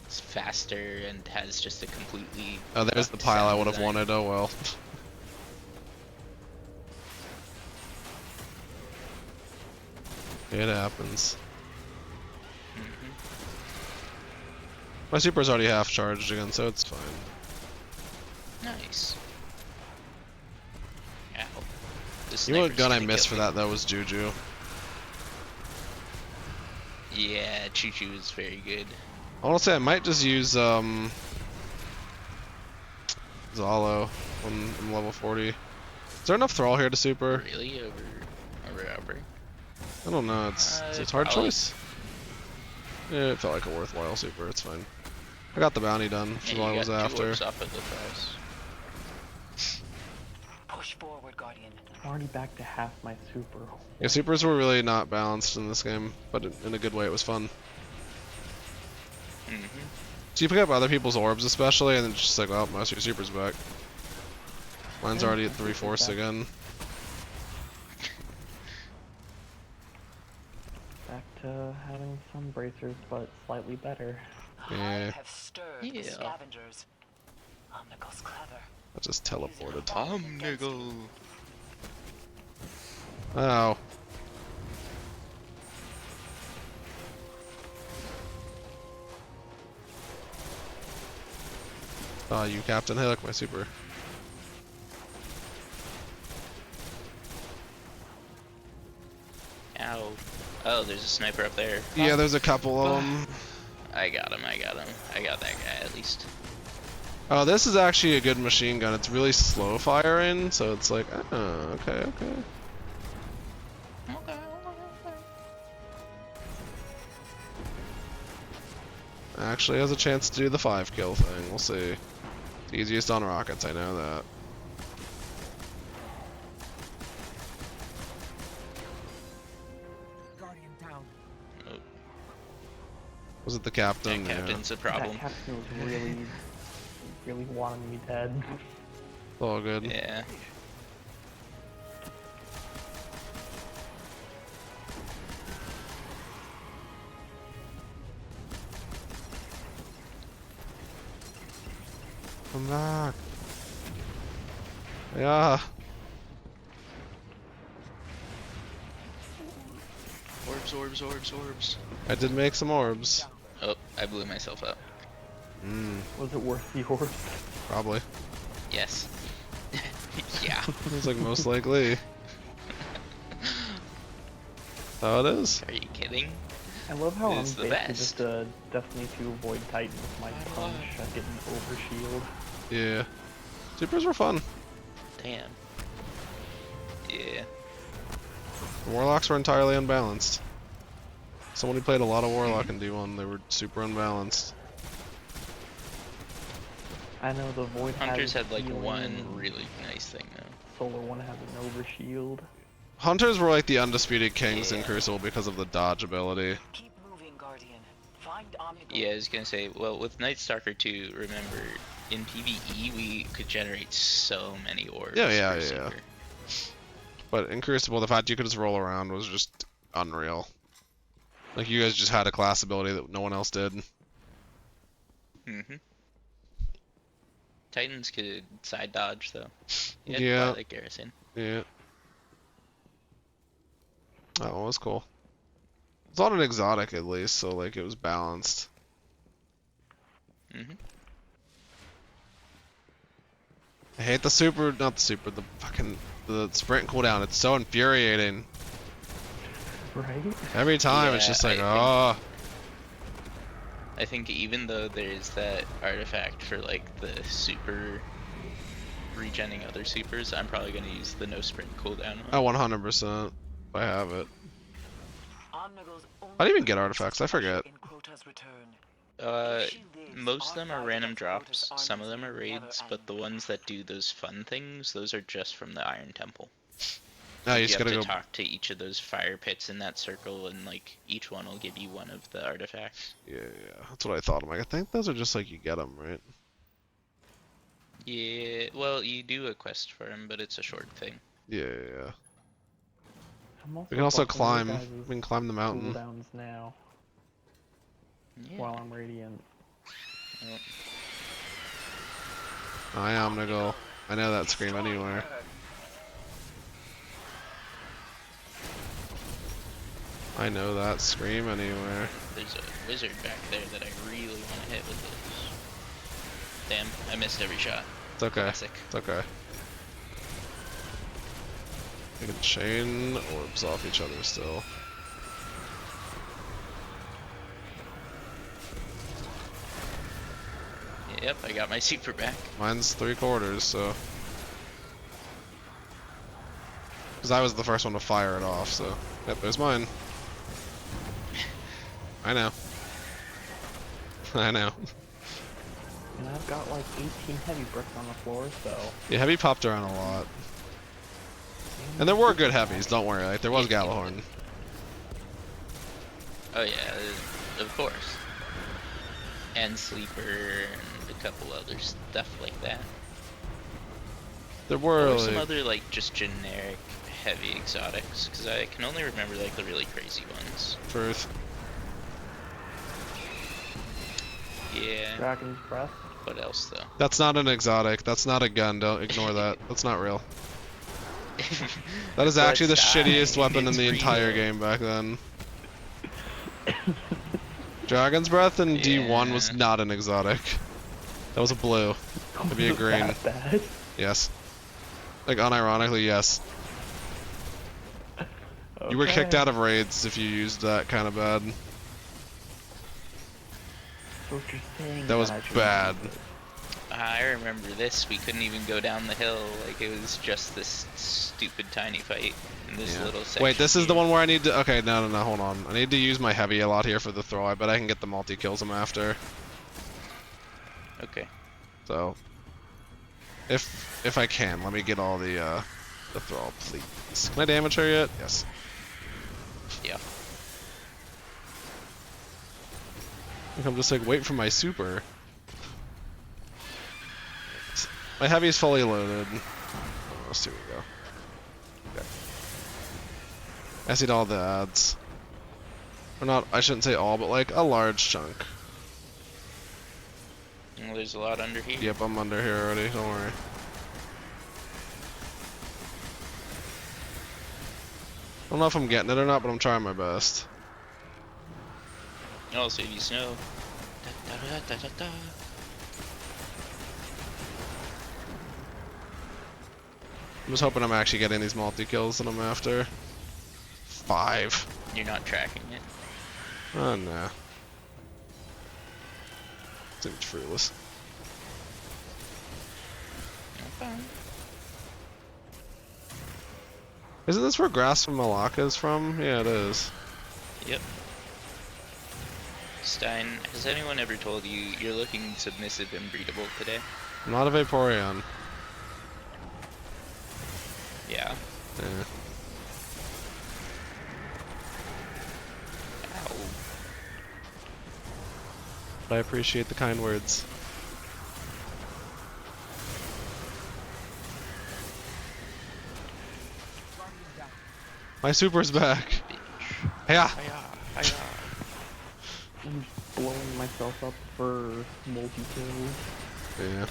It's faster and has just a completely. Oh, there's the fucked pile I sound would have design. wanted. Oh well. It happens. Mhm. My super's already half charged again, so it's fine. Nice. Ow. You know what gun I missed for that though was Juju. Yeah, Choo-Choo is very good. I want to say I might just use Zalo when I'm level 40. Is there enough Thrall here to super? Really? Over Outbreak? I don't know, it's a hard choice. Yeah, it felt like a worthwhile super, it's fine. I got the bounty done, which is what I was after. Off of the Thralls. Push forward, Guardian. I'm already back to half my super. Yeah, supers were really not balanced in this game, but in a good way, it was fun. So you pick up other people's orbs especially, and then it's just like, well, most of your super's back. Mine's already at 3/4 again. Back to having some bracers, but slightly better. Yeah. Have stirred the scavengers. Omnigal's clever. I just teleported. Omnigal. Oh. Oh, you Captain Hook, my super. Ow. Oh, there's a sniper up there. Yeah, there's a couple of them. I got him. I got that guy at least. Oh, this is actually a good machine gun. It's really slow firing, so it's like, oh, okay. Actually has a chance to do the 5-kill thing. We'll see. It's easiest on rockets, I know that. Guardian down. Oh. Was it the captain? Yeah, captain's a problem. That captain was really wanting me dead. It's all good. Yeah. Come back. Yeah. Orbs. I did make some orbs. Oh, I blew myself up. Was it worth the orbs? Probably. Yes. Yeah. It's like most likely. Oh, it is. Are you kidding? I love how I'm It's the basically best. just a Destiny 2 Void Titan with my punch. I get an overshield. Yeah. Supers were fun. Damn. Yeah. The Warlocks were entirely unbalanced. Someone who played a lot of Warlock in D1, they were super unbalanced. I know the Void Hunters has had like healing, one really nice thing though. Solar one has an overshield. Hunters were like the undisputed kings in Yeah. Crucible because of the dodge ability. Keep moving, Guardian. Find Omnigal. Yeah, I was gonna say, well, with Night Stalker 2, remember, in PvE we could generate so many orbs. Yeah. per super. But in Crucible, the fact you could just roll around was just unreal. Like, you guys just had a class ability that no one else did. Titans could side dodge though. You had to Yeah. buy that garrison. Yeah. That one was cool. It's on an exotic at least, so like it was balanced. I hate the super, not the super, the fucking, the sprint cooldown. It's so infuriating. Right? Every time it's Yeah, just like, I oh. I think even though there's that artifact for like the super regenning other supers, I'm probably gonna use the no sprint cooldown one. Oh, 100%. I have it. Omnigal's only I didn't even get artifacts, I forget. in Crota's return. Most of them are random drops, some of them are raids, but the ones that do those fun things, those are just from the Iron Temple. No, you You just have gotta to go. talk to each of those fire pits in that circle, and like each one will give you one of the artifacts. Yeah, that's what I thought. I'm like, I think those are just like you get them, right? Yeah, well, you do a quest for them, but it's a short thing. Yeah. I'm We can also buffing your climb. guys' We can climb the mountain. cooldowns now Yeah. while I'm radiant. I am gonna go. I know that scream anywhere. I know that scream anywhere. There's a wizard back there that I really want to hit with this. Damn, I missed every shot. It's okay. Classic. It's okay. We can chain orbs off each other still. Yep, I got my super back. Mine's 3/4, so. Because I was the first one to fire it off, so. Yep, there's mine. I know. I know. And I've got like 18 heavy bricks on the floor, so. Yeah, heavy popped around a lot. And there were good heavies, don't worry. Like, there was Galahorn. Oh yeah, of course. And Sleeper and a couple other stuff like that. There were Or like, some other like just generic heavy exotics, because I can only remember like the really crazy ones. Truth. Yeah. Dragon's Breath. What else though? That's not an exotic. That's not a gun. Don't ignore that. That's not real. That is actually the shittiest weapon in the entire game back then. Dragon's Breath in D1 was not an exotic. That was a blue. That'd be a green. That bad? Yes. Like, unironically, yes. You were kicked out of raids if you used that kind of bad. So what you're saying That was I should bad. use it. I remember this. We couldn't even go down the hill. Like it was just this stupid tiny fight in this Yeah. little section. Wait, this is the here. one where I need to. Okay, no, hold on. I need to use my heavy a lot here for the throw. I bet I can get the multi kills I'm after. Okay. So, if I can, let me get all the throw, please. Can I damage her yet? Yes. Yeah. I'm just like, wait for my super. My heavy is fully loaded. Oh, let's see where we go. Okay. I see all the ads. Or not, I shouldn't say all, but like a large chunk. Well, there's a lot under here. Yep, I'm under here already, don't worry. I don't know if I'm getting it or not, but I'm trying my best. I'll save you snow. Da, da, da, da, da, da. I'm just hoping I'm actually getting these multi-kills that I'm after. 5. You're not tracking it. Oh no. Seems fruitless. Okay. Isn't this where Grass from Malacca is from? Yeah, it is. Yep. Stein, has anyone ever told you you're looking submissive and breedable today? I'm not a Vaporeon. Yeah. Yeah. Ow. But I appreciate the kind words. My super's back. Bitch. Yeah. Hiya, hiya. I'm just blowing myself up for multi-kills. Yeah.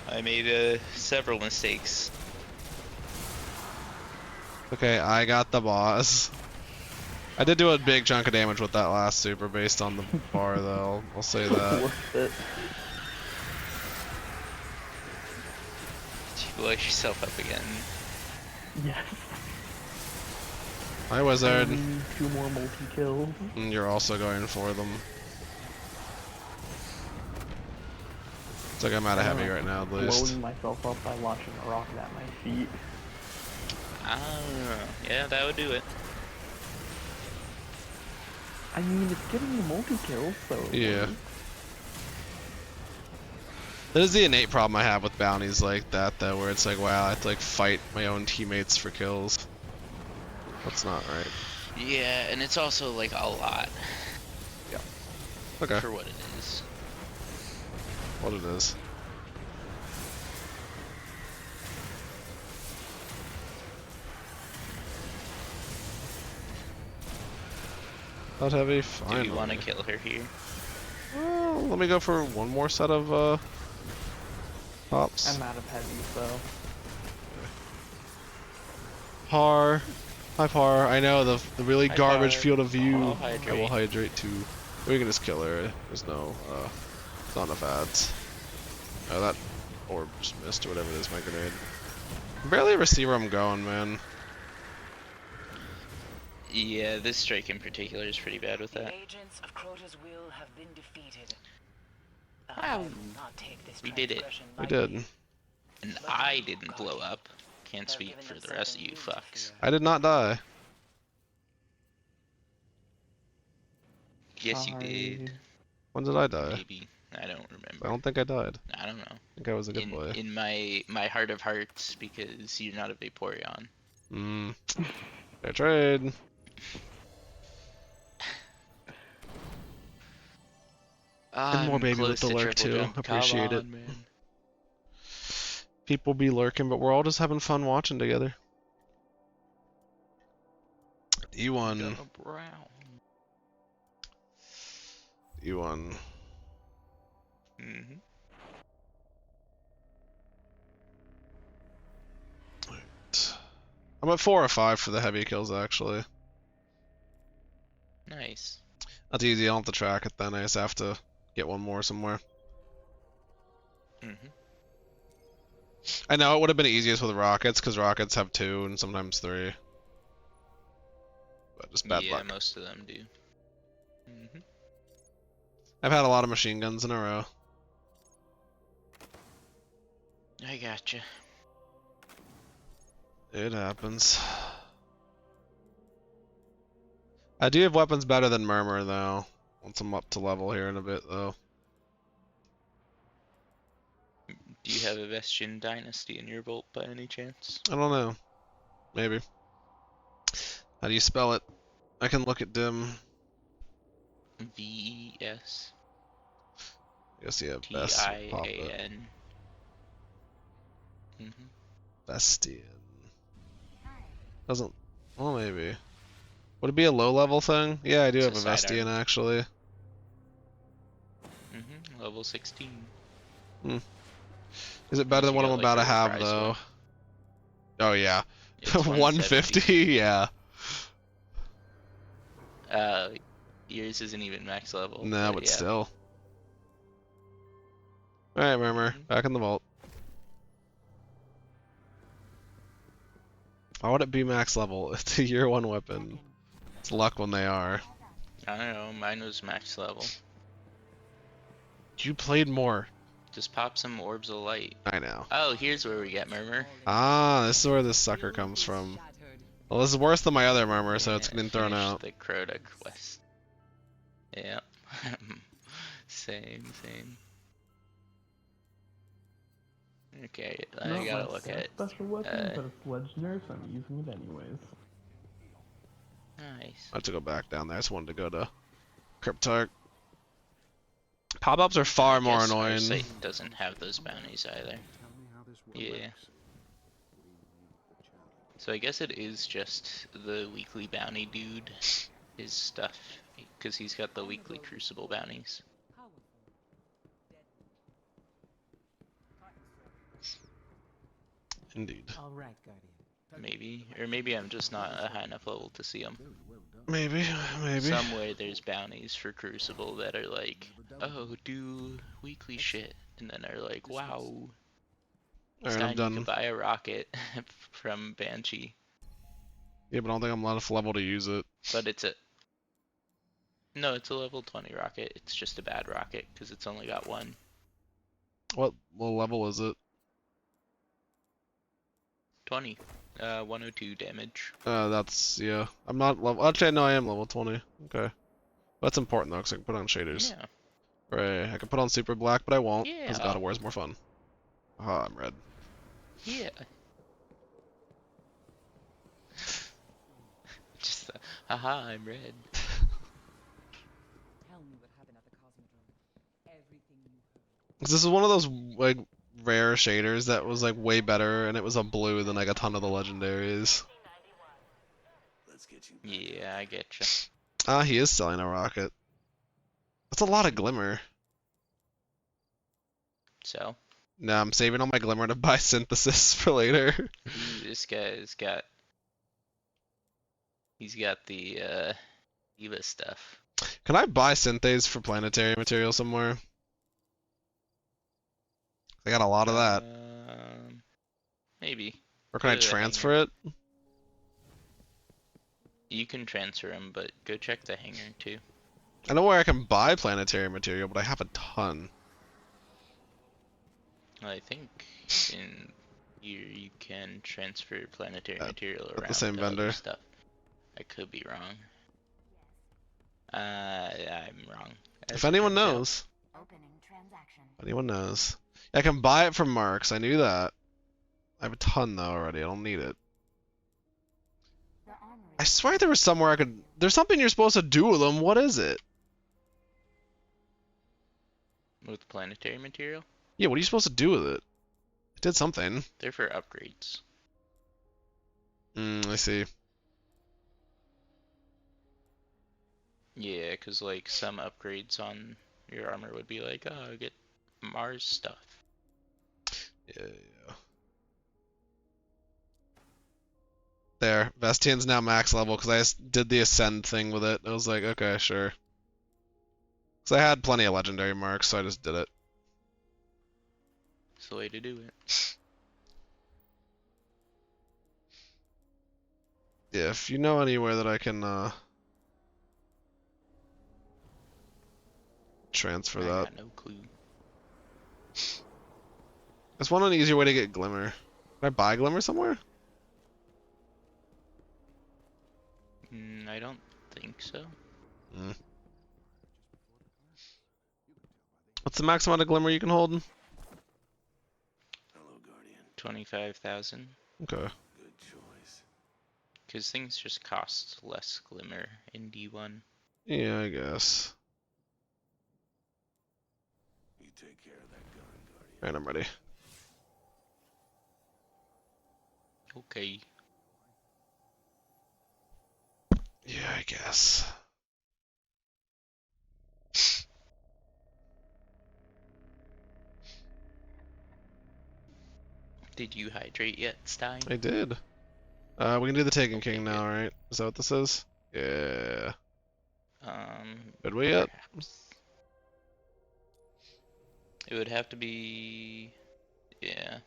I made several mistakes. Okay, I got the boss. I did do a big chunk of damage with that last super based on the bar though, I'll say that. Worth it. Did you blow yourself up again? Yes. Hi Wizard. 2 more multi-kills. And you're also going for them. It's like I'm out of heavy right now at least. Blowing myself up by launching a rocket at my feet. I don't know. Yeah, that would do it. I mean, it's getting the multi-kills, so... Yeah. That is the innate problem I have with bounties like that though, where it's like, wow, I have to like fight my own teammates for kills. That's not right. Yeah, and it's also like a lot Okay, for what it is. what it is. Not heavy, fine. Do you want to kill her here? Well, let me go for one more set of pops. I'm out of heavy, so... Par. Hi Par. I know the really Hi, garbage Par. field of view. I'll I hydrate. will hydrate too. We can just kill her. There's no not enough ads. Oh, that Or just missed or whatever it is, my grenade. I barely ever see where I'm going, man. Yeah, this strike in particular is pretty bad with The that. agents of Crota's will have been defeated. The Wow. Hive will not take this We did it. transgression We lightly. did. And I didn't blow up. Can't speak for the rest of you fucks. I did not die. Yes, you did. When did I die? Maybe. I don't remember. I don't think I died. I don't know. I think I was a good boy. In my heart of hearts, because you're not a Vaporeon. Fair trade. And more baby with the lurk too. Appreciate it. Man. People be lurking, but we're all just having fun watching together. E1. E1. Mm-hmm. Right. I'm at 4 or 5 for the heavy kills actually. Nice. That's easy. I don't have to track it then. I just have to get one more somewhere. Mm-hmm. I know it would have been easiest with rockets because rockets have 2 and sometimes 3. But just bad luck. Yeah, most of them do. Mm-hmm. I've had a lot of machine guns in a row. I gotcha. It happens. I do have weapons better than Murmur though. Once I'm up to level here in a bit though. Do you have a Vestian Dynasty in your vault by any chance? I don't know. Maybe. How do you spell it? I can look at dim. VES. Guess yeah, best. TIAN. Vestian. Doesn't. Well, maybe. Would it be a low level thing? Yeah, I do have a Vestian actually. Level 16. Is it better than what I'm about to have though? Oh yeah. It's 150? Yeah. Yours isn't even max level. No, but yeah. still. Alright, Murmur. Back in the vault. Why would it be max level? It's a year 1 weapon. It's luck when they are. I don't know, mine was max level. You played more. Just pop some orbs of light. I know. Oh, here's where we get Murmur. Ah, this is where this sucker comes from. Well, this is worse than my other Murmur, so it's getting thrown out. The Crota quest. Yeah. Same. Okay, I gotta look at. Special weapon, but it's legendary, so I'm using it anyways. Nice. I have to go back down there. I just wanted to go to Cryptarch. Pop-ups are far more annoying. Our site doesn't have those bounties either. Yeah. So I guess it is just the weekly bounty dude, his stuff, because he's got the weekly crucible bounties. Indeed. All right, Guardian. Maybe, or maybe I'm just not a high enough level to see them. Maybe. Somewhere there's bounties for Crucible that are like, oh, do weekly shit, and then they're like, wow, it's Alright, I'm time you done. can buy a rocket from Banshee. Yeah, but I don't think I'm enough level to use it. But it's a it's a level 20 rocket. It's just a bad rocket because it's only got 1. What level is it? 20. 102 damage. That's, yeah. I'm not level, actually, no, I am level 20. Okay. That's important though, because I can put on shaders. Yeah. Right, I can put on super black, but I won't, because Yeah. God of War is more fun. Ah, I'm red. Yeah. Just, haha, I'm red. Tell me what happened at the Cosmodrome. Everything you heard. This is one of those, like, rare shaders that was, like, way better, and it was a blue than, like, a ton of the legendaries. Yeah, I getcha. Ah, he is selling a rocket. That's a lot of glimmer. So, Nah, I'm saving all my glimmer to buy synthesis for later. this guy's got... He's got the, Eva stuff. Can I buy synthase for planetary material somewhere? I got a lot of that. Maybe. Or can I go to the transfer hangar. it? You can transfer them, but go check the hangar too. I know where I can buy planetary material, but I have a ton. I think in here you can transfer planetary material At around the same to vendor. other stuff. I could be wrong. I'm wrong. If anyone knows. Anyone knows. I can buy it from Marks, I knew that. I have a ton though already, I don't need it. I swear there was somewhere I could... There's something you're supposed to do with them, what is it? With planetary material? Yeah, what are you supposed to do with it? It did something. They're for upgrades. I see. Yeah, because like some upgrades on your armor would be like, oh, get Mars stuff. Yeah. There, Vestian's now max level because I did the ascend thing with it. I was like, okay, sure. Because I had plenty of legendary marks, so I just did it. It's the way to do it. Yeah, if you know anywhere that I can transfer I that. got no clue. There's one easier way to get Glimmer. Can I buy Glimmer somewhere? I don't think so. What's the max amount of Glimmer you can hold? Hello, Guardian. 25,000. Okay. Good choice. Because things just cost less Glimmer in D1. Yeah, I guess. You take care of that gun, Guardian. Alright, I'm ready. Okay. Yeah, I guess. Did you hydrate yet, Stein? I did. We can do the Taken Okay, King now, right? Is that what this is? Yeah. Did we yet? Perhaps. It would have to be... Yeah.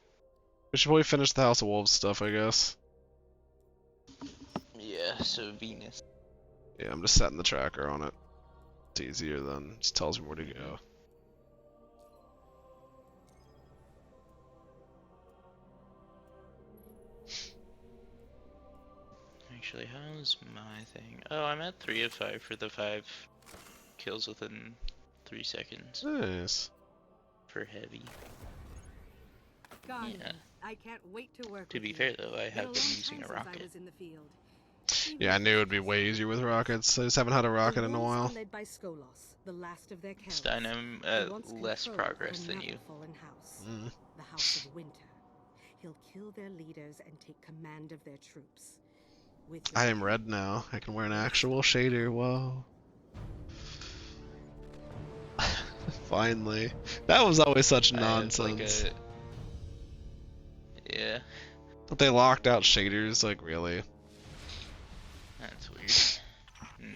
We should probably finish the House of Wolves stuff, I guess. Yeah, so Venus. Yeah, I'm just setting the tracker on it. It's easier then. Just tells me where to go. Actually, how's my thing? Oh, I'm at 3 of 5 for the 5 kills within 3 seconds. Nice. For heavy. Guardian, Yeah. I can't wait to work To with be you. fair though, I Been a have long been time using a since I rocket. was in the field. Yeah, I knew it would be way easier with rockets. I just haven't had a rocket The in a wolves while. are led by Skolos, the last of their Kells. Stein, I'm He at wants less control of progress than another you. fallen house, the House of Winter. He'll kill their leaders and take command of their troops. With your I am red now. I can wear an actual shader. Whoa. Finally. That was always such I have, like, nonsense. Yeah, But they locked out shaders, like, really. that's weird.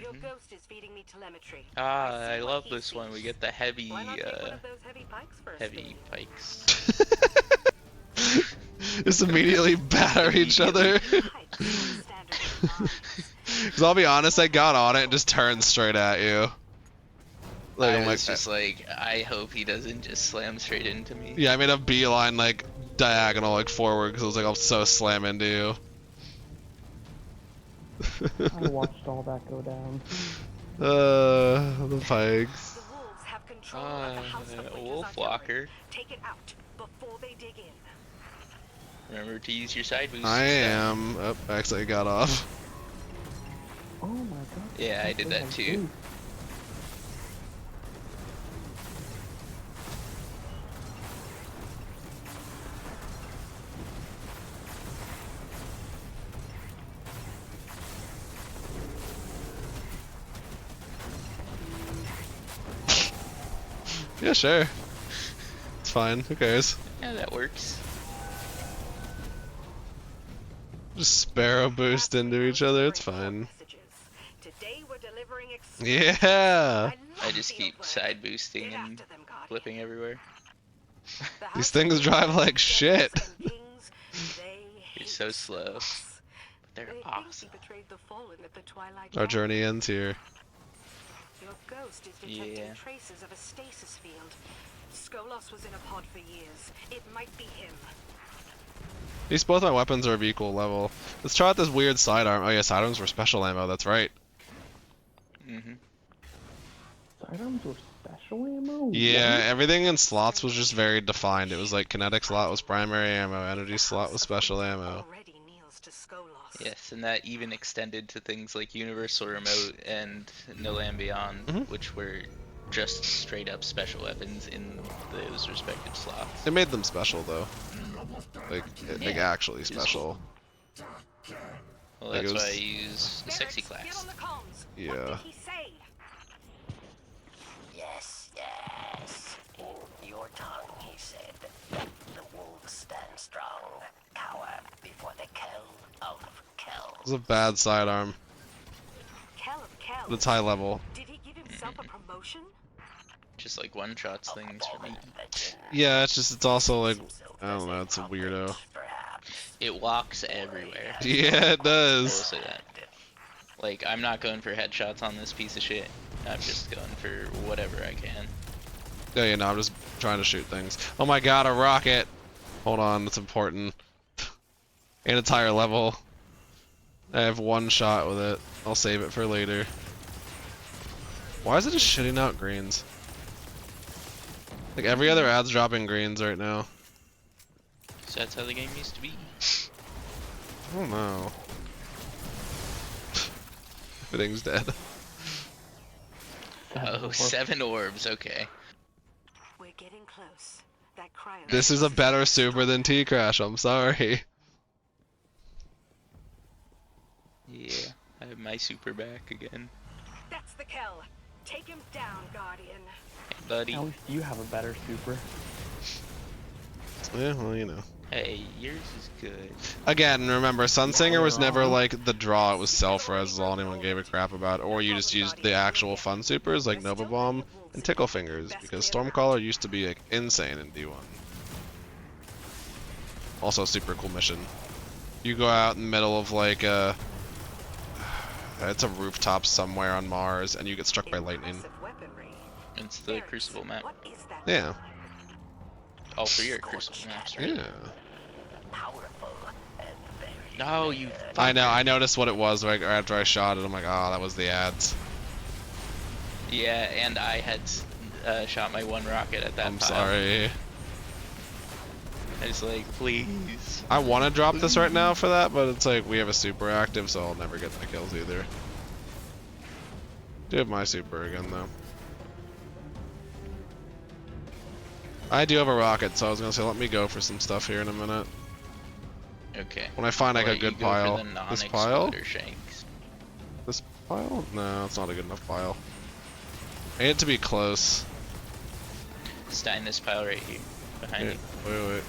Your ghost is feeding me telemetry. Ah, see I what love he this one. We sees. get the heavy, Why not take one of those heavy pikes first? heavy pikes. Just immediately batter each other. Because I'll be honest, I got on it and just turned straight at you. Like, I I'm was like, just like, I hope he doesn't just slam straight into me. yeah, I made a beeline, like, diagonal, like, forward, because I was like, I'll so slam into you. I watched all that go down. The pikes. The wolves have control of the House of Winter's Wolf artillery. Walker. Take it out before they dig in. Remember to use your side boost. I am. Oh, actually, I got off. Oh my god. Yeah, I did that too. Yeah, sure. It's fine. Who cares? Yeah, that works. Just sparrow boost into each other. It's fine. Today we're delivering Yeah. I just keep side boosting and flipping everywhere. The These House things of drive like Kings shit. and Kings, they They're hate so slow. Skolos. But they're They think awesome. he betrayed the Fallen at the Twilight Our Gathering. journey ends here. Your ghost is detecting Yeah. traces of a stasis field. Skolos was in a pod for years. It might be him. At least both my weapons are of equal level. Let's try out this weird sidearm. Oh yeah, sidearms were special ammo, that's right. Mm-hmm. Sidearms were special ammo? Yeah, What? everything in slots was just very defined. It was like kinetic slot was primary ammo, energy slot was special ammo. Already kneels to Skolos. Yes, and that even extended to things like Universal Remote and No Land Beyond, Mhm. which were just straight up special weapons in those respective slots. It made them special though. Like, like Yeah, actually it was special. Well, Like, that's it why I was- use the sexy Barrett, get class. on the comms. Yeah. What did he say? Yes, yes. In your tongue, he said, the wolves stand strong, cower before the Kell of Kell. It was a bad sidearm, Kell of Kell. but it's high level. Did he give himself a promotion? Just like one-shots things for me. Yeah, it's also like, I don't know, it's a weirdo. It walks everywhere. Yeah, it I will does. say that. Like, I'm not going for headshots on this piece of shit. I'm just going for whatever I can. Yeah, you know, I'm just trying to shoot things. Oh my god, a rocket! Hold on, it's important. And it's higher level. I have one shot with it. I'll save it for later. Why is it just shitting out greens? Like every other ad's dropping greens right now. So that's how the game used to be. I don't know. Everything's dead. Oh, 7 orbs, okay. We're getting close. That cryo. This is a better super than T-Crash, I'm sorry. Yeah, I have my super back again. That's the Kell. Take him down, Guardian. Hey, buddy. At least you have a better super. Yeah, well, you know. Hey, yours is good. Again, remember, Sunsinger was never like the draw, it was self-res is all anyone gave a crap about, or you just used the actual fun supers like Nova Bomb and Tickle Fingers, because Stormcaller used to be like insane in D1. Also super cool mission. You go out in the middle of like it's a rooftop somewhere on Mars and you get struck by lightning. It's the Crucible map. Yeah. All 3 are Crucible maps, right? Yeah. No, you. I know, I noticed what it was like after I shot it. I'm like, oh, that was the ads. Yeah, and I had shot my 1 rocket at that I'm pile. sorry. I was like, please. I want to drop this right now for that, but it's like we have a super active, so I'll never get the kills either. Do have my super again though. I do have a rocket, so I was gonna say let me go for some stuff here in a minute. Okay. When I find like a You good go pile. for the This pile? non-exploder shanks. This pile? No, it's not a good enough pile. I need it to be close. Stein, this pile right here, behind Yeah, you. wait.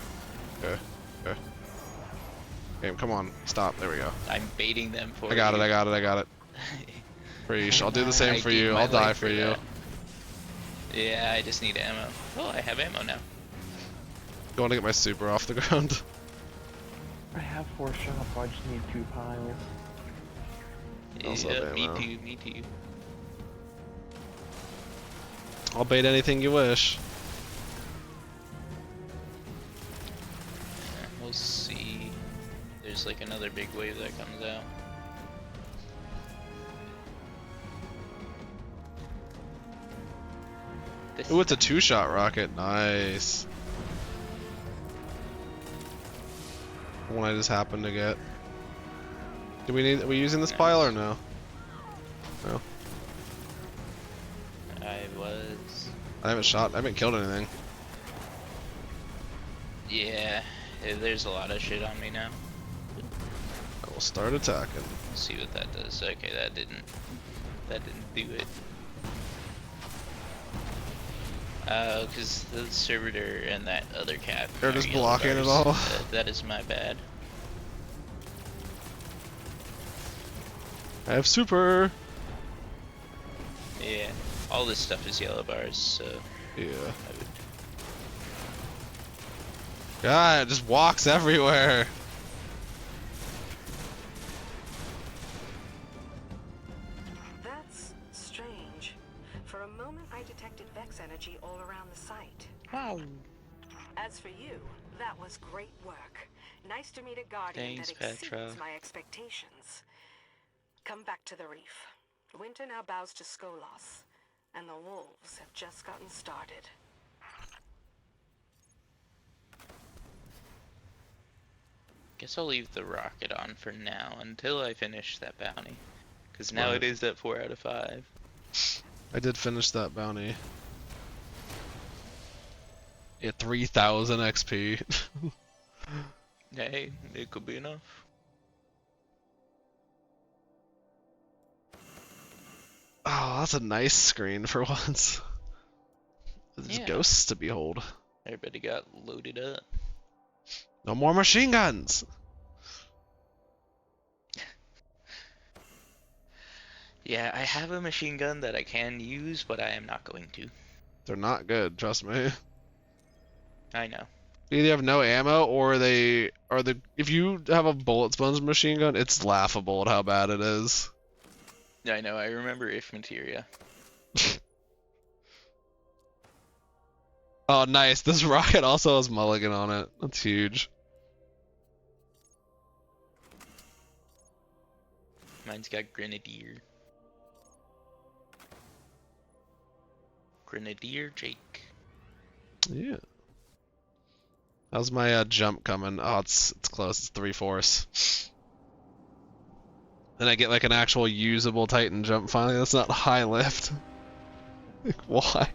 Okay. Game, come on, stop. There we go. I'm baiting them for I got you. it. Preach. I'll do the same I for gave you. my I'll die life for you. that. Yeah, I just need ammo. Oh, I have ammo now. Going to get my super off the ground. I have 4 shots, so I just need 2 piles. Also Yeah, have me ammo. too, me too. I'll bait anything you wish. We'll see. There's like another big wave that comes out. This Ooh, it's a 2-shot rocket. Nice. One I just happened to get. Do we need? Are we using this pile or no? No. I was. I haven't killed anything. Yeah, there's a lot of shit on me now. I will start attacking. Let's see what that does. Okay, that didn't do it. Because the servitor and that other cat. They're are just yellow blocking it bars. all. That is my bad. I have super. Yeah, all this stuff is yellow bars, so Yeah. I would God, it just walks everywhere. That's strange. For a moment, I detected Vex energy all around the site. Wow. As for you, that was great work. Nice to meet a guardian Thanks, that exceeds Petra. my expectations. Come back to the reef. Winter now bows to Skolos, and the wolves have just gotten started. Guess I'll leave the rocket on for now until I finish that bounty. Because now it is at 4 out of 5. I did finish that bounty. Yeah, 3,000 XP. Hey, it could be enough. Oh, that's a nice screen for once. There's Yeah. ghosts to behold. Everybody got loaded up. No more machine guns! Yeah, I have a machine gun that I can use, but I am not going to. They're not good, trust me. I know. They either have no ammo or they are the. If you have a bullet sponge machine gun, it's laughable at how bad it is. I know, I remember if materia. Oh, nice. This rocket also has mulligan on it. That's huge. Mine's got grenadier. Grenadier Jake. Yeah. How's my jump coming? Oh, it's close. It's 3/4. Then I get like an actual usable Titan jump finally. That's not high lift. Like, why?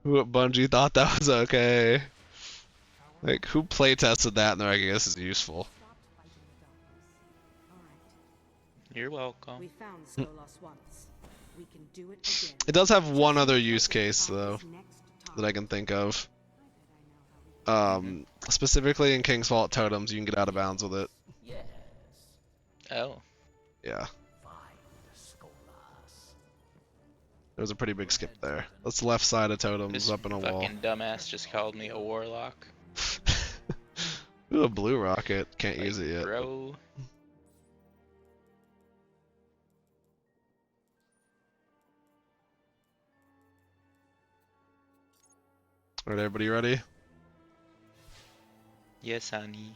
Who at Bungie thought that was okay? Like, who play tested that and they're like, I guess this is useful. You're welcome. We found Skolos once. We can do it again. It does have one other use case though that I can think of. Specifically in King's Vault totems, you can get out of bounds with it. Yes. Oh. Yeah. Find Skolas. There's a pretty big skip there. That's the left side of totems This up in a wall. fucking dumbass just called me a warlock. Ooh, a blue rocket. Can't Like, use it yet. bro. Alright, everybody ready? Yes, honey.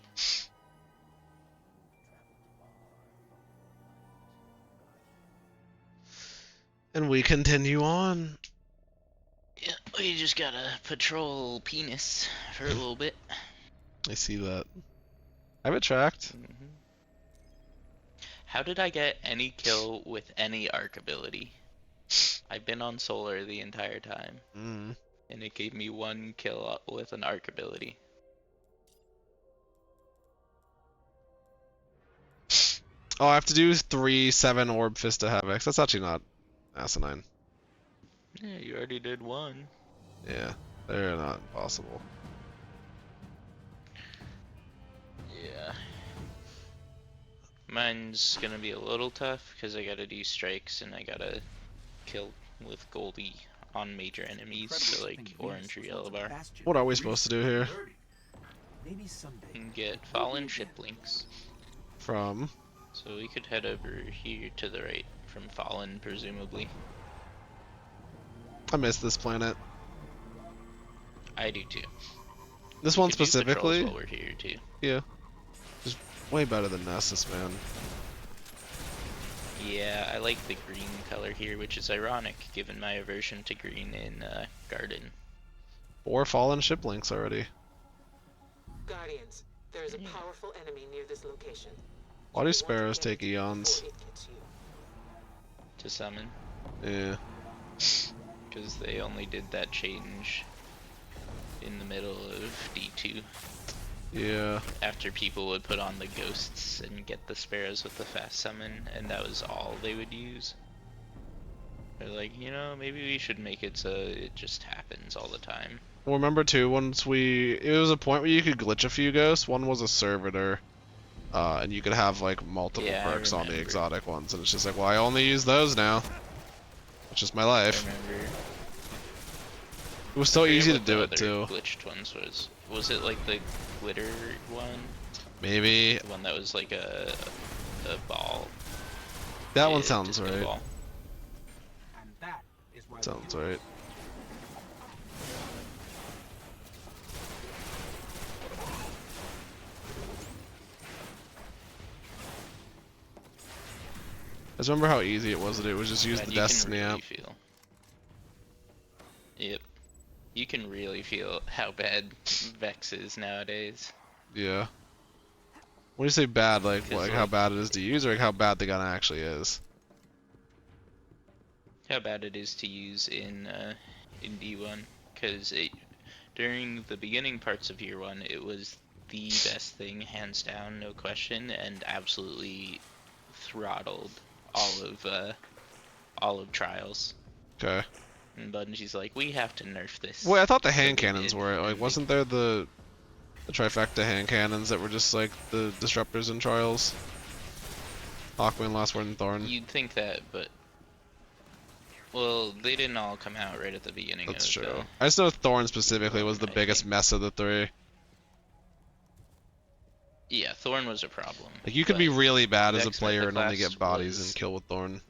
And we continue on. Yeah, we just gotta patrol penis for a little bit. I see that. I have it tracked. How did I get any kill with any arc ability? I've been on solar the entire time, and it gave me 1 kill with an arc ability. Oh, I have to do 3 7 Orb Fist of Havoc. That's actually not asinine. Yeah, you already did 1. Yeah, they're not impossible. Yeah. Mine's gonna be a little tough because I gotta do strikes and I gotta kill with Goldie on major enemies, so like orange or yellow bar. What are we supposed to do here? Maybe someday. And get fallen ship links. From? So we could head over here to the right from Fallen, presumably. I miss this planet. I do too. This We one could do patrols specifically? while we're here too. Yeah. Just way better than Nessus, man. Yeah, I like the green color here, which is ironic given my aversion to green in Garden. 4 fallen ship links already. Guardians, there is a powerful enemy near this location. Why do sparrows take eons? To summon. Yeah. Because they only did that change in the middle of D2. Yeah. After people would put on the ghosts and get the sparrows with the fast summon, and that was all they would use. They're like, you know, maybe we should make it so it just happens all the time. Well, remember too, it was a point where you could glitch a few ghosts. One was a servitor, and you could have like multiple perks on the exotic ones, and it's just like, well, I only use those now. It's just my life. I remember. It was so easy to what the do it other too. Glitched ones was. Was it like the glitter one? Maybe. The one that was like a ball. That Yeah, one sounds just a right. ball. And that is why Sounds right. I just remember how easy it was that it was just use God, the you can Destiny really app. feel. Yep. You can really feel how bad Vex is nowadays. Yeah. When you say bad, like, 'Cause, how like, bad it is to use, or like how bad the gun actually is? how bad it is to use in D1, because during the beginning parts of year 1, it was the best thing, hands down, no question, and absolutely throttled all of Trials. Okay. And Bungie's like, we have to nerf this. Wait, I thought the So hand they cannons did, were, like, and wasn't there the trifecta hand cannons that were just like the disruptors in Trials? Hawkwind, Last Word, and Thorn. You'd think that, but well, they didn't all come out right at the beginning. That's of true. I just know Thorn specifically was the I biggest think. mess of the three. Yeah, Thorn was a problem. Like, you could be really bad as a Vex player and only Mythoclast get bodies was- and kill with Thorn.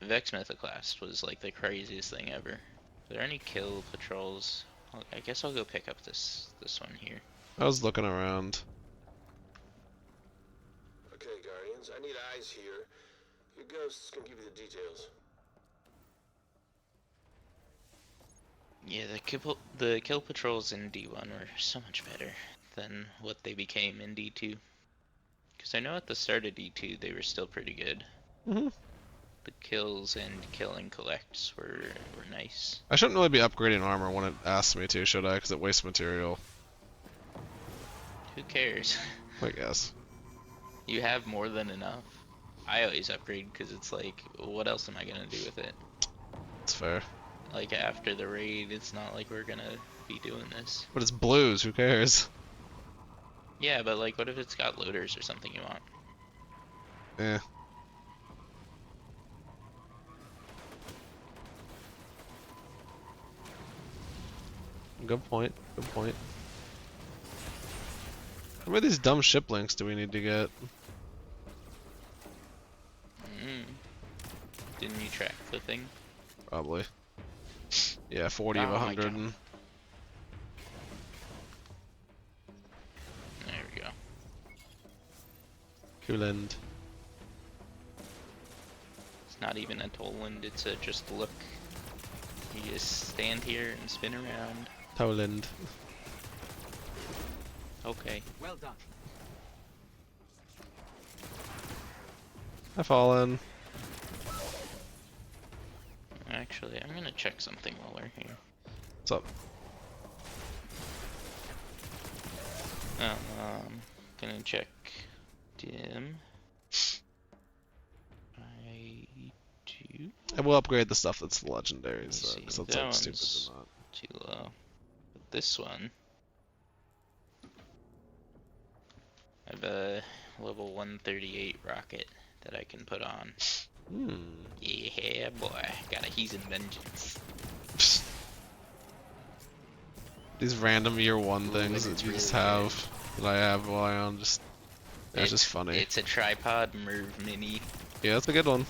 Vex Mythoclast was like the craziest thing ever. Are there any kill patrols? I guess I'll go pick up this one here. I was looking around. Okay, Guardians, I need eyes here. Your ghosts can give you the details. Yeah, the kill patrols in D1 were so much better than what they became in D2. Because I know at the start of D2 they were still pretty good. Mm-hmm. The kills and kill and collects were nice. I shouldn't really be upgrading armor when it asks me to, should I? Because it wastes material. Who cares? I guess. You have more than enough. I always upgrade because it's like, what else am I gonna do with it? It's fair. Like after the raid, it's not like we're gonna be doing this. But it's blues, who cares? Yeah, but like, what if it's got loaders or something you want? Eh. Good point. Good point. How many of these dumb ship links do we need to get? Didn't you track the thing? Probably. Yeah, 40 of Oh my 100. God. There we go. Cooland. It's not even a Toland, it's a just look. You just stand here and spin around. Toland. Okay. Well done. I've fallen. Actually, I'm gonna check something while we're here. What's up? Gonna check dim. I do. I will upgrade the stuff that's the legendaries, though, see. because that's That like stupid one's to not. too low. But this one, I have a level 138 rocket that I can put on. Yeah, boy, got a Heathen Vengeance. These random year 1 things that you just have, that I have while I own, just it's just funny. It's a tripod Merv Mini. Yeah, that's a good one.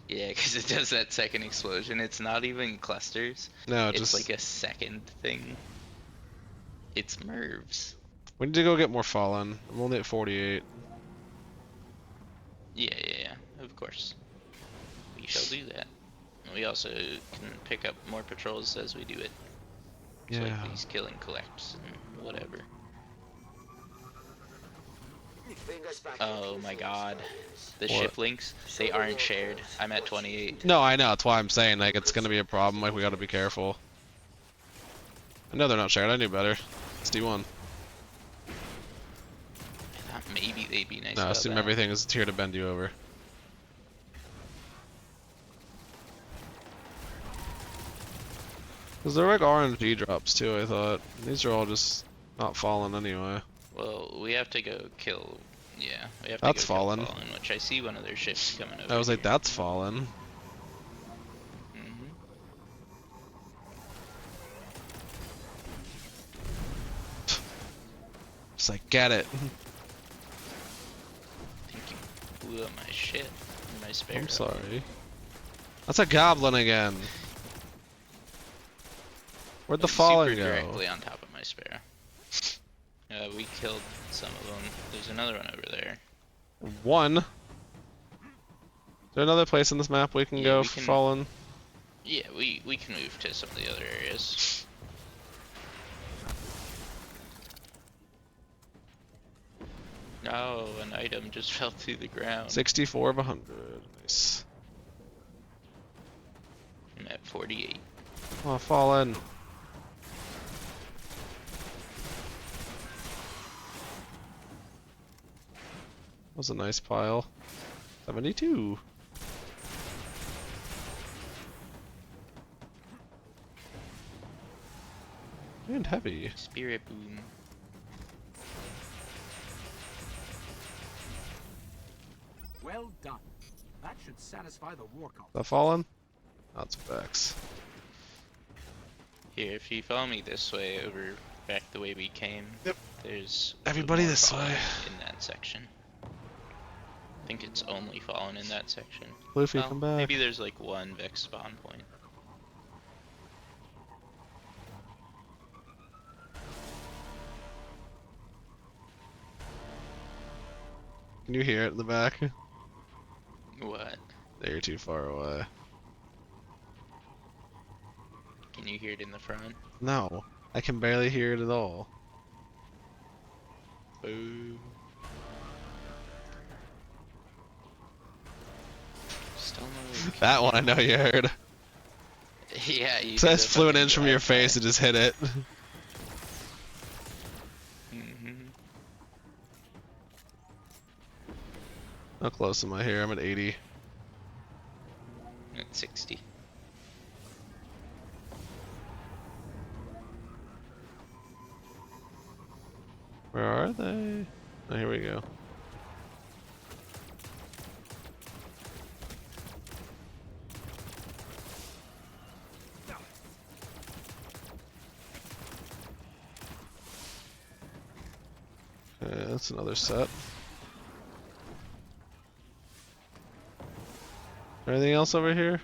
Yeah, because it does that second explosion. It's not even clusters. No, it's just like a second thing. It's Mervs. we need to go get more fallen. I'm only at 48. Yeah, of course. We shall do that. We also can pick up more patrols as we do it. So Yeah. like these kill and collects and whatever. Oh my god. The What? ship links, they aren't shared. I'm at 28. No, I know. That's why I'm saying like it's gonna be a problem. Like we gotta be careful. I know they're not shared. I knew better. It's D1. I thought maybe they'd be nice No, about assume that. everything is here to bend you over. Cause they're like RNG drops too. I thought these are all just not fallen anyway. Well, we have to go kill. Yeah, we have That's to go fallen. kill Fallen, which I see one of their ships coming over. I was like, here. that's fallen. Just like, get it. I think you blew up my shit. My spare. I'm sorry. That's a goblin again. Where'd the fallen super go? Directly on top of my spare. We killed some of them. There's another one over there. One. Is there another place in this map we can go for fallen? Yeah, we can move to some of the other areas. Oh, an item just fell through the ground. 64 of 100. Nice. I'm at 48. Oh, fallen. That was a nice pile. 72. And heavy. Spirit boom. Well done. That should satisfy the war cult. That fallen? That's Vex. Here, if you follow me this way, over back the way we came, yep. There's everybody this way in that section. I think it's only fallen in that section. Luffy, come back. Maybe there's like one Vex spawn point. Can you hear it in the back? What? You're too far away. Can you hear it in the front? No, I can barely hear it at all. Boo. Still no. That one I know you heard. Yeah, you So that flew an inch from your face and just hit it. How close am I here? I'm at 80. At 60. Where are they? Oh, here we go. Okay, that's another set. Anything else over here?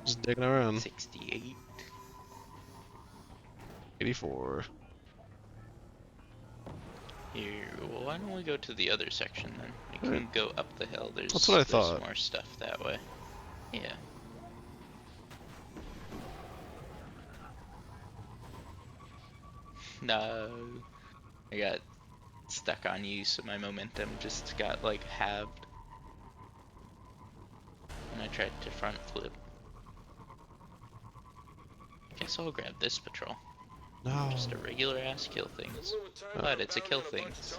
Just digging around. 68. 84. Here, well, why don't we go to the other section then? We can go up the hill. That's what I thought. There's more stuff that way. Yeah. No. I got stuck on you, so my momentum just got like halved. And I tried to front flip. Guess I'll grab this patrol. No. Just a regular ass kill things. But it's a kill things.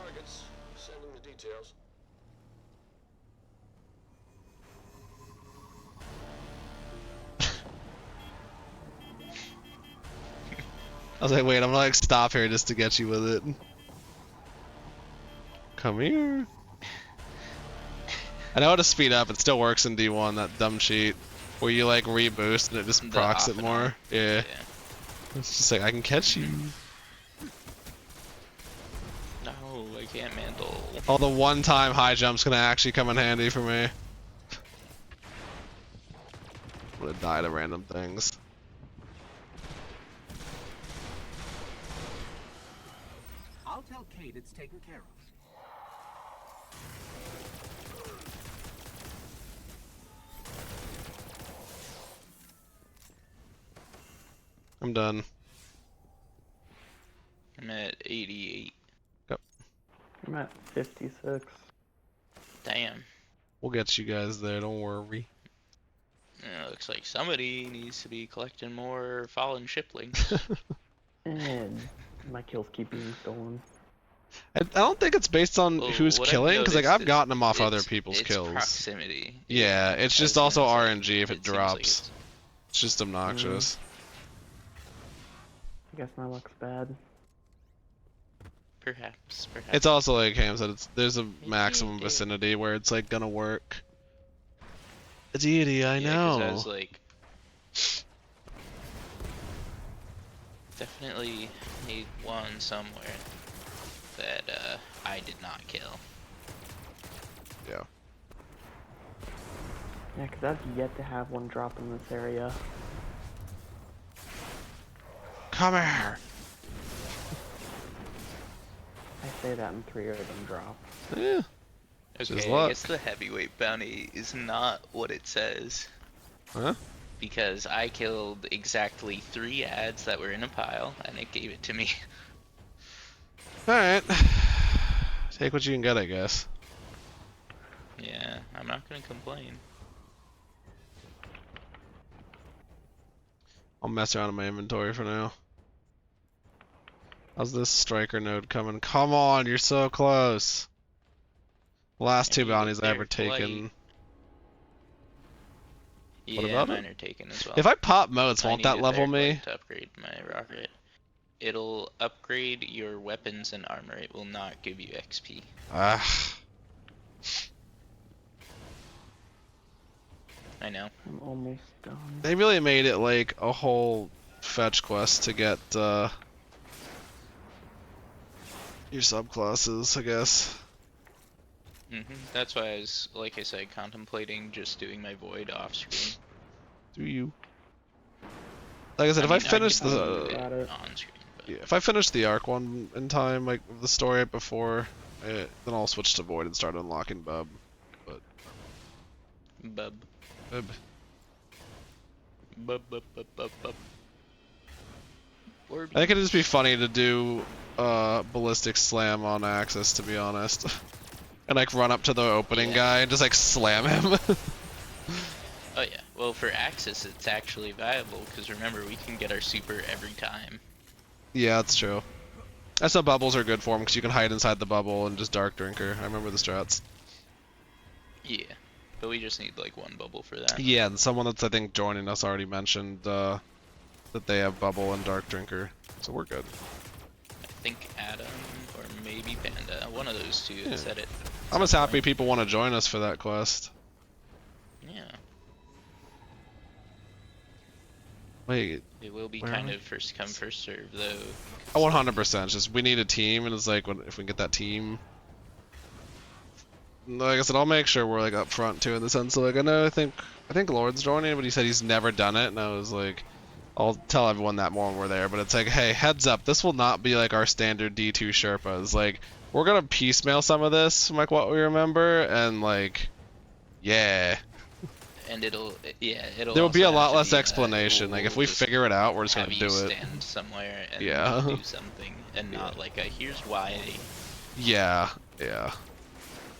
Send him the details. I was like, wait, I'm gonna like stop here just to get you with it. Come here. I know how to speed up. It still works in D1, that dumb cheat. Where you like reboost and it just procs it more. Yeah. It's just like, I can catch you. No, I can't mantle. Oh, the one time high jump's gonna actually come in handy for me. I'm gonna die to random things. I'll tell Kate it's taken care of. I'm done. I'm at 88. Yep. I'm at 56. Damn. We'll get you guys there, don't worry. Yeah, looks like somebody needs to be collecting more fallen shiplings. And my kills keep being stolen. I don't think it's based on who's killing, because like I've gotten them off other people's it's kills. Proximity. Yeah, it's just also RNG if it drops. Like it's just obnoxious. I guess my luck's bad. Perhaps. It's also like Ham said, there's a maximum vicinity where it's like gonna work. A deity, I know. I was like, Definitely need one somewhere that I did not kill. Yeah. Yeah, because I've yet to have one drop in this area. Come here! I say that and 3 of them drop. Yeah. Okay, I guess the heavyweight bounty is not what it says. Huh? Because I killed exactly 3 ads that were in a pile, and it gave it to me. Alright. Take what you can get, I guess. Yeah, I'm not gonna complain. I'll mess around in my inventory for now. How's this striker node coming? Come on, you're so close. Last 2 bounties I ever taken. Yeah, what about mine it? are taken as well. If I pop motes, won't that need a level third me? one to upgrade my rocket. It'll upgrade your weapons and armor. It will not give you XP. Ah. I know. I'm almost done. They really made it like a whole fetch quest to get your subclasses, I guess. That's why I was, like I said, contemplating just doing my void off screen. Do you? Like I said, if I finish the on screen, yeah, if I finish the arc one in time, like the story before, then I'll switch to void and start unlocking Bub. But Bub. Bub. Bub, bub, bub, bub, bub. I think it'd just be funny to do ballistic slam on Axis, to be honest. And like run up to the opening guy and just like slam him. Oh yeah, well for Axis it's actually viable, because remember we can get our super every time. Yeah, that's true. That's what bubbles are good for him, because you can hide inside the bubble and just Dark Drinker. I remember the strats. Yeah, but we just need like 1 bubble for that. Yeah, and someone that's I think joining us already mentioned that they have bubble and Dark Drinker, so we're good. I think Adam or maybe Panda, one of those 2 said it. I'm just happy people want to join us for that quest. Yeah. Wait. It will be kind of first come first serve though. Oh, 100%. Just we need a team, and it's like if we can get that team. Like I said, I'll make sure we're like up front too, in the sense of like I think Lord's joining, but he said he's never done it, and I was like, I'll tell everyone that more when we're there. But it's like, hey, heads up, this will not be like our standard D2 Sherpas. Like we're gonna piecemeal some of this from like what we remember, and like, yeah. And it'll there will be a lot less explanation. Like if we figure it out, we're just gonna do it. Stand somewhere and do something, and not like a here's why. Yeah.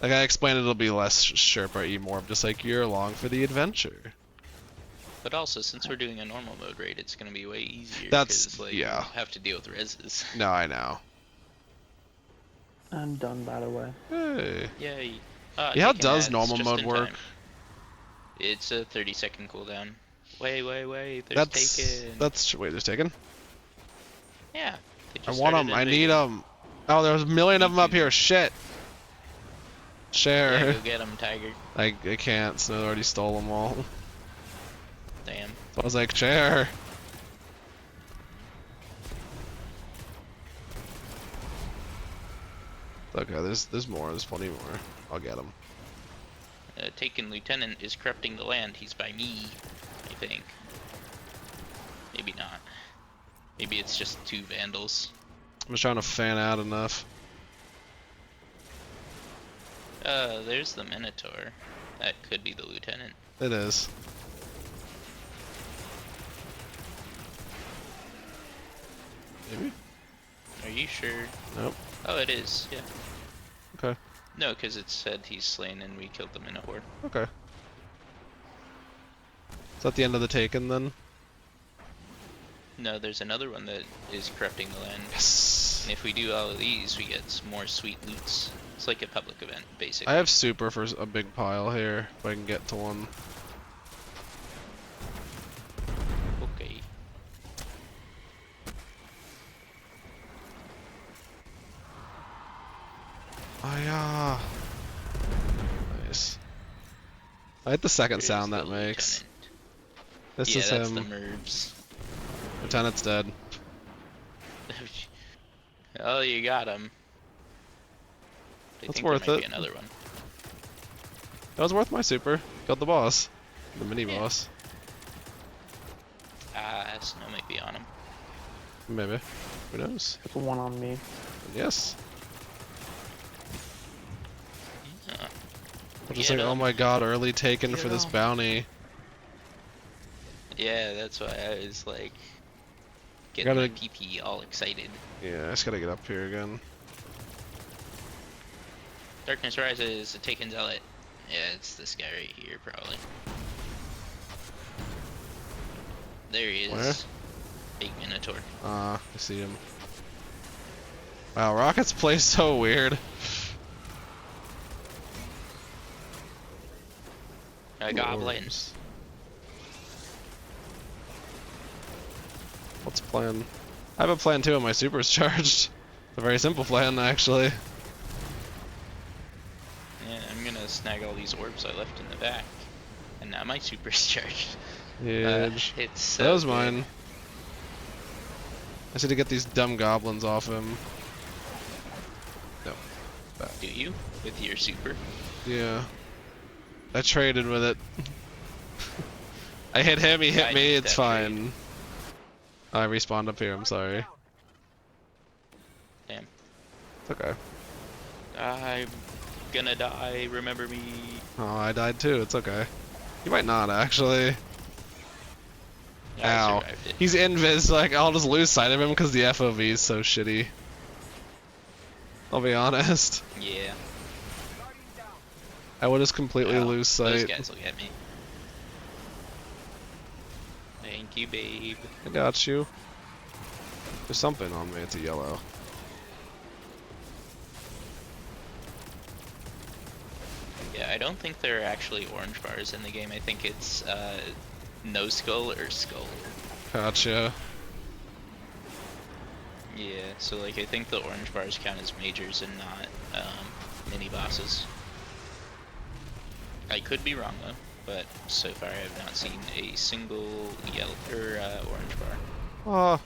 Like I explained, it'll be less Sherpa-y, more of just like you're along for the adventure. But also, since we're doing a normal mode raid, it's gonna be way easier. That's like, yeah. You don't have to deal with reses. No, I know. I'm done, by the way. Hey. Yay. Yeah, how does normal mode work? It's a 30-second cooldown. Wait, That's taken. Wait, there's taken? Yeah. I want them. I need them. Oh, there's a million of them up here. Shit. Share. Yeah, go get them, Tiger. I can't. Snow already stole them all. Damn. So I was like, share. Okay, there's more. There's plenty more. I'll get them. Taken Lieutenant is corrupting the land. He's by me, I think. Maybe not. Maybe it's just 2 vandals. I'm just trying to fan out enough. There's the Minotaur. That could be the Lieutenant. It is. Maybe? Are you sure? Nope. Oh, it is, yeah. Okay. No, because it said he's slain and we killed the Minotaur. Okay. Is that the end of the Taken then? No, there's another one that is corrupting the land. Yes. And if we do all of these, we get some more sweet loots. It's like a public event, basically. I have super for a big pile here, if I can get to one. Okay. Oh yeah. Nice. I like the second sound that makes. This is him. That's the Mervs. Lieutenant's dead. Oh, you got him. I That's think worth there might it. be another one. That was worth my super. Killed the boss. The mini boss. Snow might be on him. Maybe. Who knows? There's one on me. Yes. Yeah. I'm just like, oh my god, early taken Get for this 'em. bounty. Yeah, that's why I was like getting Gotta- my PP all excited. Yeah, I just gotta get up here again. Darkness Rises, a taken zealot. Yeah, it's this guy right here, probably. There he is. Where? Big Minotaur. I see him. Wow, rockets play so weird. A goblin. Lords. What's plan? I have a plan too, and my super's charged. It's a very simple plan, actually. Yeah, I'm gonna snag all these orbs I left in the back. And now my super's charged. Huge. It's so That was good. mine. I just need to get these dumb goblins off him. No. Bad. Do you? With your super? Yeah. I traded with it. I hit him, he hit I me, need it's that fine. I respawned up here, I'm sorry. Damn. It's okay. I'm gonna die, remember me. Oh, I died too, it's okay. You might not, actually. Yeah, I Ow. survived it. He's invis, like, I'll just lose sight of him because the FOV is so shitty. I'll be honest. Yeah. I would just completely lose Those sight. guys will get me. Thank you, babe. I got you. There's something on me, it's a yellow. Yeah, I don't think there are actually orange bars in the game. I think it's no skull or skull. Gotcha. Yeah, so like I think the orange bars count as majors and not mini bosses. I could be wrong though, but so far I have not seen a single yellow or orange bar. Oh,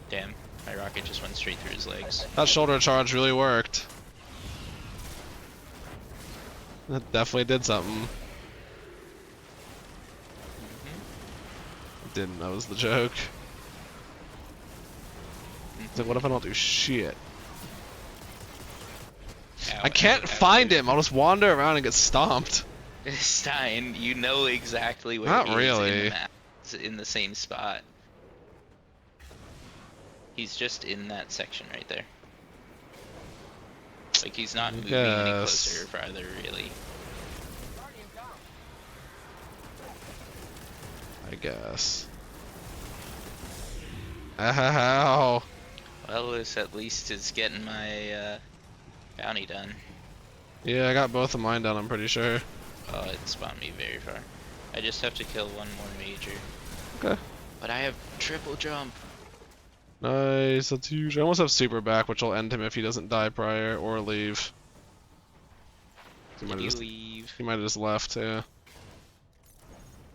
Damn, my rocket just went straight through his legs. that shoulder charge really worked. That definitely did something. It didn't, that was the joke. It's like, what if I don't do shit? Ow, I can't find him, I'll just wander around and get stomped. Stein, you know exactly where Not he is in really. the map. It's in the same spot. He's just in that section right there. Like he's not moving any closer or farther, really. I guess. Ow. Well, this at least is getting my bounty done. Yeah, I got both of mine done, I'm pretty sure. Oh, it spawned me very far. I just have to kill one more major. Okay. But I have triple jump. Nice, that's huge. I almost have super back, which will end him if he doesn't die prior or leave. He might have Leave. He might have just left, yeah.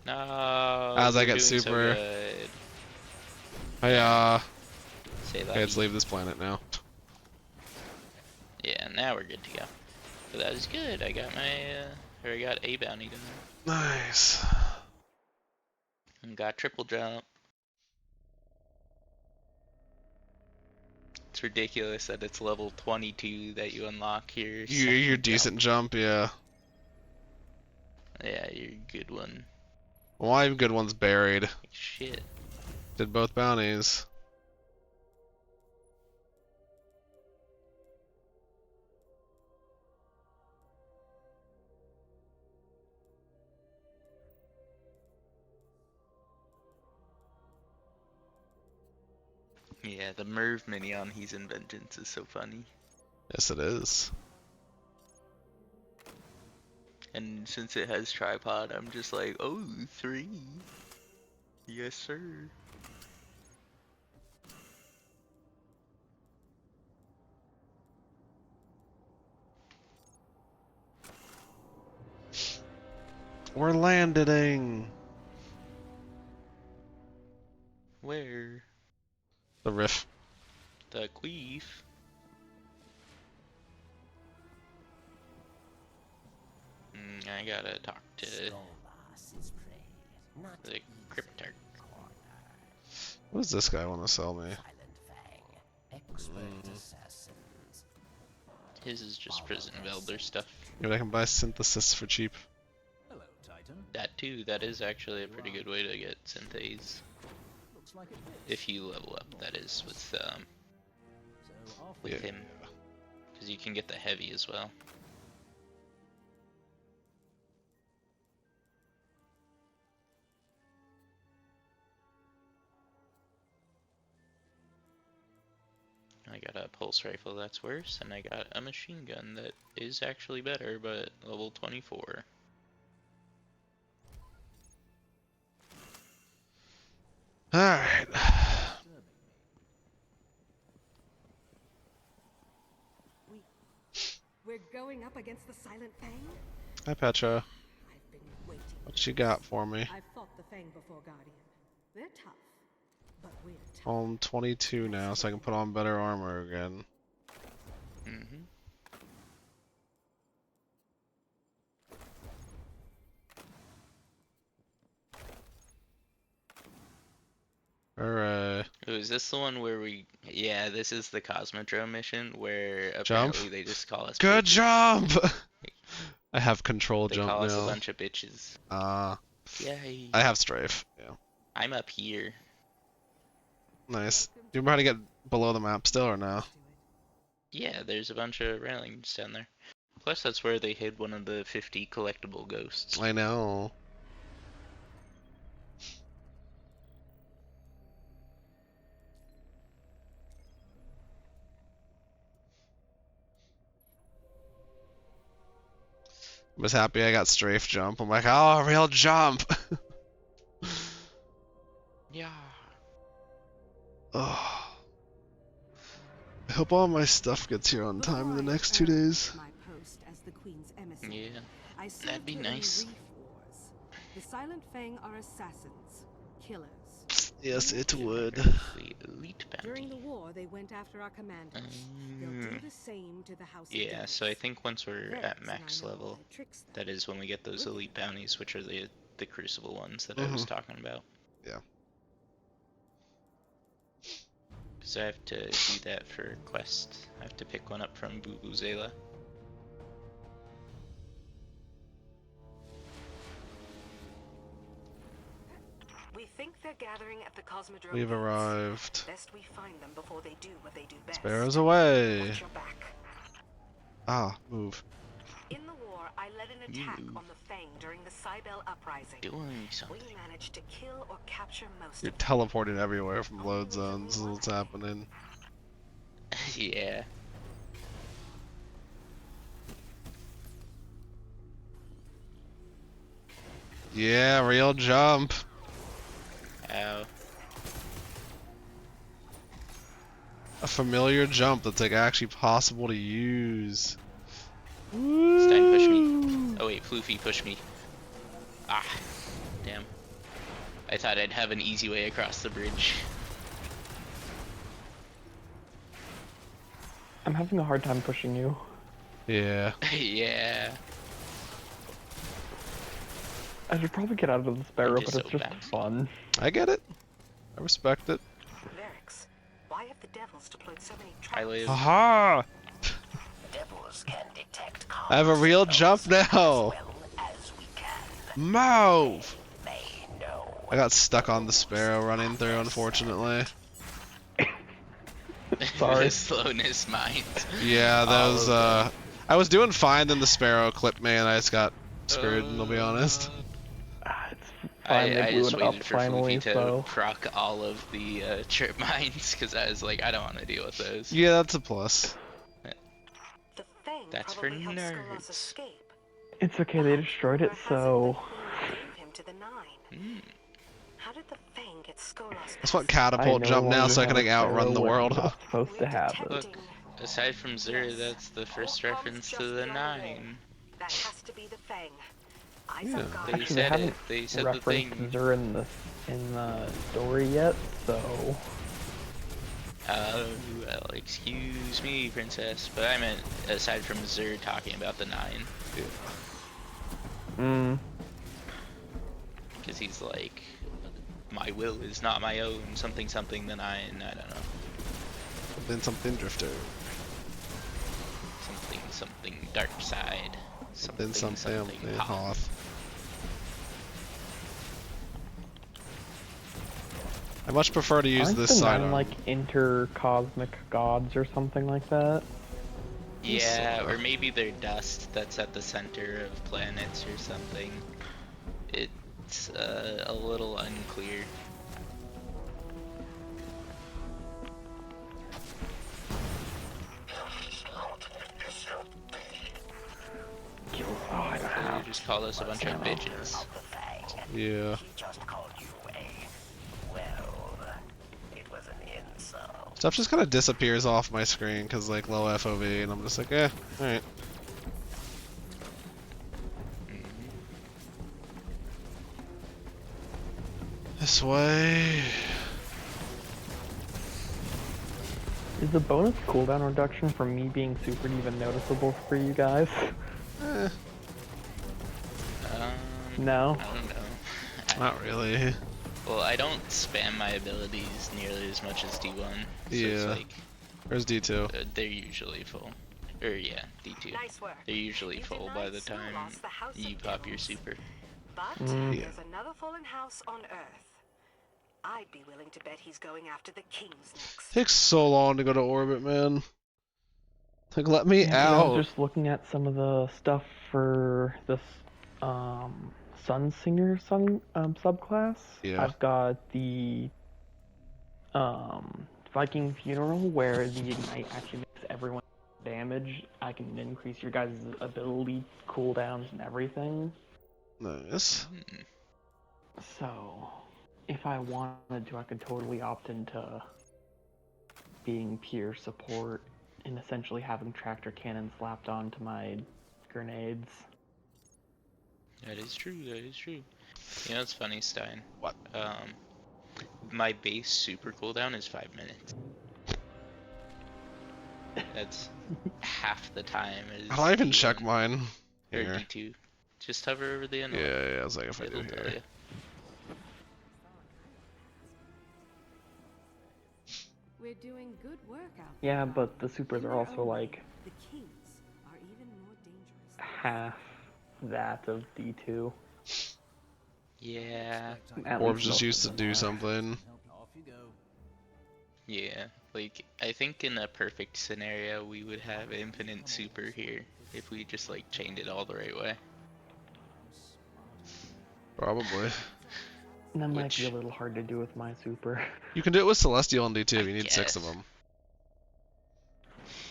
No. As I you're get doing super. So good. Hey, Say okay, let's leave this planet now. Yeah, now we're good to go. But that is good. I got my, or I got a bounty done. Nice. And got triple jump. It's ridiculous that it's level 22 that you unlock here. Your decent jump, yeah. Yeah, you're a good one. Well, I have good ones buried. Shit. Did both bounties. Yeah, the Merv mini on He's in Vengeance is so funny. Yes, it is. And since it has tripod, I'm just like, oh, 3. Yes, sir. We're landing. Where? The riff. The queef. I gotta talk to the Cryptarch. What does this guy want to sell me? His is just prison Velder stuff. Maybe I can buy synthesis for cheap. That too, that is actually a pretty good way to get synthase. If you level up, that is, with him. Because you can get the heavy as well. I got a pulse rifle that's worse, and I got a machine gun that is actually better, but level 24. Alright. We're going up against the Silent Fang? Hi Petra. I've been waiting. What you got for me? I've fought the Fang before, Guardian. They're tough, but we're tough. I'm 22 now, so I can put on better armor again. Mm-hmm. Alright. Oh, is this the one where we... Yeah, this is the Cosmodrome mission, where apparently they just call us Good bitches. jump! I have control They jump call now. us a bunch of bitches. Yay. I have strafe, yeah. I'm up here. Nice. Do you remember how to get below the map still, or no? Yeah, there's a bunch of railings down there. Plus, that's where they hid one of the 50 collectible ghosts. I know. I was happy I got strafe jump. I'm like, oh, real jump! Yeah. Oh. I hope all my stuff gets here on time in the next 2 days. My post as the Queen's emissary. Yeah, I that'd be served her in nice. Reef Wars. The Silent Fang are assassins, killers. Yes, it would. The elite During bounty. the war, they went after our commanders. They'll do the same to the House of Yeah, Devils. so I think once we're Vex at and max I know level, all their tricks, though. that is when we get those elite bounties, which are the Crucible ones that I was talking about. Yeah. Because I have to do that for a quest. I have to pick one up from Boo Boo Zayla. We think they're gathering at the Cosmodrome. We've gates. arrived. Best we find them before they do what they do best. Sparrows away. Watch your back. Ah, move. In the war, I led an attack on the Fang during the Cybele Uprising. Doing something. We managed to kill or capture most You're of them. teleporting everywhere from load zones. Is what's happening. Yeah. Yeah, real jump. Ow. A familiar jump that's like actually possible to use. Stein push me. Oh wait, Floofy push me. Ah, damn. I thought I'd have an easy way across the bridge. I'm having a hard time pushing you. Yeah. Yeah. I should probably get out of the Sparrow, Okay, but so it's just bouncy. fun. I get it. I respect it. Vex, why have the devils deployed so many I traps? live. Aha! Devils can detect I have a real jump now. as well as we can. Move! May know. I got stuck on the Sparrow running through, unfortunately. Sorry. The slowness mind. Yeah, that All was, of I was doing fine, then the Sparrow clipped me and I just got screwed, I'll be honest. It's fine, they I blew just it up waited for finally, Floofy to so... proc all of the trip mines, because I was like, I don't want to deal with those. Yeah, that's a plus. The Fang That's for probably helped Skolas nerds. escape. It's okay, they destroyed it, so... Gave him to the Nine. How did the Fang get Skolas? That's what I catapult never jump now wanted so I to can like have a outrun the Sparrow where world. I'm not supposed to have it. Look, aside from Zura, that's the first reference to the Nine. That has to be the Fang. Eyes Yeah. on God. They Actually, they said it. haven't They said the referenced thing. Zura in the story yet, so... Well, excuse me, princess, but I meant aside from Zer talking about the 9. Mm. Because he's like, my will is not my own, something something the 9, I don't know. Something drifter. Something something dark side. Something Something Hoth. Hoth. I much prefer to use Aren't this the sidearm. 9 like intercosmic gods or something like that? Yeah, or maybe they're dust that's at the center of planets or something. It's a little unclear. You just call us a bunch of bitches. Yeah. She just called you well, it was an insult. Stuff just kind of disappears off my screen because like low FOV, and I'm just like, eh, alright. This way. Is the bonus cooldown reduction from me being super even noticeable for you guys? No? I don't know. Not really. Well, I don't spam my abilities nearly as much as D1. So Yeah. It's like, where's D2? They're usually full. Or yeah, D2. Nice work. They're usually full by the time you pop your super. But Yeah. there's another fallen house on Earth. I'd be willing to bet he's going after the kings next. Takes so long to go to orbit, man. Like, let me I out. was just looking at some of the stuff for this Sunsinger subclass. Yeah. I've got the Viking Funeral, where the Ignite actually makes everyone damage. I can increase your guys' ability cooldowns and everything. Nice. So, if I wanted to, I could totally opt into being pure support and essentially having tractor cannons slapped onto my grenades. That is true, that is true. You know what's funny, Stein? What? My base super cooldown is 5 minutes. That's half the time as How do I even D1 check mine? or Here. D2. Just hover over the envelope. Yeah, I was like, if I It'll do tell here. you. We're doing good work out Yeah, but the supers are also like The kings are even more dangerous. half that of D2. Yeah. At Orbs least just most used to of them do are. something. Yeah, like, I think in a perfect scenario we would have infinite super here if we just like chained it all the right way. Probably. That might be a little hard to do with my super. You can do it with Celestial and D2, you need guess. 6 of them.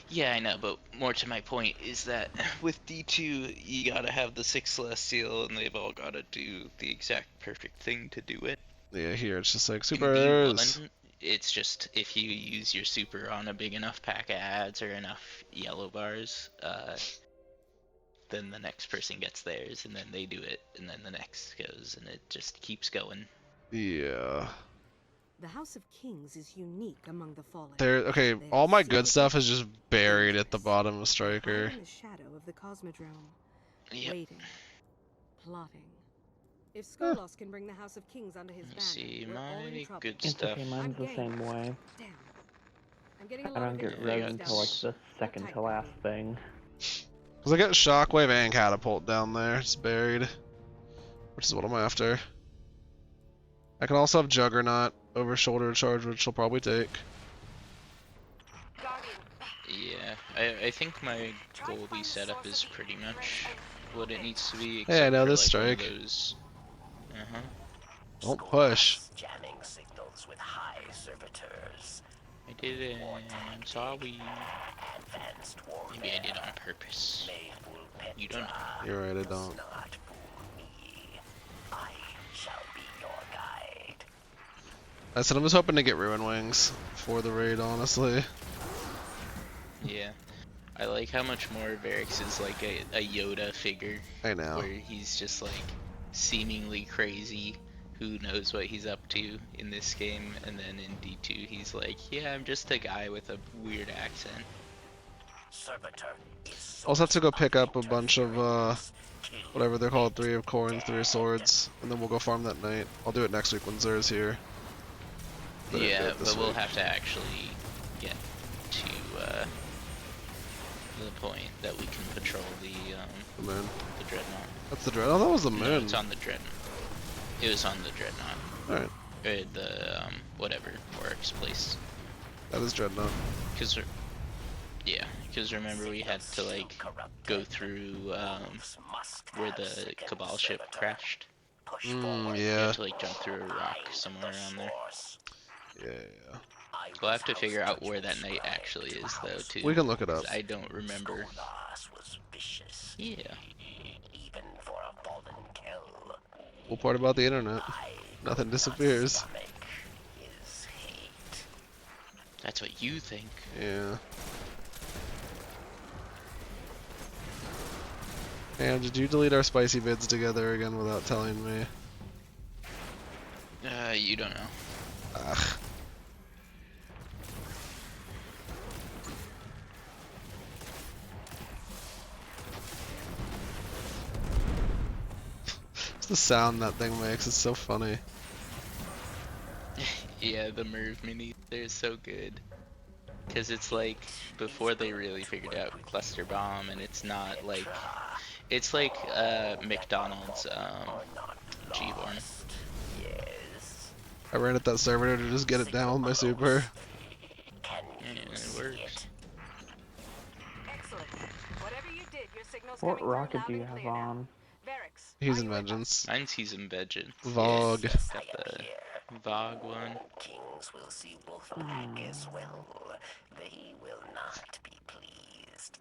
Yeah, I know, but more to my point is that with D2, you gotta have the 6 Celestial, and they've all gotta do the exact perfect thing to do it. Yeah, here it's just like In supers. D1, it's just if you use your super on a big enough pack of ads or enough yellow bars, then the next person gets theirs, and then they do it, and then the next goes, and it just keeps going. Yeah. The House of Kings is unique among the fallen. Okay, They all are my good secretive, stuff is just buried at the bottom of Striker. in the shadow of the Cosmodrome, Yep. waiting, plotting. If Skolos can bring the House of Kings under his banner, See, we're all in my trouble. good It's stuff. okay, mine's the same way. Damn. I'm getting a I lot don't of get information res got until like the second to last thing. Cause I got Shockwave and Catapult down there, it's buried. Which is what I'm after. I can also have Juggernaut over shoulder charge, which I'll probably take. Yeah, I think my Goldie setup is pretty much what it needs to be. Hey, I know for, this like, one of strike. those... Don't push. Jamming signals with high servitors. I did it. I'm sorry. Advanced warfare. Maybe I did on purpose. You don't know. You're right, I don't. Not fool me. I shall be your guide. I said I was hoping to get Ruin Wings for the raid, honestly. Yeah. I like how much more Varix is like a Yoda figure. I know. Where he's just like seemingly crazy who knows what he's up to in this game, and then in D2 he's like, yeah, I'm just a guy with a weird accent. Servitor is I'll also have to go pick up a bunch of whatever they're called, 3 of coins, 3 of swords, and then we'll go farm that night. I'll do it next week when Zer's here. But I didn't do Yeah, it this but we'll week. have to actually get to the point that we can patrol the moon. The dreadnought. That's the dread. Oh, that was the moon. No, it's on the dreadnought. It was on the dreadnought. Alright. Or the whatever Oryx place. That is dreadnought. Because remember we had to like go through where the Cabal ship crashed. Yeah. We had to like jump through a rock somewhere around there. Yeah. We'll have to figure out where that knight actually is though too. We can look it up. I don't remember. Yeah. Cool part about the internet. Nothing disappears. That's what you think. Yeah. And did you delete our spicy vids together again without telling me? You don't know. Ugh. It's the sound that thing makes, it's so funny. Yeah, the Merv mini, they're so good. Because it's like, before they really figured out cluster bomb, and it's not like, it's like McDonald's G-Horn. I ran at that server to just get it down with my super. Yeah, it works. What rocket do you have on? He's in Vengeance. Mine's He's in Vengeance. Vogue. Yes, got the Vogue one. Kings will see Wolfpack as well. They will not be pleased.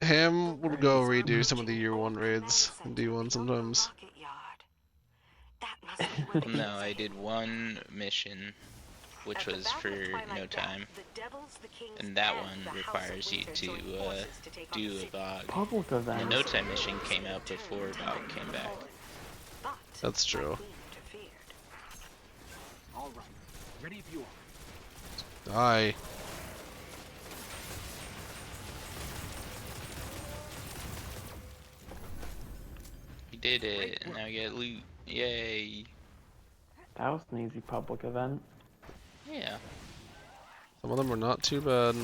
Ham will go redo some of the year 1 raids and D1 sometimes. No, I did one mission, which was for no time, and that one requires you to do a VOD. Public The event. no time mission came out before VOD came back. That's true. All right, ready if you are. Die. We did it, and now we get loot. Yay! That was an easy public event. Yeah. Some of them were not too bad.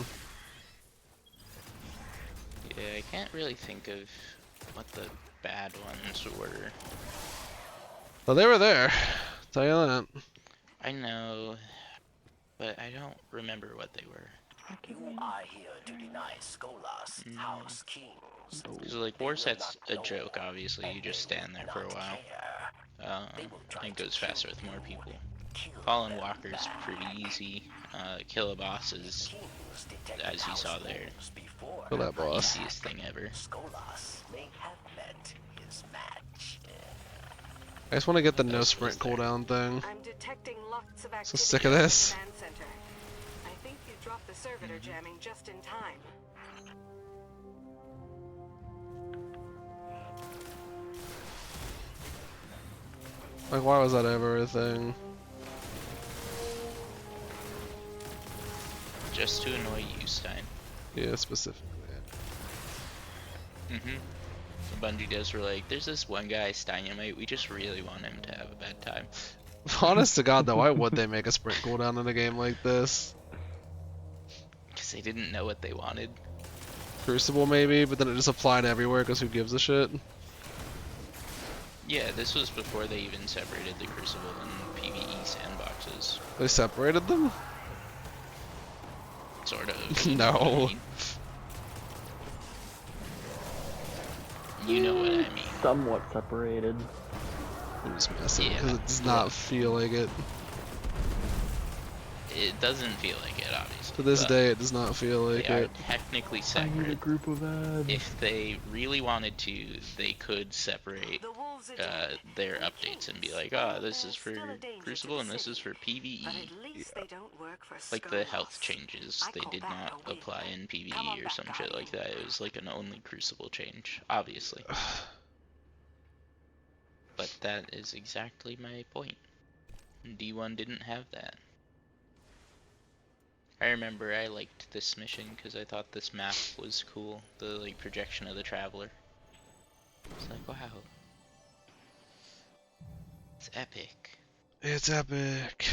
Yeah, I can't really think of what the bad ones were. Well, they were there. Tell you that. I know, but I don't remember what they were. You are here to deny Skolas, House Kings. Because like Warset's a joke, obviously. You just stand there for a while. And it goes faster with more people. Fallen Walker's pretty easy. Kill a boss is, as you saw there, Kill that boss. easiest thing ever. I just want to get the no sprint cooldown thing. I'm detecting lots of So sick of this. activity in the command center. I think you dropped the servitor jamming just in time. Like, why was that ever a thing? Just to annoy you, Stein. Yeah, specifically. Bungie devs were like, there's this one guy, Steinumite, we just really want him to have a bad time. Honest to God, though, why would they make a sprint cooldown in a game like this? Because they didn't know what they wanted. Crucible, maybe, but then it just applied everywhere because who gives a shit? Yeah, this was before they even separated the Crucible and PvE sandboxes. They separated them? Sort of. No. You know what I mean. Somewhat separated. I'm just messing Yeah. because it does not feel like it. It doesn't feel like it, obviously. To this but day, it does not feel like they are it. technically I need a separate. group of ads. If they really wanted to, they could separate their updates and be like, ah, this is for Crucible and this is for PvE. Like the health changes, they did not apply in PvE or some shit like that. It was like an only Crucible change, obviously. But that is exactly my point. D1 didn't have that. I remember I liked this mission because I thought this map was cool. The like projection of the Traveler. It's like, wow. It's epic. It's epic.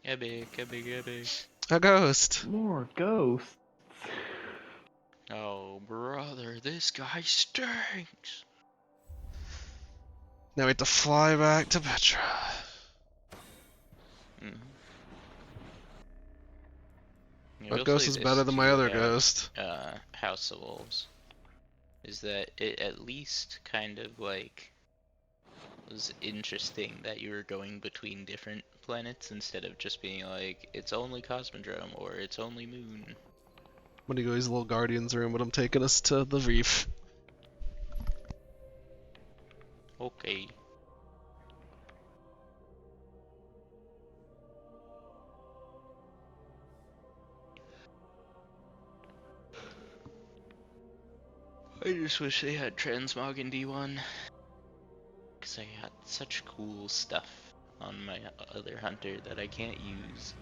Epic, epic, epic. A ghost. More ghosts. Oh, brother, this guy stinks. Now we have to fly back to Petra. What ghost is better than my other ghost? House of Wolves. Is that it at least kind of like was interesting that you were going between different planets instead of just being like, it's only Cosmodrome or it's only Moon. I'm gonna go use the little Guardian's room, but I'm taking us to the reef. Okay. I just wish they had transmog in D1. Because I got such cool stuff on my other hunter that I can't use.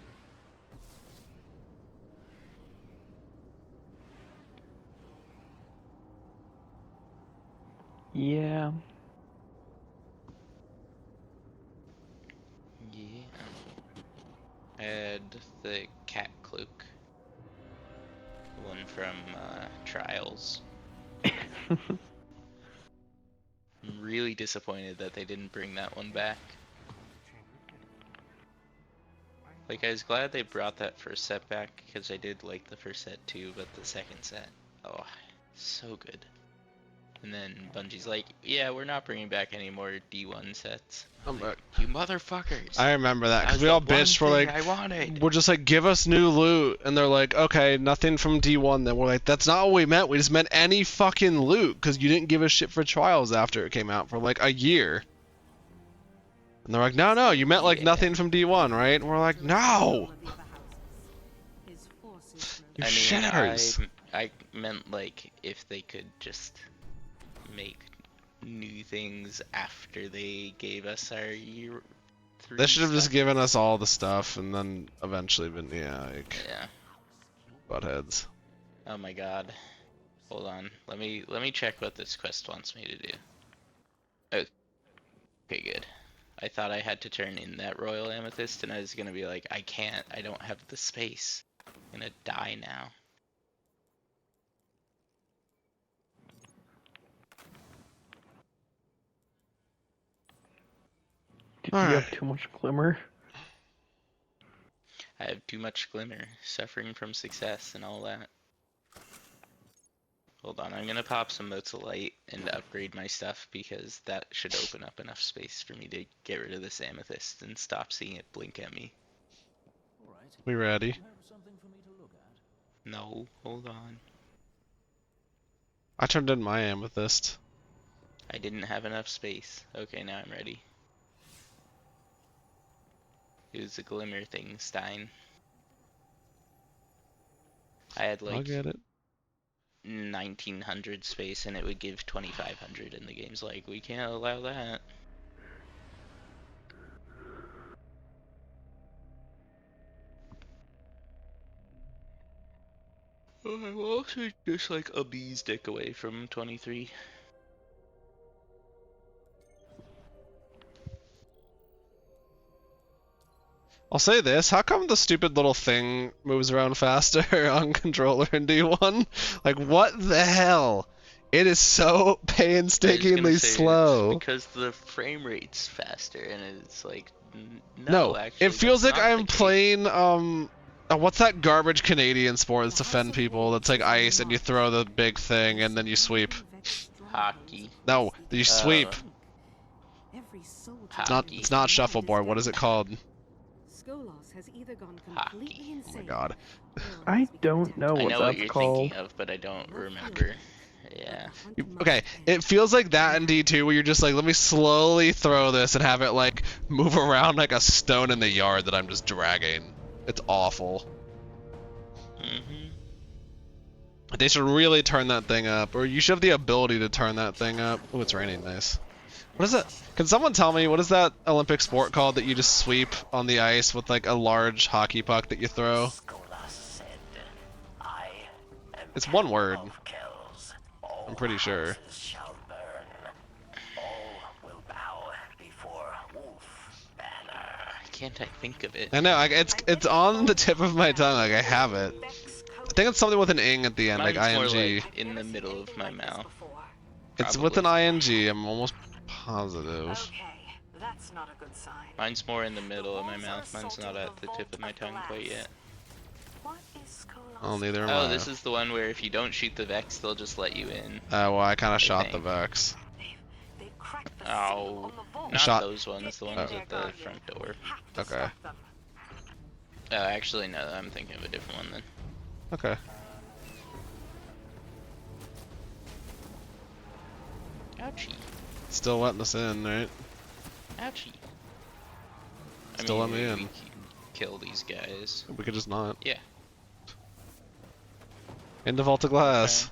Yeah. Yeah. I had the cat cloak. The one from Trials. I'm really disappointed that they didn't bring that one back. Like, I was glad they brought that first set back, because I did like the first set too, but the second set, oh, so good. And then Bungie's like, yeah, we're not bringing back any more D1 sets. I'm back. You motherfuckers! I remember that, because we all bitched, we're like, we're just like, give us new loot, and they're like, okay, nothing from D1 then. We're like, that's not what we meant, we just meant any fucking loot, because you didn't give us shit for Trials after it came out for like a year. And they're like, no, you meant like nothing from D1, right? And we're like, no! You shitters! I meant like, if they could just make new things after they gave us our year 3 They should have just stuff. given us all the stuff and then eventually been, Yeah. buttheads. Oh my god. Hold on. Let me check what this quest wants me to do. Okay, good. I thought I had to turn in that Royal Amethyst and I was gonna be like, I can't, I don't have the space. I'm gonna die now. Did you have too much glimmer? I have too much glimmer, suffering from success and all that. Hold on, I'm gonna pop some motes of light and upgrade my stuff because that should open up enough space for me to get rid of this amethyst and stop seeing it blink at me. We ready? No, hold on. I turned in my amethyst. I didn't have enough space. Okay, now I'm ready. It was a glimmer thing, Stein. I had like I'll get it. 1900 space and it would give 2500 and the game's like, we can't allow that. Oh, I'm also just like a bee's dick away from 23. I'll say this, how come the stupid little thing moves around faster on controller in D1? Like, what the hell? It is so painstakingly slow. Because the frame rate's faster and it's like, No, actually, it feels that's like not I'm playing, what's that garbage Canadian sport that's to fend people that's like ice and you throw the big thing and then you sweep? Hockey. No, you sweep. Hockey. It's not shuffleboard, what is it called? Hockey. Oh my god. I don't know I what know that's what you're called. thinking of, but I don't remember. Yeah. Okay, it feels like that in D2 where you're just like, let me slowly throw this and have it like move around like a stone in the yard that I'm just dragging. It's awful. They should really turn that thing up, or you should have the ability to turn that thing up. Oh, it's raining, nice. What is that? Can someone tell me what is that Olympic sport called that you just sweep on the ice with like a large hockey puck that you throw? It's one word. I'm pretty sure. Why can't I think of it? I know, it's on the tip of my tongue, like I have it. I think it's something with an ing at the end, Mine's like more ing. like in the middle of my mouth. It's with an ing, I'm almost positive. Okay, that's not a good sign. Mine's more in the middle of my mouth. Mine's not at the tip of my tongue quite yet. What is Oh, neither am Oh, I. this is the one where if you don't shoot the Vex, they'll just let you in. Well, I kind of shot think. the Vex. Oh, not shot- those ones. The ones at the front door. Okay. Actually, no. I'm thinking of a different one then. Okay. Ouchie. Still letting us in, right? Ouchie. Still let me in. We can kill these guys. We could just not. Yeah. In the vault of glass.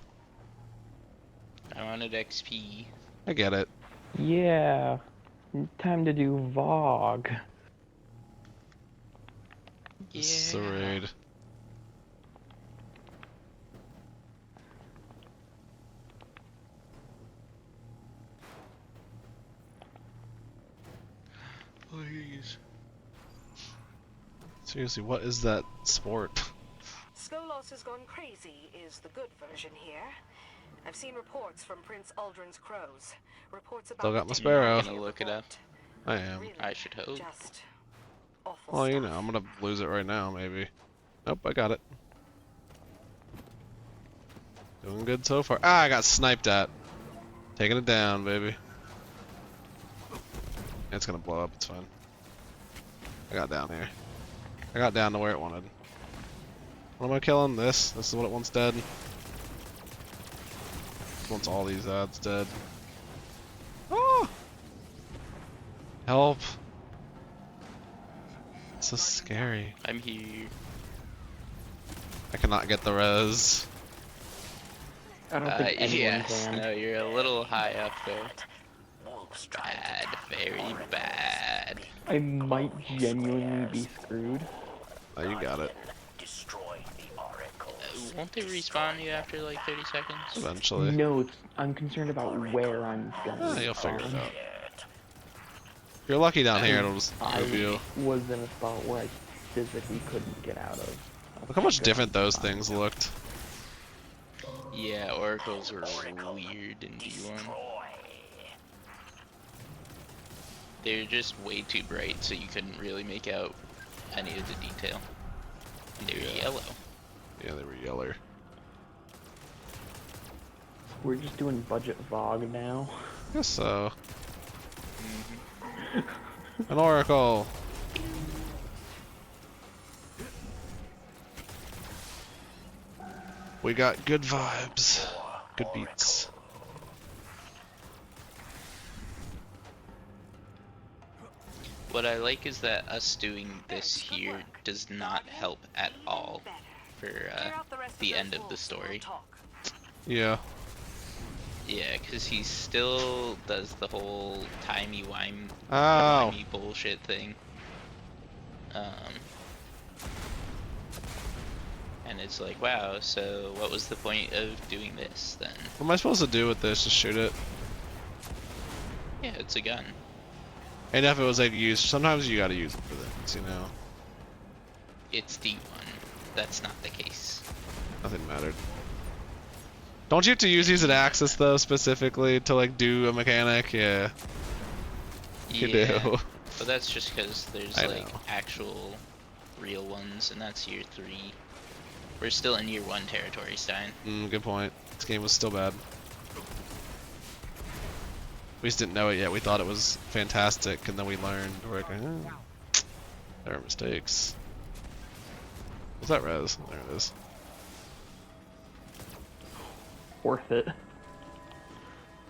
I wanted XP. I get it. Yeah. Time to do VOG. This is a raid. Please. Seriously, what is that sport? Skolos has gone crazy is the good version here. I've seen reports from Prince Aldrin's crows. Reports about Still got my the sparrow. I'm gonna look it up. I am. I should hope. Just awful Well, you stuff. know, I'm gonna lose it right now, maybe. Nope, I got it. Doing good so far. Ah, I got sniped at. Taking it down, baby. It's gonna blow up, it's fine. I got down here. I got down to where it wanted. What am I killing? This? This is what it wants dead? It wants all these ads dead. Oh! Help! It's so scary. I'm here. I cannot get the res. I don't think anyone Yes, can. no, you're a little high up there. Bad, very bad. I might genuinely be screwed. Oh, you got it. Won't they respawn you after like 30 seconds? Eventually. No, I'm concerned about where I'm going. Oh, you'll figure it out. If you're lucky down here, it'll just move you. I was in a spot where I physically couldn't get out of. Look how much different those things looked. Yeah, oracles were weird in G1. They're just way too bright, so you couldn't really make out any of the detail. And they were yellow. Yeah, they were yeller. We're just doing budget VOG now. Guess so. An oracle. We got good vibes. Good beats. What I like is that us doing this here does not help at all for the end of the story. Yeah. Yeah, because he still does the whole Ow. timey bullshit thing. And it's like, wow, so what was the point of doing this then? What am I supposed to do with this? Just shoot it? Yeah, it's a gun. And if it was like used, sometimes you gotta use it for things, you know? It's D1. That's not the case. Nothing mattered. Don't you have to use these at Axis though, specifically to like do a mechanic? Yeah. You do. But that's just because there's I like know. actual real ones, and that's year 3. We're still in year 1 territory, Stein. Good point. This game was still bad. We just didn't know it yet. We thought it was fantastic, and then we learned. We're like, there are mistakes. What's that res? There it is. Worth it.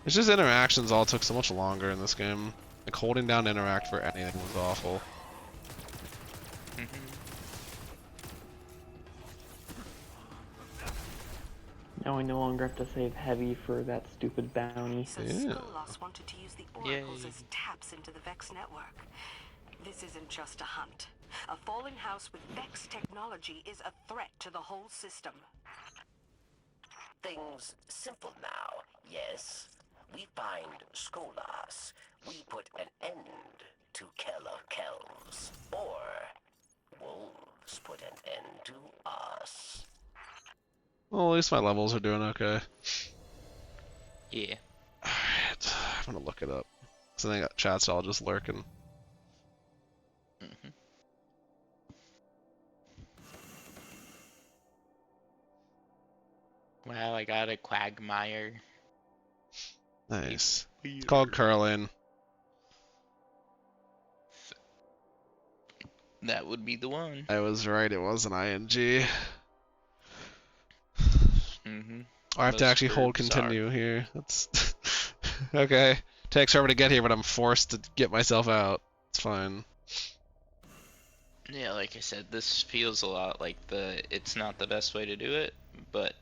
It's just interactions all took so much longer in this game. Like holding down interact for anything was awful. Now I no longer have to save heavy for that stupid bounty. So Yeah. Skolas wanted to use the oracles as taps into the Vex network. This isn't just a hunt. A fallen house with Vex technology is a threat to the whole system. Things simple now, yes? We find Skolas. We put an end to Keller Kells. Or wolves put an end to us. Well, at least my levels are doing okay. Yeah. Alright, I'm gonna look it up. So I think chat's all just lurking. Mm-hmm. Wow, I got a quagmire. Nice. It's called curling. That would be the one. I was right, it was an ING. Mm-hmm. I have to Most actually hold verbs continue here. That's okay. Takes forever to get here, but I'm forced to get myself out. It's fine. Yeah, like I said, this feels a lot like it's not the best way to do it, but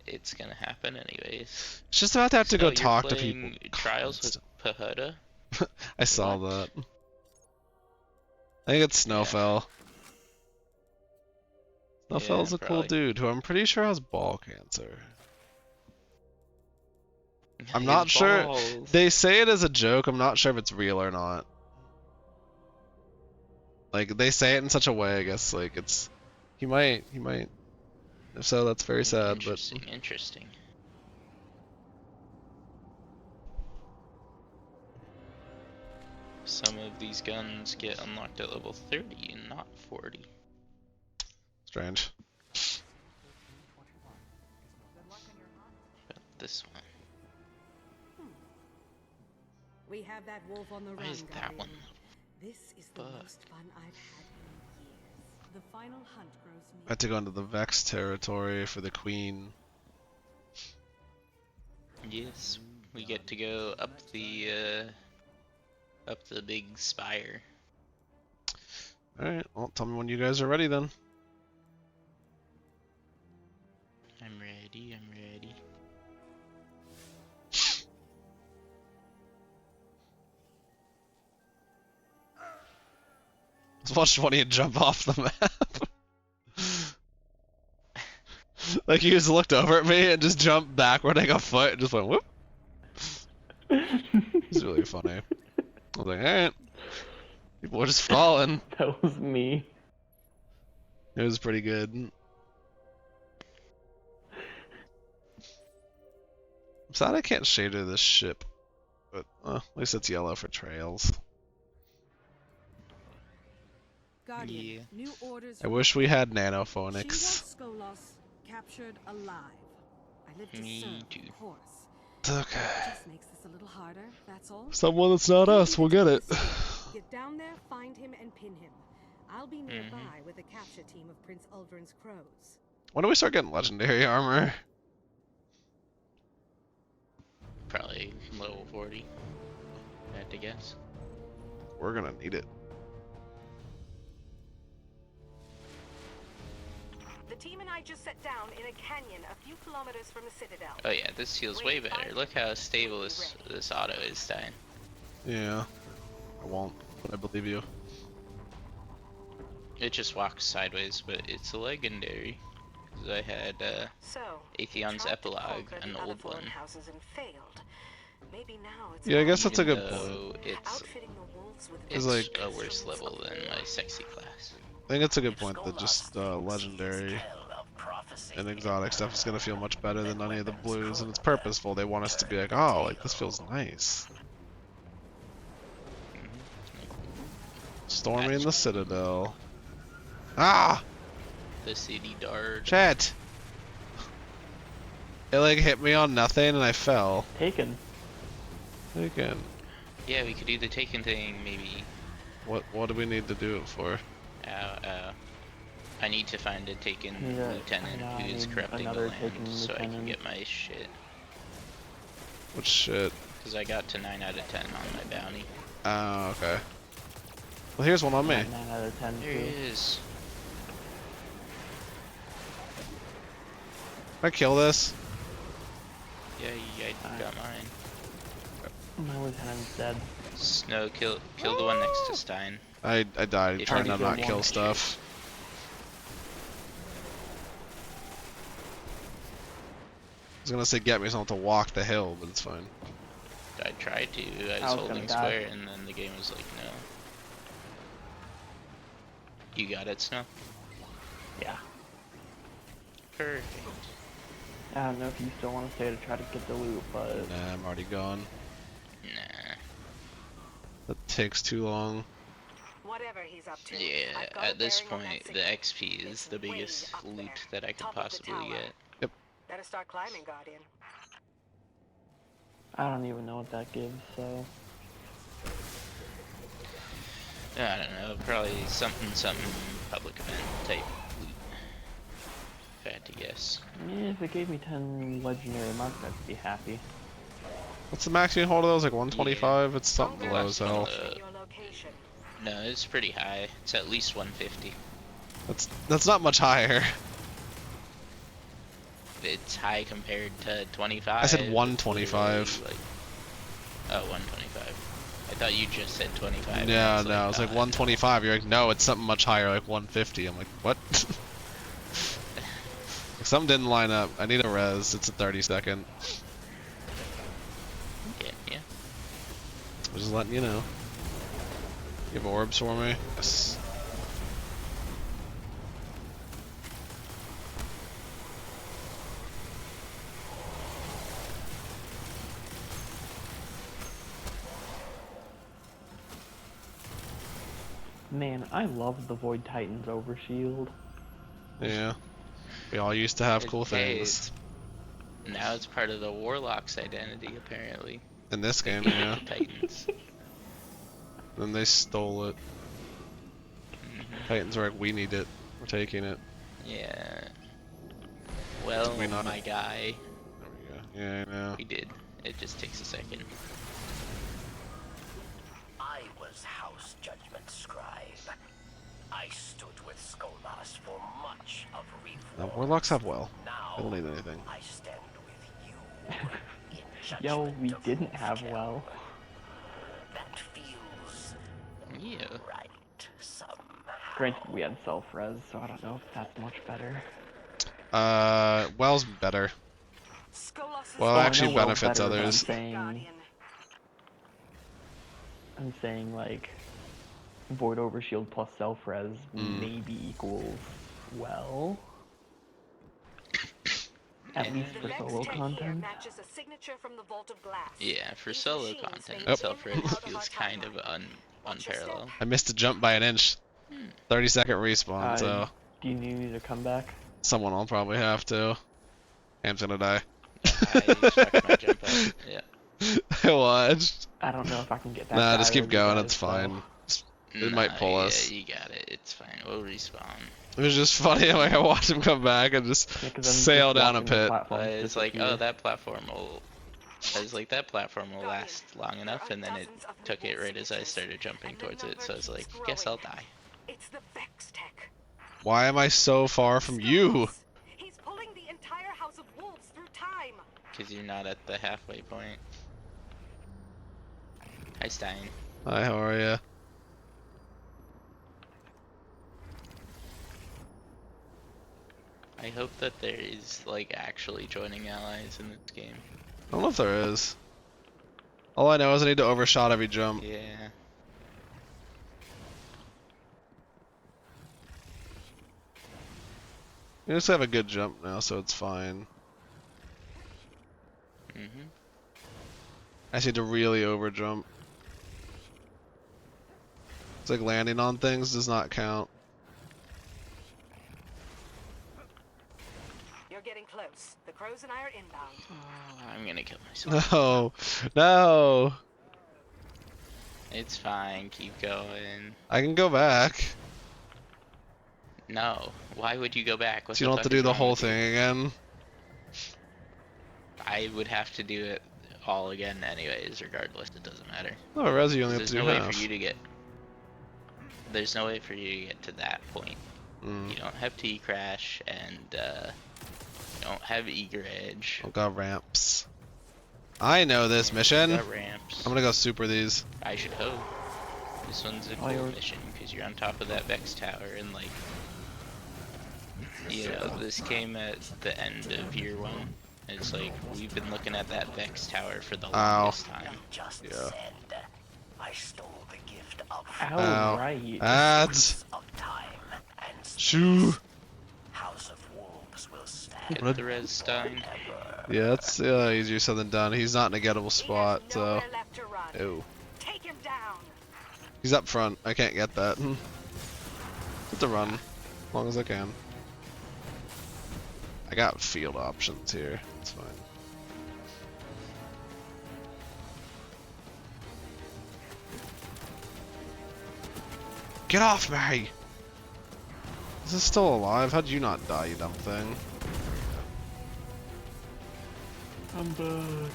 it's gonna happen anyways. It's just about to have to go you're talk to playing people. Trials with Pahuda? I saw that. I think it's Snowfell. Snowfell's a cool dude who I'm pretty sure has ball cancer. I'm not sure. They say it as a joke. I'm not sure if it's real or not. Like, they say it in such a way, I guess, like, it's... He might. If so, that's very sad, Interesting. Some of these guns get unlocked at level 30 and not 40. Strange. But this one. We have that wolf on the run, Why is that one? This is the most fun I've had in years. The final hunt grows near. I had to go into the Vex territory for the Queen. Yes, we get to go up the big spire. Alright, well, tell me when you guys are ready then. I'm ready. Just watched one of you jump off the map. Like, he just looked over at me and just jumped backward like a foot and just went whoop. It's really funny. I was like, alright. People were just falling. That was me. It was pretty good. I'm sad I can't shader this ship. But, at least it's yellow for trails. Guardian, new orders I wish we had She nanophonics. wants Skolas captured alive. I live to serve, too. of course. It's okay. Just makes this a little harder, that's all. Someone that's not us, we'll get it. Get down there, find him, and pin him. I'll be nearby with the capture team of Prince Uldren's crows. When do we start getting legendary armor? Probably level 40. I had to guess. We're gonna need it. The team and I just set down in a canyon a few kilometers from the Citadel. Oh yeah, this feels way better. Look how stable this auto is, Stein. Yeah. I won't, but I believe you. It just walks sideways, but it's a legendary. Because I had Atheon's Epilogue, an old one. Houses and failed. Maybe now it's Yeah, I guess that's a good Though point. It's like a worse level than my sexy class. I think it's a good point that just legendary and exotic stuff is gonna feel much better than any of the blues, and it's purposeful. They want us to be like, oh, like this feels nice. Stormy in the Citadel. Ah! The city dart. Shit! It like hit me on nothing and I fell. Taken. Taken. Yeah, we could do the Taken thing, maybe. What do we need to do it for? I need to find a Taken lieutenant who is corrupting the land so I can get my shit. What shit? Because I got to 9 out of 10 on my bounty. Oh, okay. Well, here's one on me. 9 out of 10 There too. he is. I kill this? Yeah, I got mine. My lieutenant's dead. Snow, kill the one next to Stein. I died If trying you to go not kill one, stuff. I was gonna say get me something to walk the hill, but it's fine. I tried to. I was holding square, and then the game was like, no. You got it, Snow? Yeah. Perfect. I don't know if you still want to stay to try to get the loot, but... Nah, I'm already gone. Nah. That takes too long. Whatever he's up to. Yeah, at this point, the XP is the biggest loot that I could possibly get. Yep. Better start climbing, Guardian. I don't even know what that gives, so... I don't know, probably something public event type loot. If I had to guess. Yeah, if it gave me 10 legendary marks, I'd be happy. What's the max you can hold of those? Like 125? Yeah. It's something low as hell. No, it's pretty high. It's at least 150. That's not much higher. It's high compared to 25. I said 125. Like, oh, 125. I thought you just said 25. Yeah, no, it's like 125. You're like, no, it's something much higher, like 150. I'm like, what? Something didn't line up. I need a res. It's a 30-second. Yeah. I'm just letting you know. You have orbs for me? Yes. Man, I love the Void Titan's overshield. Yeah. We all used to have cool things. Now it's part of the Warlock's identity, apparently. In this game, yeah. Titans. Then they stole it. Titans are like, we need it. We're taking it. Yeah. Well, my guy. There we go. Yeah, I know. We did. It just takes a second. I was House Judgment Scribe. I stood with Skolas for much of Reform. No, Warlocks have well. Now, I don't need anything. I stand with you in Yo, we didn't have well. That feels right somehow. Granted, we had self-res, so I don't know if that's much better. Well's better. Well, actually benefits others. I'm saying like Void Overshield plus self-res maybe equals well. At least for solo content. Yeah, for solo content, self-res feels kind of unparalleled. I missed a jump by an inch. 30-second respawn, so... Do you need me to come back? Someone will probably have to. Ham's gonna die. I fucked my jump up. Yeah. I watched. I don't know if I can get back. Nah, just keep going, it's fine. It might pull us. Yeah, you got it, it's fine. We'll respawn. It was just funny, like I watched him come back and just sail down a pit. It's like, oh, that platform will... I was like, that platform will last long enough, and then it took it right as I started jumping towards it, so I was like, guess I'll die. It's the Vex Tech. Why am I so far from you? He's pulling the entire House of Wolves through time. Because you're not at the halfway point. Hi, Stein. Hi, how are ya? I hope that there is, like, actually joining allies in this game. I don't know if there is. All I know is I need to overshot every jump. Yeah. You just have a good jump now, so it's fine. I just need to really overjump. It's like landing on things does not count. You're getting close. The crows and I are inbound. Oh, I'm gonna kill myself. No, no. It's fine. Keep going. I can go back. No. Why would you go back? So you don't have to do the whole thing again. I would have to do it all again anyways, regardless. It doesn't matter. No, Resi, you only have to do half. There's no way for you to get... There's no way for you to get to that point. You don't have T-Crash, and Don't have eager edge. I've got ramps. I know this mission. Got ramps. I'm gonna go super these. I should hope. This one's a cool mission because you're on top of that Vex tower and like, you know, this came at the end of year 1. It's like we've been looking at that Vex tower for the longest time. Just Yeah. said, I stole the gift of Ow. Right. Ads. of time and Shoo. House of Wolves will stand Get the res Stein. Yeah, that's easier said than done. He's not in a gettable spot, so. Ew. Take him down. He's up front. I can't get that. Get the run, as long as I can. I got field options here. It's fine. Get off me! Is this still alive? How'd you not die, you dumb thing? I'm back.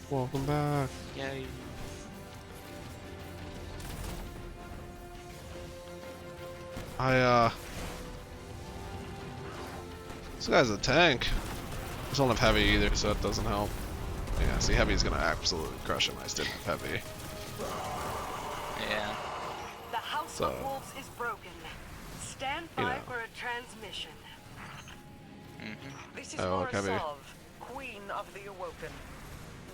Welcome back. Yay. This guy's a tank. I just don't have heavy either, so that doesn't help. Yeah, see, heavy's gonna absolutely crush him. I just didn't have heavy. Yeah. The House So, of Wolves is broken. Stand by for a transmission. This is Oh, look, heavy. Morosov, Queen of the Awoken,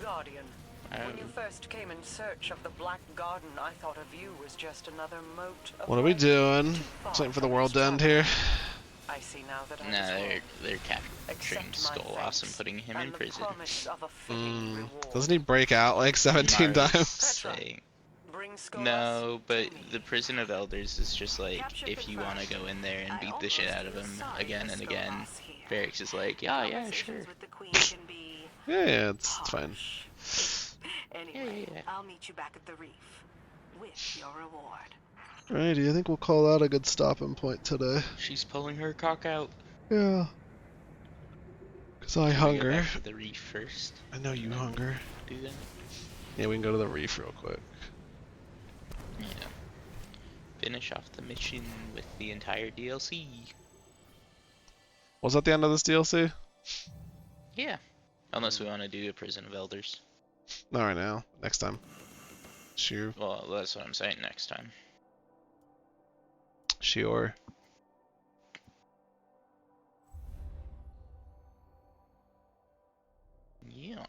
Guardian. When you first came in search of the Black Garden, I thought of you as just another mote of What are we light. doing? Just waiting for the world to end here. I see now that I Nah, was wrong. they're capturing Skullloss and putting him in prison. Promise of a fitting reward. Doesn't he break out like 17 Mars times? saying- Bring Skullloss No, but to me. the Prison of Elders is just like, Capture if you want to confirmed. go in there and I beat the shit almost out of him assigned again and the again, Skullloss here. Barracks is like, yeah, sure. Conversations with the Queen can be Yeah, it's fine. Anyway, Yeah. I'll meet you back at the reef with your reward. Alrighty, I think we'll call that a good stopping point today. She's pulling her cock out. Yeah. Cause I Can we go hunger. back to the reef first. I know you hunger. Do that. Yeah, we can go to the reef real quick. Yeah. Finish off the mission with the entire DLC. Was that the end of this DLC? Yeah. Unless we want to do a Prison of Elders. Not right now. Next time. Sure. Well, that's what I'm saying next time. Sure. Yeah.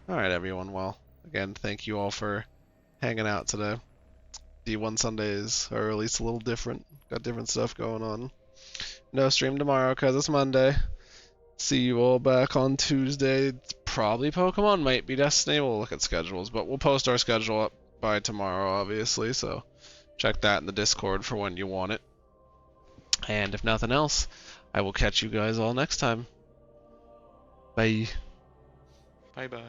Alright, everyone. Well, again, thank you all for hanging out today. D1 Sundays are at least a little different. Got different stuff going on. No stream tomorrow because it's Monday. See you all back on Tuesday. It's probably Pokemon, might be Destiny. We'll look at schedules, but we'll post our schedule up by tomorrow, obviously. So check that in the Discord for when you want it. And if nothing else, I will catch you guys all next time. Bye. Bye bye.